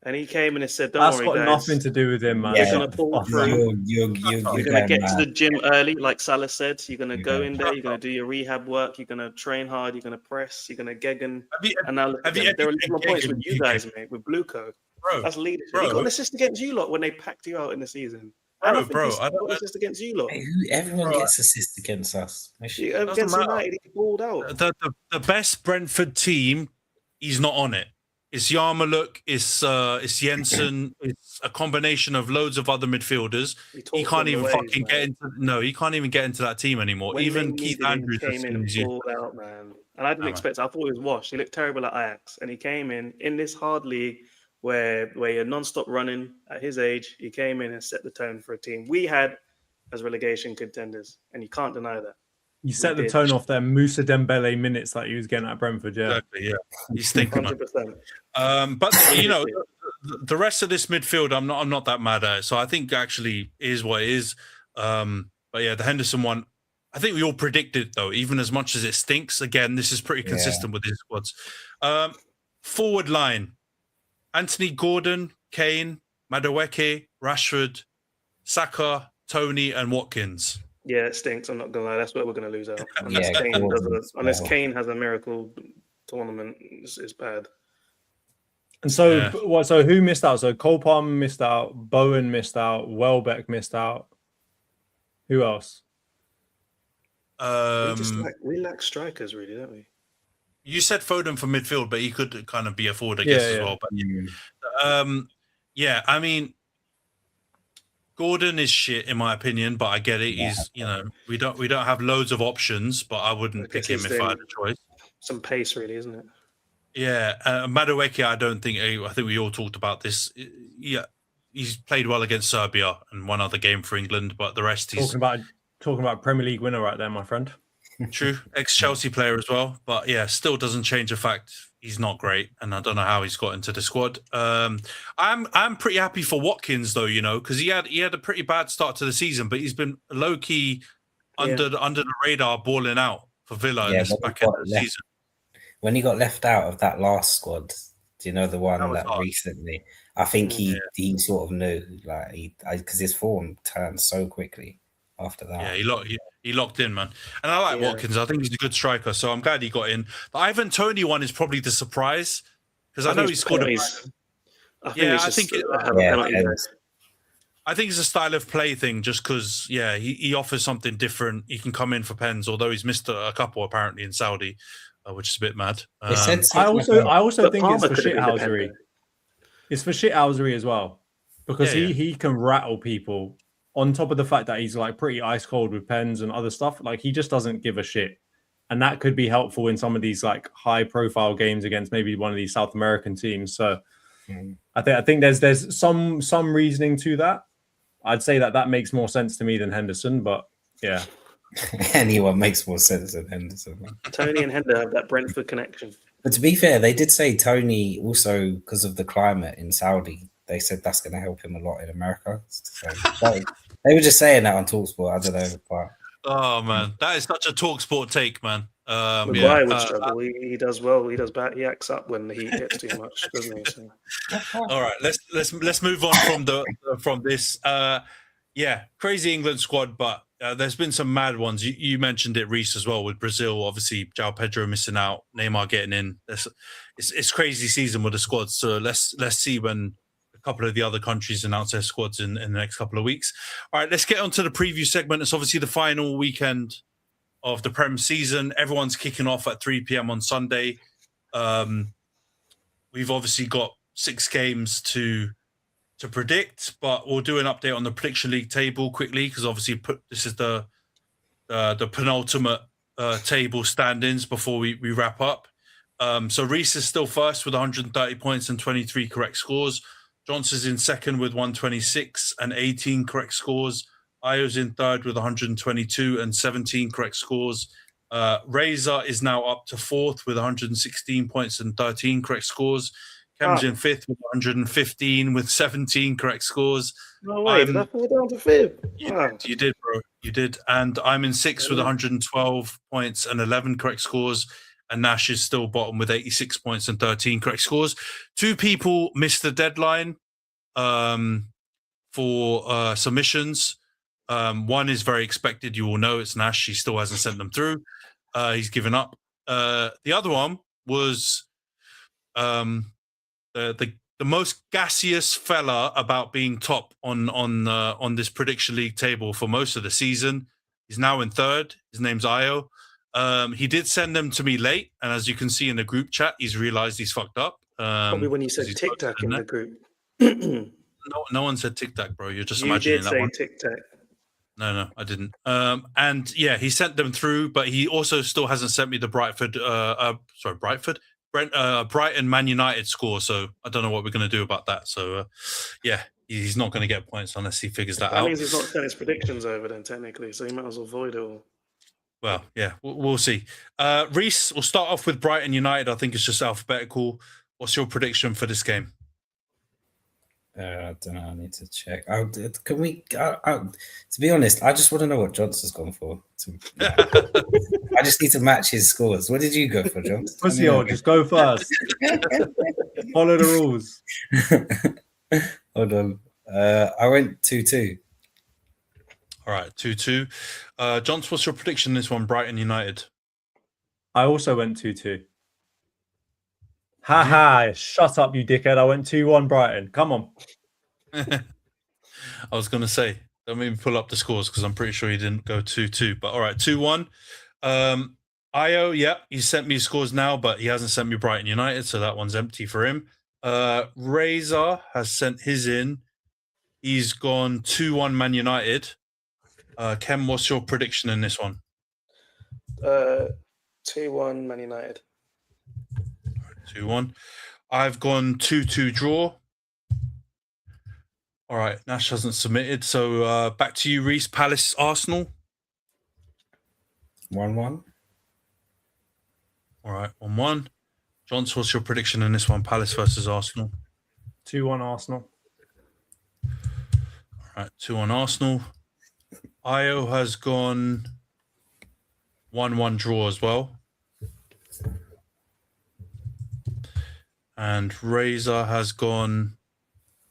And he came and he said, "Don't worry, guys. That's got nothing to do with him, man. You're going to pull through. You're going to get to the gym early, like Salah said. You're going to go in there. You're going to do your rehab work. You're going to train hard. You're going to press. You're going to geggen. And now there are little points with you guys, mate, with Blue Code. Bro, that's leadership. He got an assist against you lot when they packed you out in the season. I don't assist against you lot. Everyone gets assist against us. Against United, he pulled out. The best Brentford team, he's not on it. It's Yarmouk, it's Jensen, it's a combination of loads of other midfielders. He can't even he can't even get into that team anymore. When even Keith Andrews came in and pulled out, man. And I didn't expect it. I thought he was washed. He looked terrible at Ajax. And he came in this hard league where you're non-stop running at his age. He came in and set the tone for a team we had as relegation contenders. And you can't deny that. You set the tone off there, Moussa Dembele minutes that he was getting at Brentford, yeah. Exactly, yeah. He's thinking 100%. But the rest of this midfield, I'm not that mad at it. So I think actually is what it is. But yeah, the Henderson one, I think we all predicted though, even as much as it stinks. Again, this is pretty consistent with his squads. Forward line: Antony, Gordon, Kane, Madueke, Rashford, Saka, Tony, and Watkins. Yeah, it stinks. I'm not gonna lie. That's where we're gonna lose out. Unless Kane has a miracle tournament, it's bad. And so, So who missed out? So Cole Palmer missed out. Bowen missed out. Welbeck missed out. Who else? We lack strikers, really, don't we? You said Foden for midfield, but he could kind of be a forward, I guess, as well. But I mean, Gordon is shit in my opinion, but I get it. He's, we don't have loads of options, but I wouldn't pick him if I had a choice. Some pace, really, isn't it? Yeah, Madueke, I think we all talked about this. Yeah, he's played well against Serbia and one other game for England, but the rest he's talking about Premier League winner right there, my friend. True, ex-Chelsea player as well, but yeah, still doesn't change the fact he's not great, and I don't know how he's got into the squad. I'm pretty happy for Watkins though, because he had a pretty bad start to the season, but he's been low key under the radar balling out for Villa in this back end of the season. When he got left out of that last squad, do you know the one that recently? I think he sort of knew, because his form turned so quickly after that. Yeah, he locked in, man. And I like Watkins. I think he's a good striker, so I'm glad he got in. The Ivan Toney one is probably the surprise, because I know he scored I think it's a style of play thing, just because, he offers something different. He can come in for pens, although he's missed a couple apparently in Saudi, which is a bit mad. I also think it's for shithousery. It's for shithousery as well, because he can rattle people. On top of the fact that he's pretty ice cold with pens and other stuff, he just doesn't give a shit, and that could be helpful in some of these high profile games against maybe one of these South American teams. So I think there's some reasoning to that. I'd say that makes more sense to me than Henderson, but yeah. Anyone makes more sense than Henderson. Tony and Henderson have that Brentford connection. But to be fair, they did say Tony also, because of the climate in Saudi, they said that's going to help him a lot in America. So, they were just saying that on TalkSport. I don't know. But... Oh, man. That is such a TalkSport take, man. Maguire would struggle. He does well. He does bad. He acts up when the heat gets too much, doesn't he? So. All right, let's move on from this. Crazy England squad, but there's been some mad ones. You mentioned it, Rhys, as well, with Brazil. Obviously, João Pedro missing out, Neymar getting in. It's crazy season with the squads. So let's see when a couple of the other countries announce their squads in the next couple of weeks. All right, let's get on to the preview segment. It's obviously the final weekend of the Prem season. Everyone's kicking off at 3 p.m. on Sunday. We've obviously got 6 games to predict, but we'll do an update on the Prediction League table quickly because obviously this is the penultimate table standings before we wrap up. So Rhys is still first with 130 points and 23 correct scores. Johnson's in second with 126 and 18 correct scores. Ayo's in third with 122 and 17 correct scores. Razor is now up to fourth with 116 points and 13 correct scores. Khem's in fifth with 115 with 17 correct scores. No way, did I fall down to fifth? You did, bro. You did. And I'm in sixth with 112 points and 11 correct scores. And Nash is still bottom with 86 points and 13 correct scores. 2 people missed the deadline for submissions. One is very expected. You all know it's Nash. He still hasn't sent them through. He's given up. The other one was the most gaseous fella about being top on this Prediction League table for most of the season. He's now in third. His name's Ayo. He did send them to me late, and as you can see in the group chat, he's realized he's fucked up. Probably when you said Tic Tac in the group. No one said Tic Tac, bro. You're just imagining that one. You did say Tic Tac. No, I didn't. And yeah, he sent them through, but he also still hasn't sent me the Brighton Man United score. So I don't know what we're going to do about that. So yeah, he's not going to get points unless he figures that out. That means he's not sent his predictions over then, technically. So he might as well avoid it all. Well, yeah, we'll see. Rhys, we'll start off with Brighton United. I think it's just alphabetical. What's your prediction for this game? I don't know. I need to check. Can we? To be honest, I just want to know what Johnson's gone for. I just need to match his scores. What did you go for, John? Pussy old, just go first. Follow the rules. Hold on. I went 2-2. All right, 2-2. Johns, what's your prediction in this one, Brighton United? I also went 2-2. Ha! Shut up, you dickhead. I went 2-1 Brighton. Come on. I was going to say, don't make me pull up the scores because I'm pretty sure he didn't go 2-2. But all right, 2-1. Ayo, yeah, he sent me scores now, but he hasn't sent me Brighton United, so that one's empty for him. Razor has sent his in. He's gone 2-1 Man United. Khem, what's your prediction in this one? 2-1 Man United. 2-1. I've gone 2-2 draw. All right, Nash hasn't submitted. So back to you, Rhys. Palace, Arsenal. 1-1. All right, 1-1. Johns, what's your prediction in this one? Palace versus Arsenal. 2-1 Arsenal. All right, 2-1 Arsenal. Ayo has gone 1-1 draw as well. And Razor has gone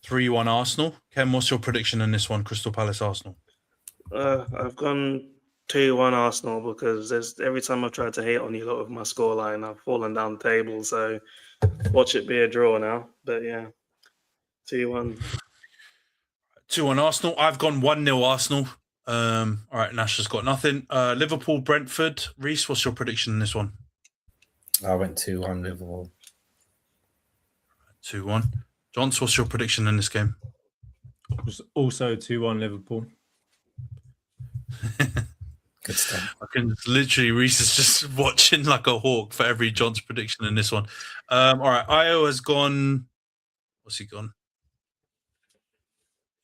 3-1 Arsenal. Khem, what's your prediction in this one? Crystal Palace, Arsenal. I've gone 2-1 Arsenal because every time I've tried to hate on you lot with my scoreline, I've fallen down the table. So watch it be a draw now. But yeah, 2-1. 2-1 Arsenal. I've gone 1-0 Arsenal. All right, Nash has got nothing. Liverpool, Brentford. Rhys, what's your prediction in this one? I went 2-1 Liverpool. 2-1. Johns, what's your prediction in this game? Also 2-1 Liverpool. Good stuff. I can literally, Rhys is just watching like a hawk for every Johns prediction in this one. All right, Ayo has gone. What's he gone?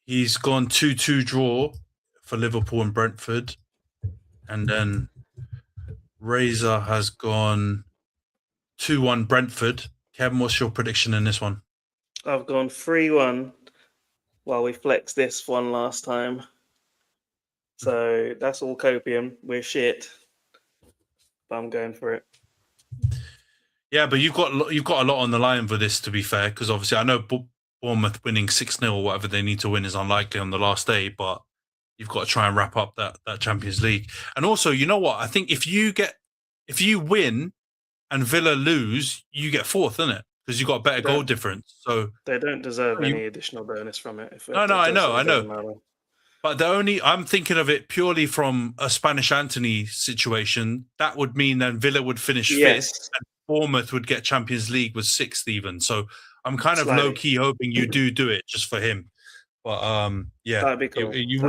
He's gone 2-2 draw for Liverpool and Brentford. And then Razor has gone 2-1 Brentford. Kevin, what's your prediction in this one? I've gone 3-1 while we flexed this one last time. So that's all copium. We're shit. But I'm going for it. Yeah, but you've got a lot on the line for this, to be fair, because obviously I know Bournemouth winning 6-0 or whatever they need to win is unlikely on the last day, but you've got to try and wrap up that Champions League. And also, you know what? I think if you win and Villa lose, you get fourth, isn't it? Because you've got a better goal difference. So they don't deserve any additional bonus from it. No, I know. But I'm thinking of it purely from a Spanish Antony situation. That would mean then Villa would finish fifth, and Bournemouth would get Champions League with sixth even. So I'm kind of low key hoping you do it just for him. But yeah, that'd be cool. You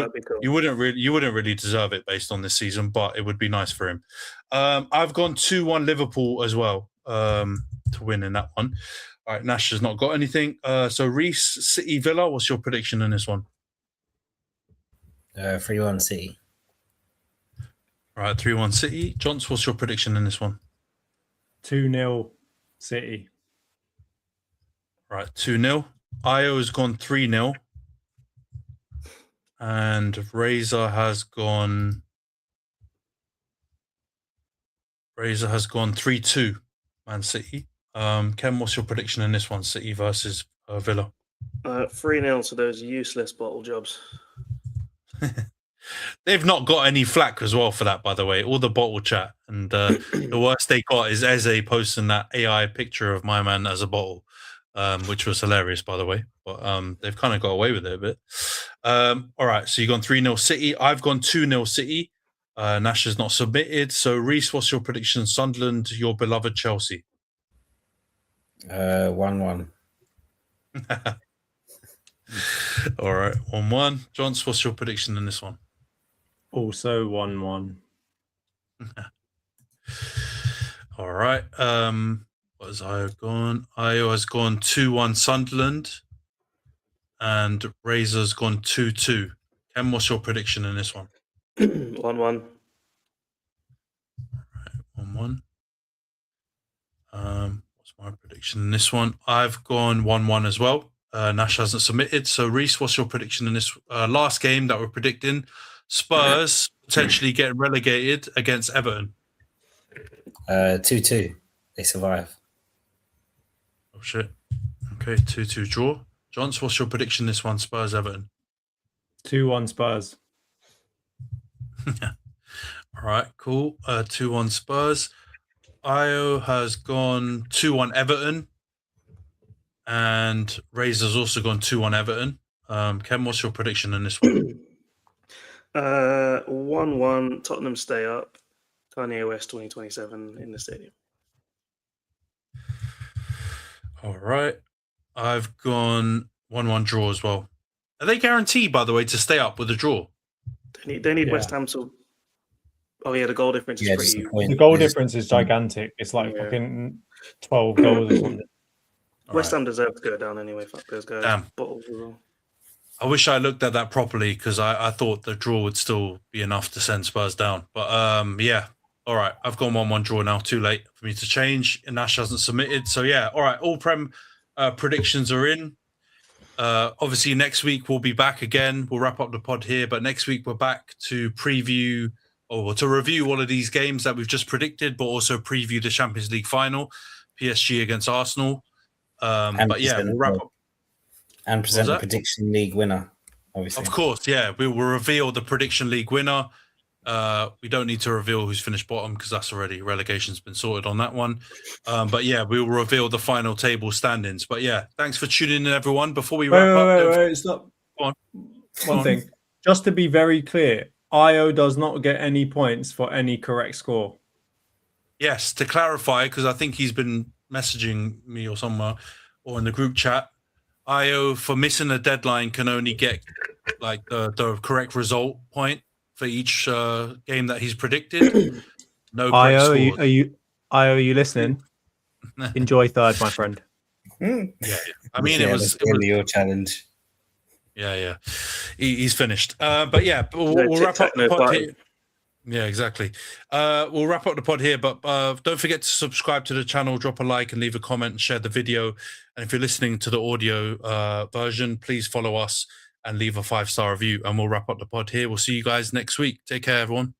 wouldn't really deserve it based on this season, but it would be nice for him. I've gone 2-1 Liverpool as well to win in that one. All right, Nash has not got anything. So Rhys, City, Villa. What's your prediction in this one? 3-1 City. All right, 3-1 City. Jonty, what's your prediction in this one? 2-0 City. Right, 2-0. Io has gone 3-0. And Razor has gone 3-2 Man City. Khem, what's your prediction in this one? City versus Villa. 3-0 to those useless bottle jobs. They've not got any flack as well for that, by the way. All the bottle chat. And the worst they got is Eze posting that AI picture of my man as a bottle, which was hilarious, by the way. But they've kind of got away with it a bit. All right, so you've gone 3-0 City. I've gone 2-0 City. Nash has not submitted. So, Rhys, what's your prediction? Sunderland, your beloved Chelsea. 1-1. All right, 1-1. Jonty, what's your prediction in this one? Also 1-1. All right. What has Io gone? Io has gone 2-1 Sunderland. And Razor's gone 2-2. Khem, what's your prediction in this one? 1-1. All right, 1-1. What's my prediction in this one? I've gone 1-1 as well. Nash hasn't submitted. So, Rhys, what's your prediction in this last game that we're predicting? Spurs potentially getting relegated against Everton. 2-2. They survive. Oh, shit. Okay, 2-2 draw. Jonty, what's your prediction this one? Spurs, Everton. 2-1 Spurs. All right, cool. 2-1 Spurs. Io has gone 2-1 Everton. And Razor's also gone 2-1 Everton. Khem, what's your prediction in this one? 1-1 Tottenham stay up. Kanye West 2027 in the stadium. All right. I've gone 1-1 draw as well. Are they guaranteed, by the way, to stay up with a draw? They need West Ham to. Oh yeah, the goal difference is pretty. The goal difference is gigantic. It's like fucking 12 goals or something. West Ham deserve to go down anyway. Fuck those guys. Damn. Bottles as well. I wish I looked at that properly because I thought the draw would still be enough to send Spurs down. But yeah. All right. I've gone 1-1 draw now. Too late for me to change. And Nash hasn't submitted. So yeah. All right. All Prem predictions are in. Obviously, next week we'll be back again. We'll wrap up the pod here. But next week we're back to preview or to review all of these games that we've just predicted, but also preview the Champions League final, PSG against Arsenal. But yeah, we'll wrap up. And present the prediction league winner, obviously. Of course, yeah. We will reveal the prediction league winner. We don't need to reveal who's finished bottom because that's already relegation's been sorted on that one. But yeah, we will reveal the final table standings. But yeah, thanks for tuning in, everyone. Before we wrap up, wait, stop. One thing, just to be very clear, Io does not get any points for any correct score. Yes, to clarify, because I think he's been messaging me or somewhere or in the group chat. Io, for missing a deadline, can only get like the correct result point for each game that he's predicted. No correct Io, scores. are you listening? Enjoy third, my friend. Yeah. I mean, it was your challenge. Yeah. He's finished. But yeah, we'll wrap up the pod here. Yeah, exactly. We'll wrap up the pod here, but don't forget to subscribe to the channel, drop a like and leave a comment and share the video. And if you're listening to the audio version, please follow us and leave a 5-star review. And we'll wrap up the pod here. We'll see you guys next week. Take care, everyone.